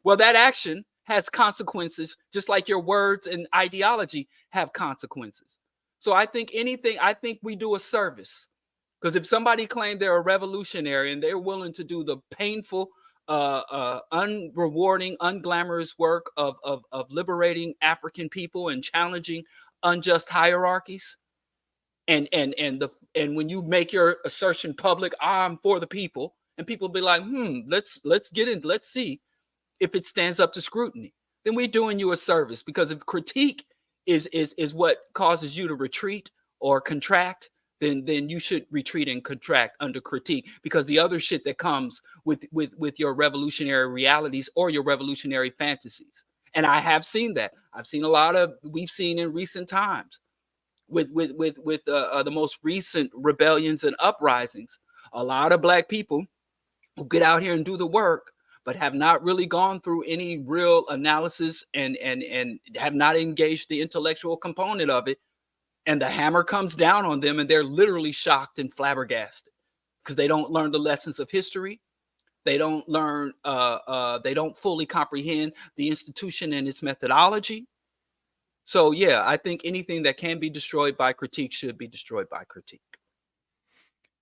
Well, that action has consequences, just like your words and ideology have consequences. So I think we do a service. Because if somebody claimed they're a revolutionary and they're willing to do the painful, unrewarding, unglamorous work of liberating African people and challenging unjust hierarchies, and when you make your assertion public, I'm for the people, and people be like, let's get in, let's see if it stands up to scrutiny, then we're doing you a service. Because if critique is what causes you to retreat or contract, then you should retreat and contract under critique, because the other shit that comes with your revolutionary realities or your revolutionary fantasies. And I have seen that. We've seen in recent times with the most recent rebellions and uprisings, a lot of Black people who get out here and do the work, but have not really gone through any real analysis and have not engaged the intellectual component of it. And the hammer comes down on them and they're literally shocked and flabbergasted because they don't learn the lessons of history. They don't learn, they don't fully comprehend the institution and its methodology. So, yeah, I think anything that can be destroyed by critique should be destroyed by critique.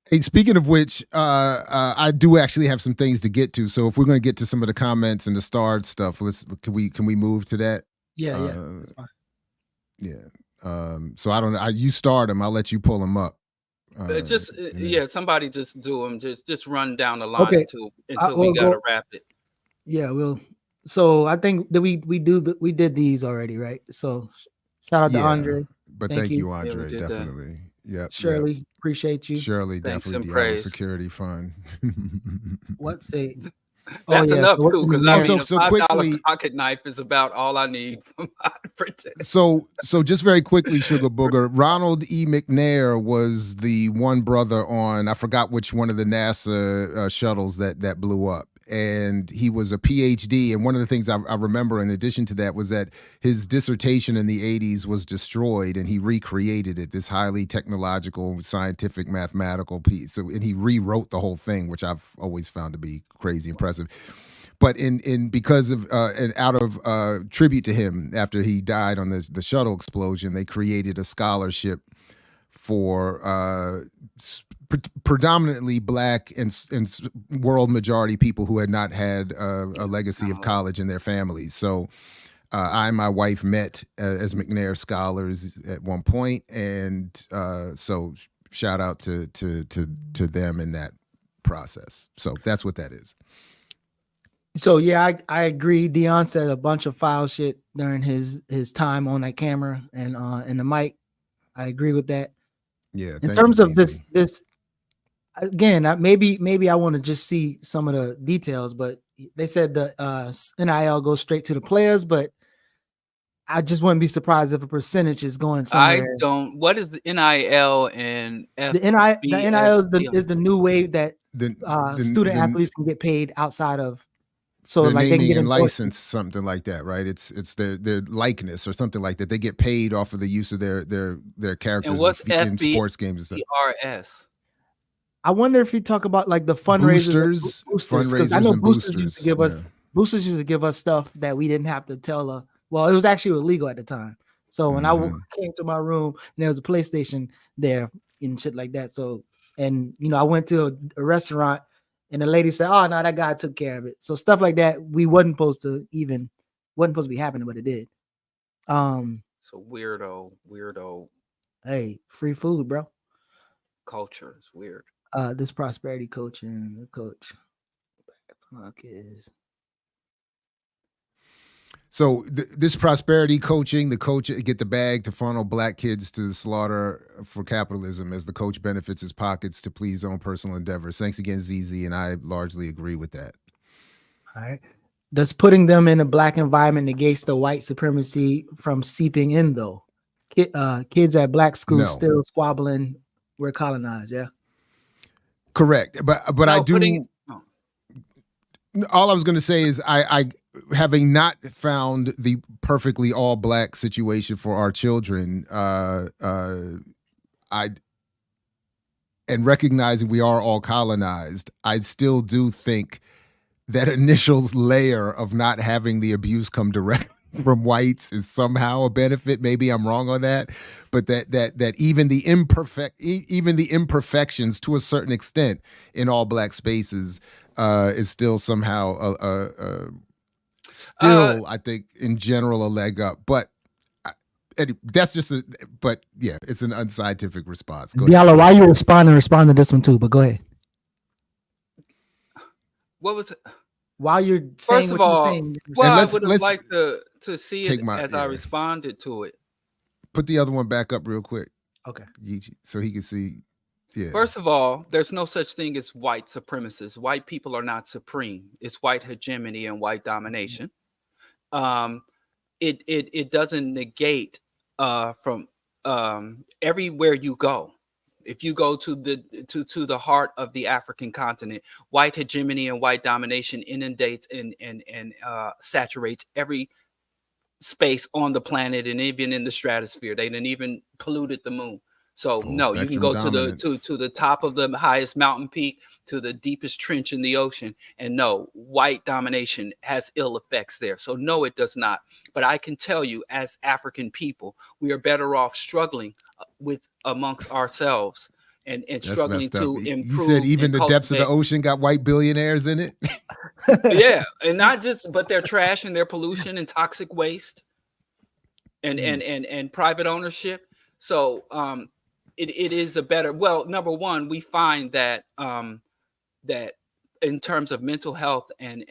Hey, speaking of which, I do actually have some things to get to. So if we're going to get to some of the comments and the starred stuff, can we move to that? Yeah, that's fine. Yeah. So I don't know. You start them. I'll let you pull them up. Somebody just do them. Just run down the line until we gotta wrap it. Yeah, so I think that we did these already, right? So shout out to Andre. But thank you, Andre. Yeah, definitely. Yeah. Shirley, appreciate you. Shirley, definitely Diallo Security Fund. What's the? That's enough too, because I mean, so a quickly, $5 pocket knife is about all I need for my protection. So just very quickly, Sugar Booger, Ronald E. McNair was the one brother on, I forgot which one of the NASA shuttles that blew up. And he was a PhD. And one of the things I remember in addition to that was that his dissertation in the 80s was destroyed and he recreated it, this highly technological, scientific, mathematical piece. So, and he rewrote the whole thing, which I've always found to be crazy impressive. But because of and out of tribute to him after he died on the shuttle explosion, they created a scholarship for predominantly Black and world majority people who had not had a legacy of college in their families. So I and my wife met as McNair scholars at one point, and so shout out to them in that process. So that's what that is. So yeah, I agree. Deion said a bunch of foul shit during his time on that camera and the mic. I agree with that. Yeah. In terms of this again, maybe I want to just see some of the details, but they said the NIL goes straight to the players, but I just wouldn't be surprised if a percentage is going somewhere. I don't. What is the NIL and the NIL is the new way that student athletes can get paid outside of. So their like naming they can get and license, something like that, right? It's their likeness or something like that. They get paid off of the use of their characters and what's in sports games and stuff. I wonder if you talk about like the fundraisers, fundraisers. I know and boosters used to give us boosters used to give us stuff that we didn't have to tell. Well, it was actually illegal at the time. So when I came to my room and there was a PlayStation there and shit like that. So and I went to a restaurant. And the lady said, "Oh no, that guy took care of it." So stuff like that, we wasn't supposed to be happening, but it did. So weirdo. Hey, free food, bro. Culture is weird. This prosperity coaching, the coach. So this prosperity coaching, the coach get the bag to funnel Black kids to the slaughter for capitalism as the coach benefits his pockets to please own personal endeavors. Thanks again, ZZ, and I largely agree with that. All right. Does putting them in a Black environment negates the white supremacy from seeping in, though? Kids at Black schools still squabbling, we're colonized, yeah? Correct. But I do... All I was going to say is I having not found the perfectly all Black situation for our children, and recognizing we are all colonized, I still do think that initial layer of not having the abuse come direct from whites is somehow a benefit. Maybe I'm wrong on that, but that even the imperfections to a certain extent in all Black spaces is still somehow I think in general a leg up, but that's just it's an unscientific response. Go Diallo, ahead. while you respond to this one too, but go ahead. What was it? While you're saying First of all, I would have liked to see it as I responded to it. Put the other one back up real quick. Okay. So he can see. Yeah. First of all, there's no such thing as white supremacists. White people are not supreme. It's white hegemony and white domination. It doesn't negate from everywhere you go. If you go to the heart of the African continent, white hegemony and white domination inundates and saturates every space on the planet and even in the stratosphere. They didn't even polluted the moon. So no, you can go to the top of the highest mountain peak, to the deepest trench in the ocean, and no, white domination has ill effects there. So no, it does not. But I can tell you, as African people, we are better off struggling with amongst ourselves and struggling to improve. You said even the depths of the ocean got white billionaires in it. Yeah, and not just, but their trash and their pollution and toxic waste and private ownership. So it is a better. Well, number one, we find that that in terms of mental health and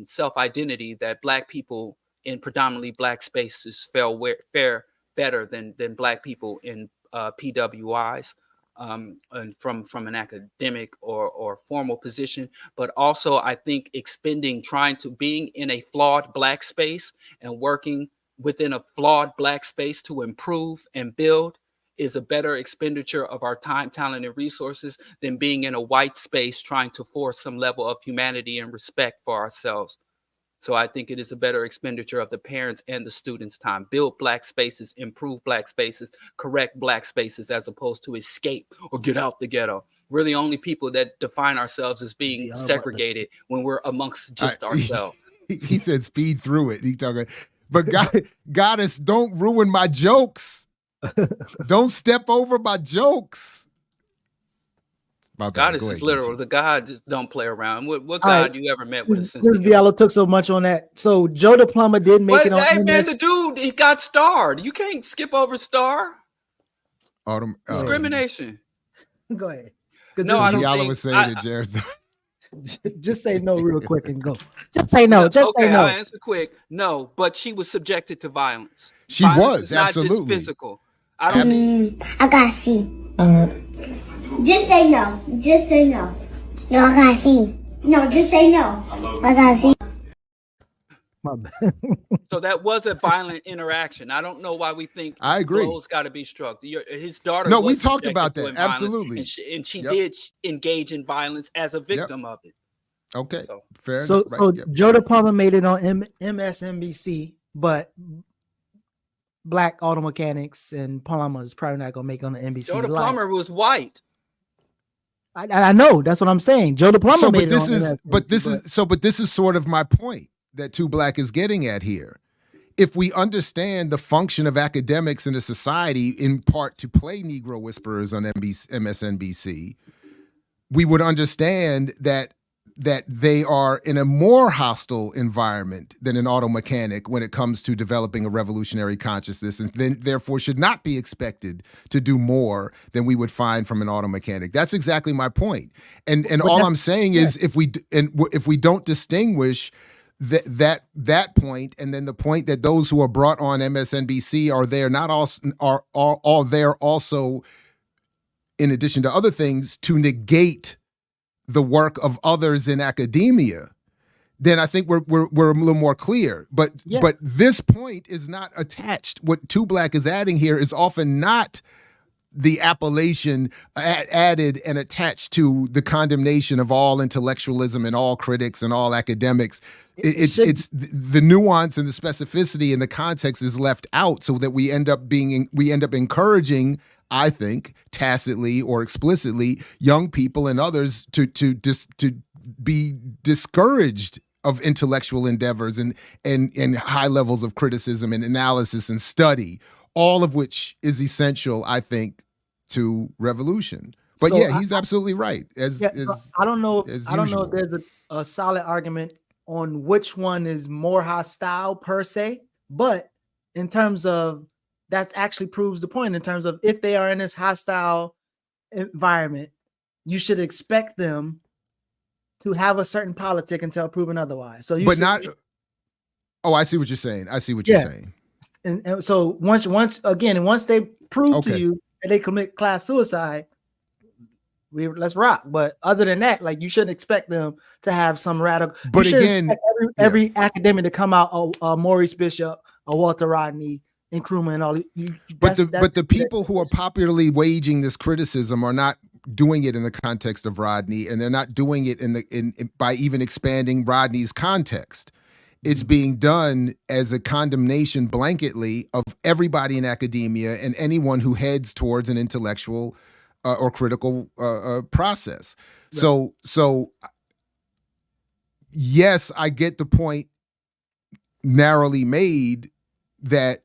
self-identity, that Black people in predominantly Black spaces fare better than Black people in PWIs. And from an academic or formal position, but also I think being in a flawed Black space and working within a flawed Black space to improve and build is a better expenditure of our time, talent, and resources than being in a white space trying to force some level of humanity and respect for ourselves. So I think it is a better expenditure of the parents and the students' time. Build Black spaces, improve Black spaces, correct Black spaces, as opposed to escape or get out the ghetto. We're the only people that define ourselves as being segregated when we're amongst just ourselves. He said speed through it. He talking, but Goddess, don't ruin my jokes. Don't step over my jokes. God is just literal. The God just don't play around. What God you ever met with a sense of humor? Diallo took so much on that. So Joe the Plumber did make it on. Hey man, the dude, he got starred. You can't skip over star. Discrimination. Go ahead. No, I don't Diallo think, was saying it, Jared. Just say no real quick and go. Just say no. Just say no. I'll answer quick. No, but she was subjected to violence. She was absolutely not just physical. I don't. I gotta see. Just say no. Just say no. No, I gotta see. No, just say no. I gotta see. My bad. So that was a violent interaction. I don't know why we think I agree. blows got to be struck. His daughter. No, we talked about that. Absolutely. And she did engage in violence as a victim of it. Okay. So, fair so, enough. Right. So Joe the Plumber made it on MSNBC, but Black auto mechanics and plumbers probably not gonna make it on the NBC. Joe the Plumber was white. I know, that's what I'm saying. Joe the Plumber made it on MSNBC. But this is sort of my point that Too Black is getting at here. If we understand the function of academics in a society, in part to play Negro whisperers on MSNBC, we would understand that they are in a more hostile environment than an auto mechanic when it comes to developing a revolutionary consciousness, and then therefore should not be expected to do more than we would find from an auto mechanic. That's exactly my point. And all I'm saying is if we don't distinguish that point, and then the point that those who are brought on MSNBC are there also, in addition to other things, to negate the work of others in academia, then I think we're a little more clear. But this point is not attached. What Too Black is adding here is often not the appellation added and attached to the condemnation of all intellectualism and all critics and all academics. It's the nuance and the specificity and the context is left out, so that we end up encouraging, I think, tacitly or explicitly, young people and others to be discouraged of intellectual endeavors and high levels of criticism and analysis and study, all of which is essential, I think, to revolution. But so he's absolutely right. I don't know if there's a solid argument on which one is more hostile per se, but in terms of that actually proves the point, in terms of if they are in this hostile environment, you should expect them to have a certain politic until proven otherwise. So I see what you're saying. You're saying. And so once they prove to you that they commit class suicide, let's rock. But other than that, like, you shouldn't expect them to have some radical. But again, every academic to come out, Maurice Bishop, or Walter Rodney, Nkrumah and all. But the people who are popularly waging this criticism are not doing it in the context of Rodney, and they're not doing it by even expanding Rodney's context. It's being done as a condemnation blanketly of everybody in academia and anyone who heads towards an intellectual or critical process. Right. So yes, I get the point narrowly made that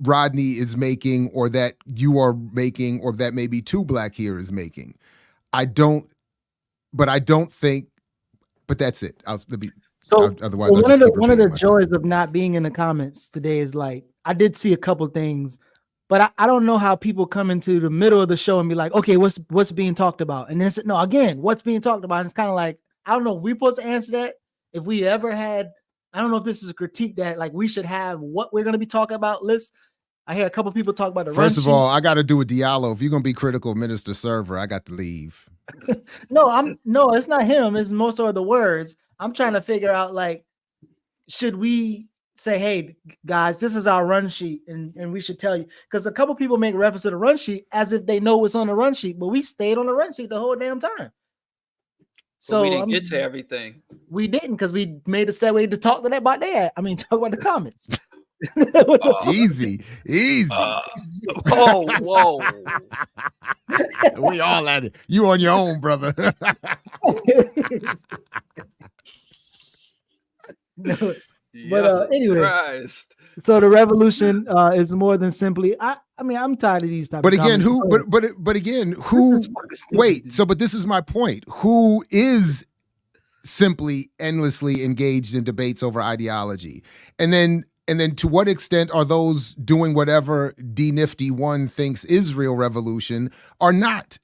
Rodney is making, or that you are making, or that maybe Two Black here is making. I don't think, but that's it. Otherwise, one of the joys of not being in the comments today is like, I did see a couple things, but I don't know how people come into the middle of the show and be like, okay, what's being talked about? And then no, again, what's being talked about? And it's kind of like, I don't know if we're supposed to answer that. If we ever had, I don't know if this is a critique that like we should have what we're going to be talking about list. I hear a couple people talk about the First of all, I got to do with Diallo. If you're going to be critical of Minister Server, I got to leave. No, it's not him. It's most of the words. I'm trying to figure out, like, should we say, hey, guys, this is our run sheet, and we should tell you, because a couple people make reference to the run sheet as if they know what's on the run sheet, but we stayed on the run sheet the whole damn time. So we didn't get to everything. We didn't, because we made a segue to talk to that about that. I mean, talk about the comments. Easy. Whoa. We all at it. You on your own, brother. But anyway, Christ. So the revolution is more than simply. I mean, I'm tired of these types. But again, but again, who? Wait. So, but this is my point. Who is simply endlessly engaged in debates over ideology, and then to what extent are those doing whatever D Nifty One thinks is real revolution are not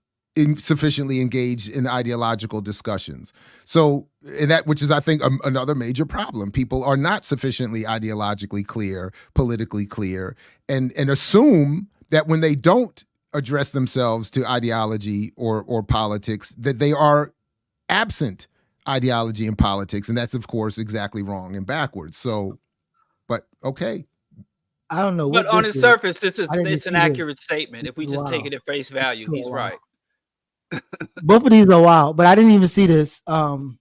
sufficiently engaged in ideological discussions? So, and that, which is, I think, another major problem. People are not sufficiently ideologically clear, politically clear, and assume that when they don't address themselves to ideology or politics, that they are absent ideology and politics, and that's, of course, exactly wrong and backwards. So, but okay. I don't know. But on its surface, it's an accurate statement. If we just take it at face value, he's right. Both of these are wild, but I didn't even see this in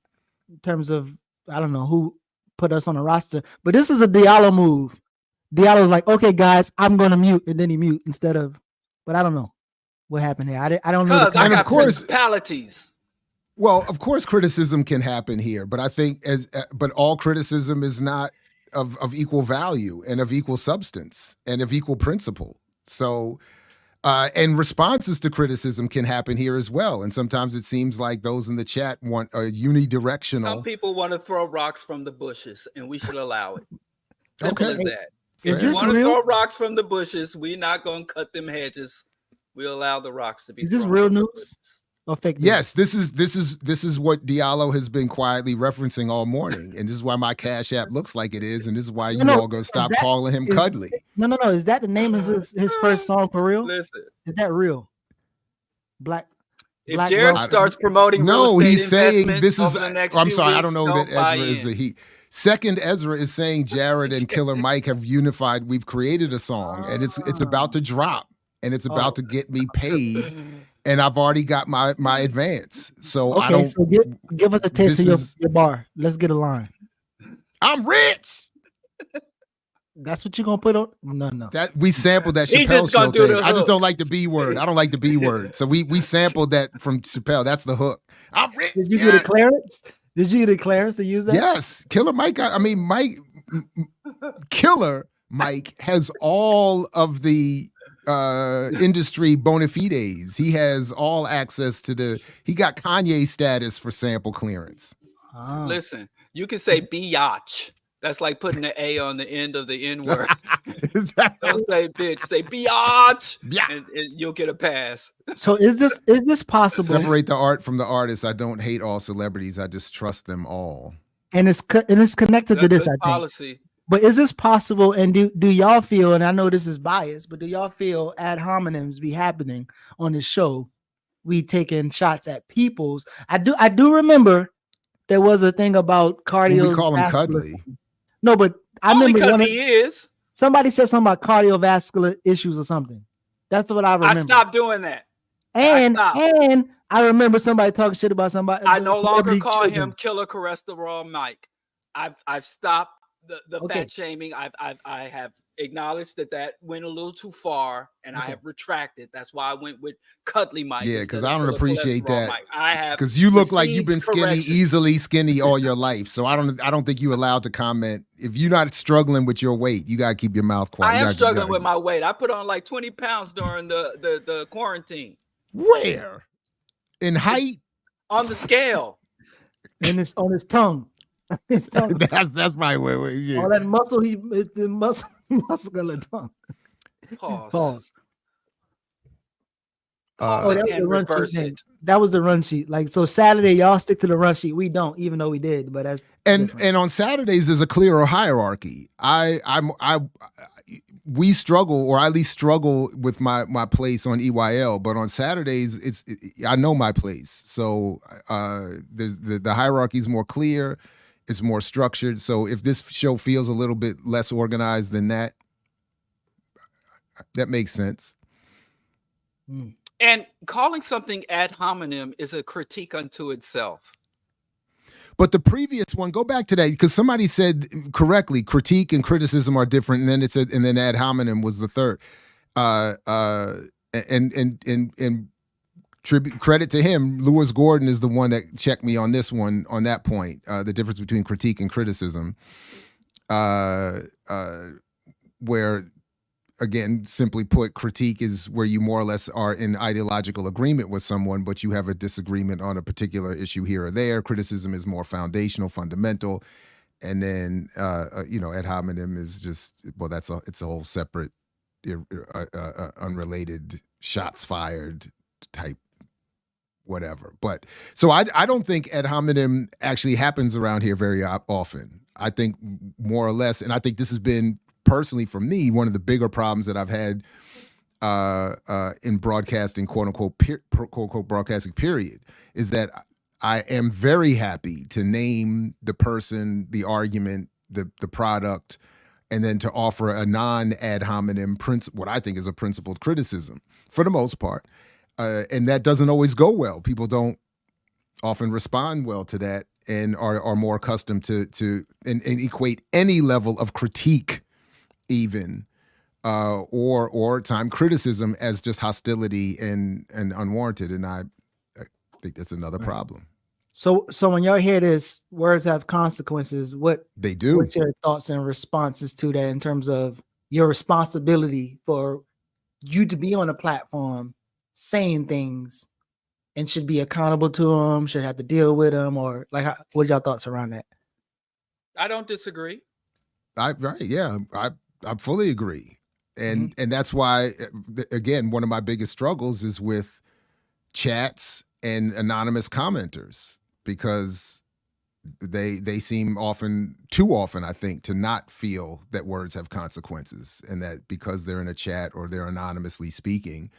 terms of, I don't know who put us on a roster, but this is a Diallo move. Diallo's like, okay, guys, I'm going to mute, and then he mute instead of, but I don't know what happened here. I don't know. And of course, principalities. Well, of course, criticism can happen here, but I think but all criticism is not of equal value and of equal substance and of equal principle. So, and responses to criticism can happen here as well. And sometimes it seems like those in the chat want a unidirectional. Some people want to throw rocks from the bushes, and we should allow it. Simple as that. Is this want real? To throw rocks from the bushes, we're not going to cut them hedges. We allow the rocks to be. Is this real news or fake news? Yes, this is what Diallo has been quietly referencing all morning, and this is why my Cash App looks like it is, and this is why you all gonna stop calling him Cuddly. No. Is that the name of his first song for real? Listen, is that real? Black. Jared starts promoting. No, he's saying this is. I'm sorry, I don't know that Ezra is a he. Second, Ezra is saying Jared and Killer Mike have unified. We've created a song, and it's about to drop, and it's about to get me paid. And I've already got my advance. So okay, I don't. So give us a taste of your bar. Let's get a line. I'm rich. That's what you're gonna put on? No. That we sampled that Chappelle show thing. I just don't like the B word. I don't like the B word. So we sampled that from Chappelle. That's the hook. I'm rich. Did you get a clearance? Did you get a clearance to use that? Yes. Killer Mike. Killer Mike has all of the industry bona fides. He has all access to he got Kanye status for sample clearance. Listen, you can say biatch. That's like putting an A on the end of the N word. Don't say bitch, say biatch, and you'll get a pass. So is this possible? Separate the art from the artist. I don't hate all celebrities. I just trust them all. And it's connected to this, I think. Policy. But is this possible? And do y'all feel? And I know this is biased, but do y'all feel ad hominems be happening on this show? We taking shots at people's. I do remember there was a thing about cardio. We call him Cuddly. No, but I remember because he is. Somebody said something about cardiovascular issues or something. That's what I remember. I stopped doing that. And I remember somebody talking shit about somebody. I no longer call him Killer Cholesterol Mike. I've stopped the fat shaming. I have acknowledged that went a little too far, and I have retracted. That's why I went with Cuddly Mike. Yeah, because I don't appreciate that. I have, because you look like you've been easily skinny all your life. So I don't think you're allowed to comment. If you're not struggling with your weight, you gotta keep your mouth quiet. I am struggling with my weight. I put on like 20 pounds during the quarantine. Where? In height? On the scale. And it's on his tongue. His tongue. That's right. Wait. All that muscle, it's the muscular tongue. Pause. That was the run sheet. That was the run sheet. Like, so Saturday, y'all stick to the run sheet. We don't, even though we did. But that's different. And on Saturdays there's a clearer hierarchy. We struggle, or I at least struggle with my place on EYL, but on Saturdays I know my place. So there's the hierarchy is more clear, it's more structured. So if this show feels a little bit less organized than that makes sense. And calling something ad hominem is a critique unto itself. But the previous one, go back to that, because somebody said correctly, critique and criticism are different, and then it said, and then ad hominem was the third. And credit to him, Lewis Gordon is the one that checked me on this one, on that point, the difference between critique and criticism, where, again, simply put, critique is where you more or less are in ideological agreement with someone, but you have a disagreement on a particular issue here or there. Criticism is more foundational, fundamental. And then, ad hominem is just, well, it's a whole separate, unrelated, shots fired type whatever. But so I don't think ad hominem actually happens around here very often. I think more or less, and I think this has been, personally, for me, one of the bigger problems that I've had in broadcasting, quote unquote, broadcasting period, is that I am very happy to name the person, the argument, the product, and then to offer a non-ad hominem, what I think is a principled criticism for the most part. And that doesn't always go well. People don't often respond well to that and are more accustomed to equate any level of critique even or time criticism as just hostility and unwarranted, and I think that's another problem. So when y'all hear this, words have consequences, what they do, what's your thoughts and responses to that in terms of your responsibility for you to be on a platform saying things and should be accountable to them, should have to deal with them, or like, what are y'all thoughts around that? I don't disagree. I fully agree. And that's why, again, one of my biggest struggles is with chats and anonymous commenters, because they seem too often, I think, to not feel that words have consequences, and that because they're in a chat or they're anonymously speaking,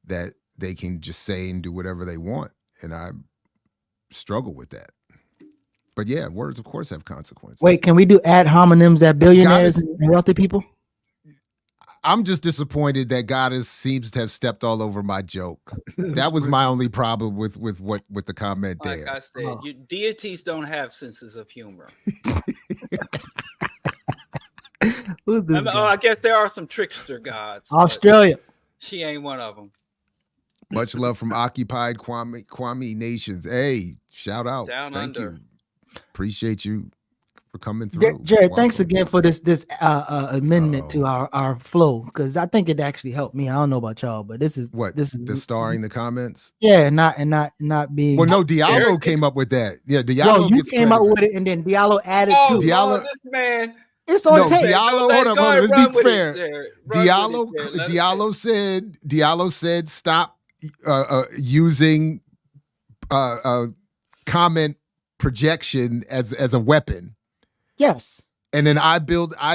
that they can just say and do whatever they want. And I struggle with that. But yeah, words, of course, have consequences. Wait, can we do ad hominems at billionaires and wealthy people? I'm just disappointed that Goddess seems to have stepped all over my joke. That was my only problem with the comment there. Like I said, deities don't have senses of humor. Who's this guy? I guess there are some trickster gods. Australia. She ain't one of them. Much love from Occupied Kwame Nations. Hey, shout out. Down Thank under. you. Appreciate you for coming through. Jared, thanks again for this amendment to our flow, because I think it actually helped me. I don't know about y'all, but this is the starring the comments. Yeah, not being. Well, no, Diallo came up with that. Yeah, Diallo. You came up with it, and then Diallo added to Diallo. This man. It's on tape. Diallo, hold on. Let's be fair. Diallo said stop using comment projection as a weapon. Yes. And then I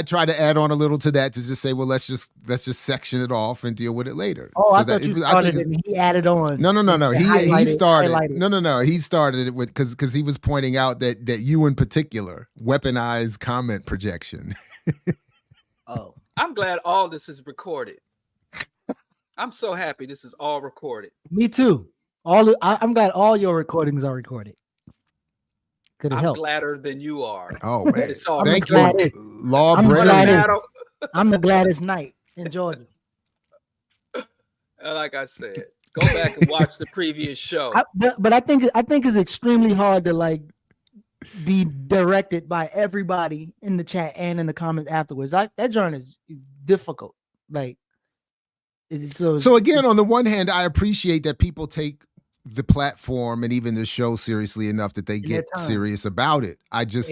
try to add on a little to that to just say, well, let's just section it off and deal with it later. Oh, I thought you started it and he added on. No. He started. No. He started it with because he was pointing out that you in particular weaponize comment projection. Oh. I'm glad all this is recorded. I'm so happy this is all recorded. Me too. I'm glad all your recordings are recorded. Could have helped. I'm gladder than you are. Oh man, thank you, Law Brennan. I'm the gladdest knight in Georgia. Like I said, go back and watch the previous show. But I think it's extremely hard to like be directed by everybody in the chat and in the comments afterwards. That journey is difficult. Like, so again, on the one hand, I appreciate that people take the platform and even the show seriously enough that they get serious about it. I just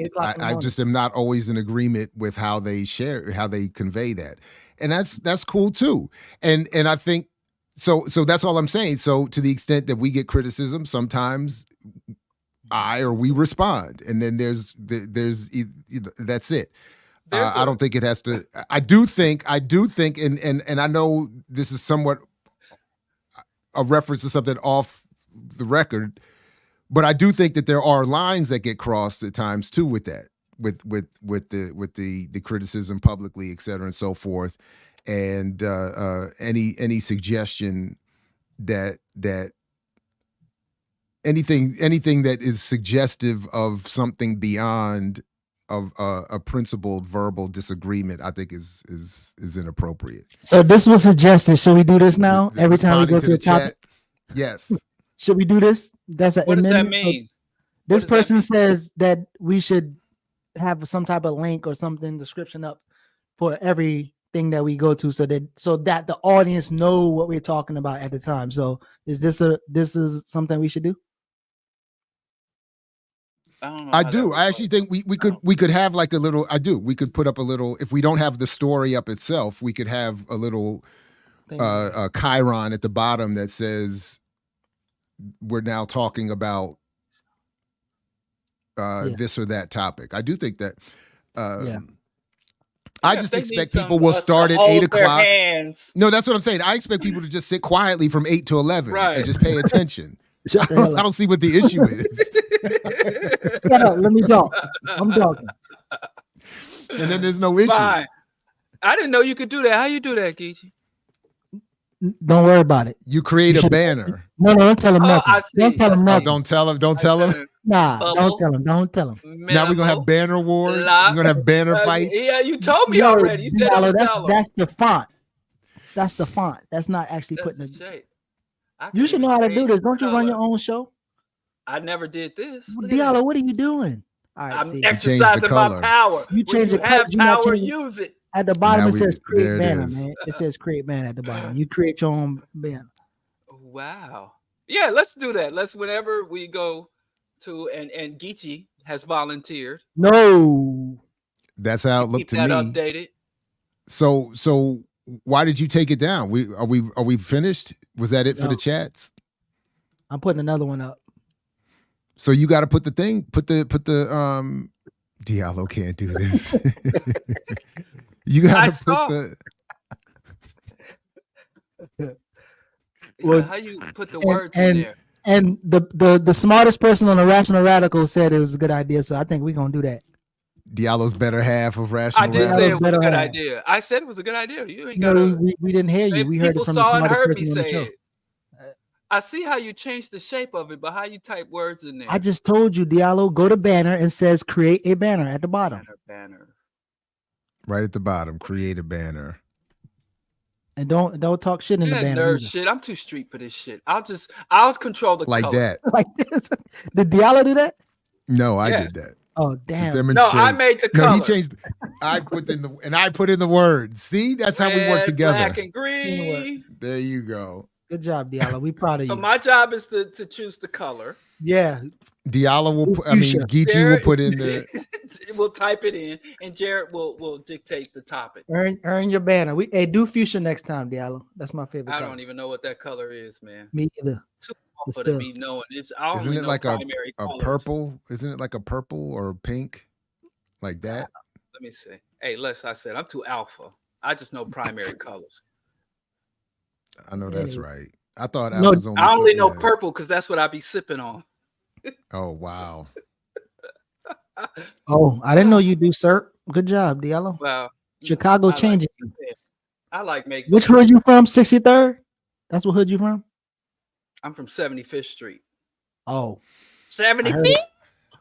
am not always in agreement with how they convey that, and that's cool too. And I think so that's all I'm saying. So to the extent that we get criticism, sometimes we respond, and then there's that's it. I don't think it has to. I do think, and I know this is somewhat a reference to something off the record, but I do think that there are lines that get crossed at times too with that, with the criticism publicly, et cetera, and so forth, and any suggestion that anything that is suggestive of something beyond of a principled verbal disagreement, I think is inappropriate. So this was suggested. Should we do this now? Every time we go to a topic? Yes. Should we do this? That's what does that mean? So this person says that we should have some type of link or something description up for everything that we go to, so that the audience know what we're talking about at the time. So is this something we should do? I do. I actually think we could have like a little. We could put up a little. If we don't have the story up itself, we could have a little chyron at the bottom that says we're now talking about this or that topic. I do think that. I just expect people will start at 8 o'clock. No, that's what I'm saying. I expect people to just sit quietly from 8 to 11 and just pay attention. I don't see what the issue is. Shut up, let me talk. I'm talking. And then there's no issue. Fine. I didn't know you could do that. How you do that, Geechee? Don't worry about it. You create a banner. No, don't tell him nothing. Don't tell him nothing. Don't tell him. Nah, don't tell him. Now we're gonna have banner wars. We're gonna have banner fights. Yeah, you told me already. You said that's the font. That's the font. That's not actually putting the shape. You should know how to do this. Don't you run your own show? I never did this. Diallo, what are you doing? All right, I'm exercising my power. You change the color. Power, use it. At the bottom, it says create banner, man. It says create banner at the bottom. You create your own banner. Wow. Yeah, let's do that. Whenever we go to, and Geechee has volunteered. No. That's how it looked to me. Updated. So why did you take it down? Are we finished? Was that it for the chats? I'm putting another one up. So you got to put the Diallo can't do this. You got to put how you put the words in there. And the smartest person on the Rational Radical said it was a good idea, so I think we're gonna do that. Diallo's better half of Rational Radical. I did say it was a good idea. I said it was a good idea. You ain't got we didn't hear you. We heard it from the smartest person on the show. I see how you changed the shape of it, but how you type words in there? I just told you, Diallo, go to banner and says create a banner at the bottom. Banner. Right at the bottom, create a banner. And don't talk shit in the banner. Nerd shit. I'm too street for this shit. I'll control the like color. That. Like this. Did Diallo do that? No, I did that. Oh damn! No, I made the color. No, he changed. I put in the words. See, that's how we work together. Black and green. There you go. Good job, Diallo. We proud of you. So my job is to choose the color. Yeah. Diallo will. Geechee will put in the. We'll type it in, and Jared will dictate the topic. Earn your banner. Do fuchsia next time, Diallo. That's my favorite. I don't even know what that color is, man. Me either. Too awful to be knowing. Isn't it like a purple? Isn't it like a purple or pink, like that? Let me see. Hey, I said I'm too alpha. I just know primary colors. I know that's right. I thought I only know purple because that's what I be sipping on. Oh wow. Oh, I didn't know you do syrup. Good job, Diallo. Wow. Chicago changing. I like make. Which hood you from? 63rd? That's what hood you from? I'm from 75th Street. Oh, 75th.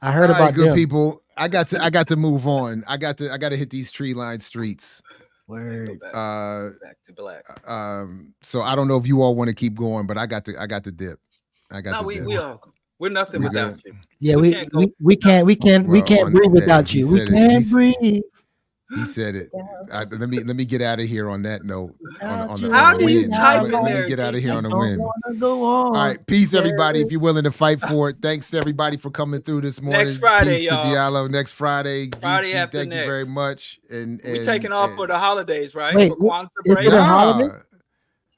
I heard All about right, good them. people. I got to move on. I got to hit these tree-lined streets. Word. Back to black. So I don't know if you all want to keep going, but I got to dip. We're nothing without you. Yeah, we can't breathe without you. We can't breathe. He said it. Let me get out of here on that note. How do you type in there? Let me get out of here on the win. Go on. All right, peace, everybody. If you're willing to fight for it, thanks to everybody for coming through this morning. Next Friday, peace y'all. to Diallo. Next Friday. Friday after thank next. you very much. And we're taking off for the holidays, right? Wait, for Kwanzaa is break. it a holiday?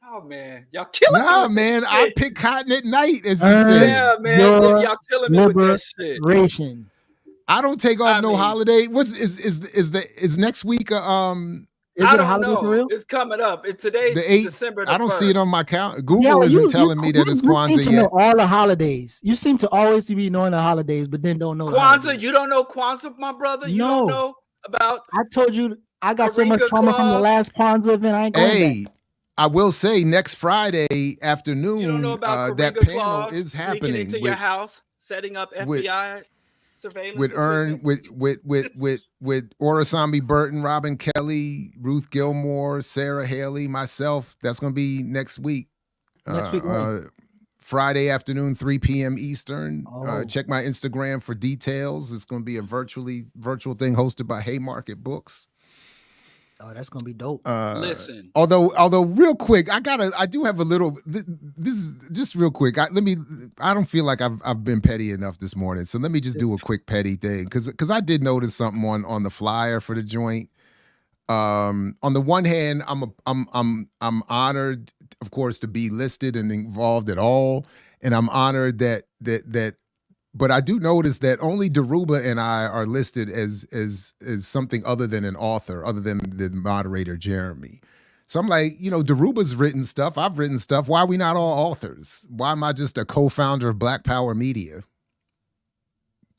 Oh man, y'all killing me. Nah, man, I pick cotton at night, as he said. Yeah, man, y'all killing me with that shit. Liberation. I don't take off no holiday. Is next week? Is I it a don't holiday know. for real? It's coming up. It's today's The 8th. December. I don't 1st. see it on my calendar. Google isn't telling me that it's Kwanzaa you seem to yet. know all the holidays. You seem to always be knowing the holidays, but then don't know Kwanzaa. You don't know Kwanzaa, my brother. You don't know about. I told you I got so much trauma from the last Kwanzaa event. I ain't going back. I will say next Friday afternoon, You don't know about that Karinga panel Claus is sneaking happening into your house, setting up FBI surveillance with Orasami Burton, Robin Kelly, Ruth Gilmore, Sarah Haley, myself. That's going to be next week. Next week, Friday afternoon, 3 p.m. Eastern. Oh. Check my Instagram for details. It's going to be a virtual thing hosted by Haymarket Books. Oh, that's gonna be dope. Listen. Although real quick, I do have a little. This is just real quick. I don't feel like I've been petty enough this morning, so let me just do a quick petty thing because I did notice something on the flyer for the joint. On the one hand, I'm honored, of course, to be listed and involved at all, and I'm honored that. But I do notice that only Daruba and I are listed as something other than an author, other than the moderator Jeremy. So I'm like, Daruba's written stuff. I've written stuff. Why are we not all authors? Why am I just a co-founder of Black Power Media?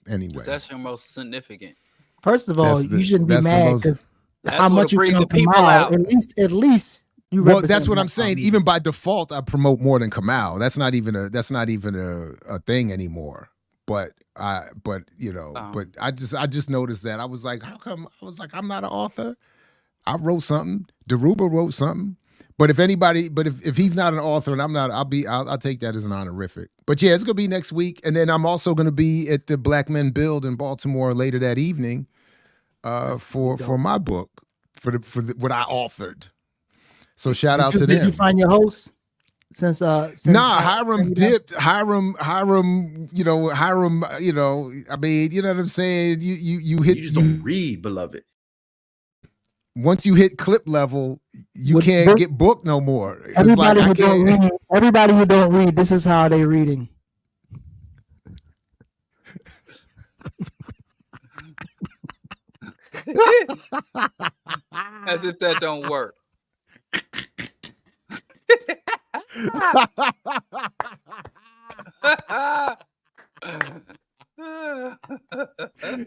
Anyway, that's your most significant. First of all, you shouldn't be mad because how much you bring the people out. At least. Well, that's what I'm saying. Even by default, I promote more than Kamau. That's not even a thing anymore. But I just noticed that. I was like, how come? I was like, I'm not an author. I wrote something. Daruba wrote something. But if he's not an author and I'm not, I'll take that as an honorific. But yeah, it's gonna be next week, and then I'm also gonna be at the Black Men Build in Baltimore later that evening, for my book for what I authored. So shout out to them. Did you find your host? Since Hiram dipped. Hiram, I mean, you know what I'm saying? You hit. You just don't read, beloved. Once you hit clip level, you can't get booked no more. Everybody who don't read, this is how they reading. As if that don't work.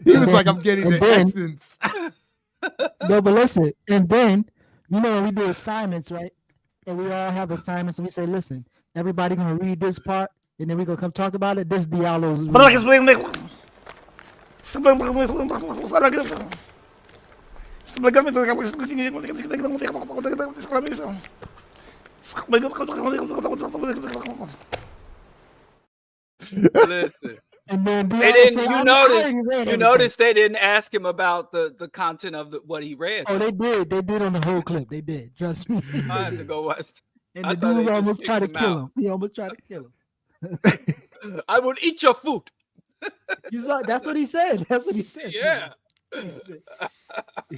He was like, I'm getting the essence. No, but listen, and then when we do assignments, right? And we all have assignments, and we say, listen, everybody gonna read this part, and then we gonna come talk about it. This Diallo's. Listen. And then they didn't. You noticed they didn't ask him about the content of what he read. Oh, they did. They did on the whole clip. They did. Trust me. I had to go watch. And the dude almost tried to kill him. He almost tried to kill him. I will eat your food. You saw? That's what he said. That's what he said. Yeah.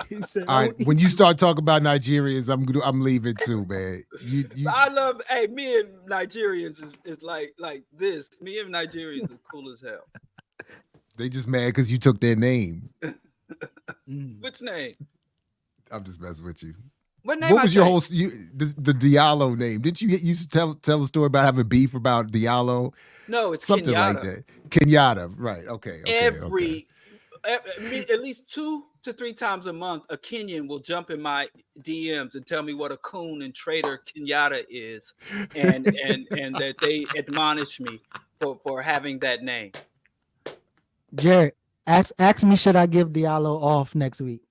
He said, all right, when you start talking about Nigerians, I'm leaving too, man. I love. Hey, me and Nigerians is like this. Me and Nigerians are cool as hell. They just mad because you took their name. Which name? I'm just messing with you. What name? What was your whole the Diallo name? Didn't you used to tell a story about having beef about Diallo? No, it's something Kenyatta. Like that. Kenyatta, right? Okay. At least 2 to 3 times a month, a Kenyan will jump in my DMs and tell me what a coon and traitor Kenyatta is, and that they admonish me for having that name. Jared, ask me, should I give Diallo off next week?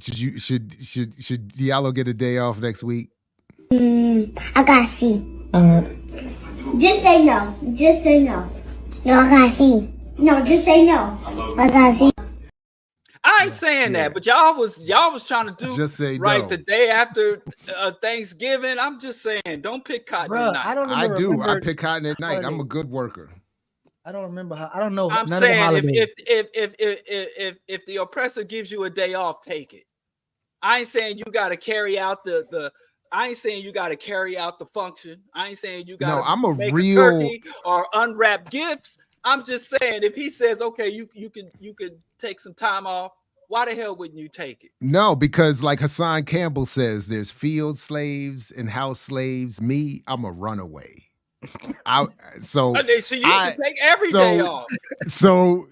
Should Diallo get a day off next week? I gotta see. Just say no. Just say no. No, I gotta see. No, just say no. I gotta see. I ain't saying that, but y'all was trying to do just say right no. The day after Thanksgiving. I'm just saying, don't pick cotton at night. I do. I pick cotton at night. I'm a good worker. I don't remember how. I don't know. I'm saying if the oppressor gives you a day off, take it. I ain't saying you got to carry out the. I ain't saying you got to carry out the function. I ain't saying you got to. No, I'm a make real a turkey or unwrap gifts. I'm just saying, if he says, okay, you can take some time off, why the hell wouldn't you take it? No, because like Hassan Campbell says, there's field slaves and house slaves. Me, I'm a runaway. So you can take every day off. So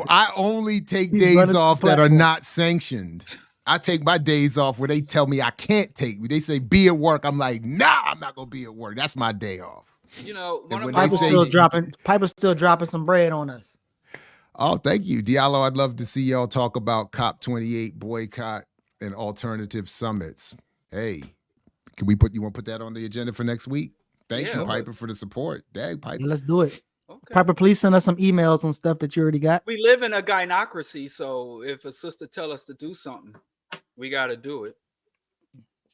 I only take days off that are not sanctioned. I take my days off where they tell me I can't take me. They say be at work. I'm like, nah, I'm not gonna be at work. That's my day off. You know, Piper's still dropping some bread on us. Oh, thank you, Diallo. I'd love to see y'all talk about COP28 boycott and alternative summits. Hey, you want to put that on the agenda for next week? Thank you, Piper, for the support. Dag, Piper. Yeah, let's do it. Okay. Piper, please send us some emails on stuff that you already got. We live in a gynocracy, so if a sister tell us to do something, we got to do it.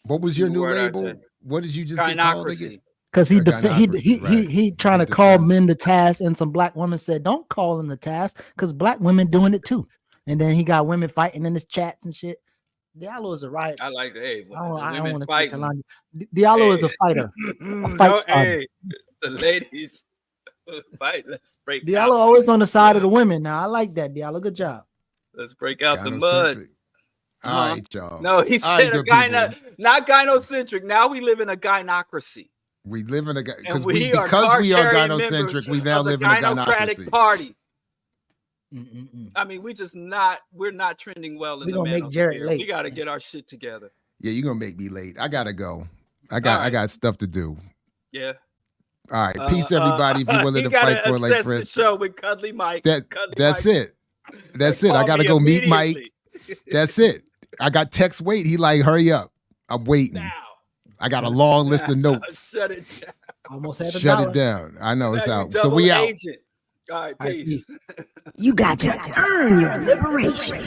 What was your new label? What did you just get called again? Because he trying to call men to task, and some black women said, "Don't call them to task," because black women doing it too. And then he got women fighting in his chats and shit. Diallo is a riot. I like that. Hey, I don't want to take Kalani. Diallo is a fighter. A fight the ladies fight. Let's break. Diallo always on the side of the women. Now I like that, Diallo. Good job. Let's break out the mud. All right, y'all. No, he said not gynocentric. Now we live in a gynocracy. We live in a because we are gynocentric. We now live in a gynocracy. Party. I mean, we're not trending well in the manosphere. We got to get our shit together. Yeah, you're gonna make me late. I gotta go. I got stuff to do. Yeah. All right. Peace, everybody. If you're willing to fight for it, like Fred. Show with Cuddly Mike. That's it. That's it. I gotta go meet Mike. That's it. I got text wait. He like, hurry up. I'm waiting. Now. I got a long list of notes. Shut it down. Almost had Shut it down. I know it's out. So we out. All right, peace. You got to earn your liberation.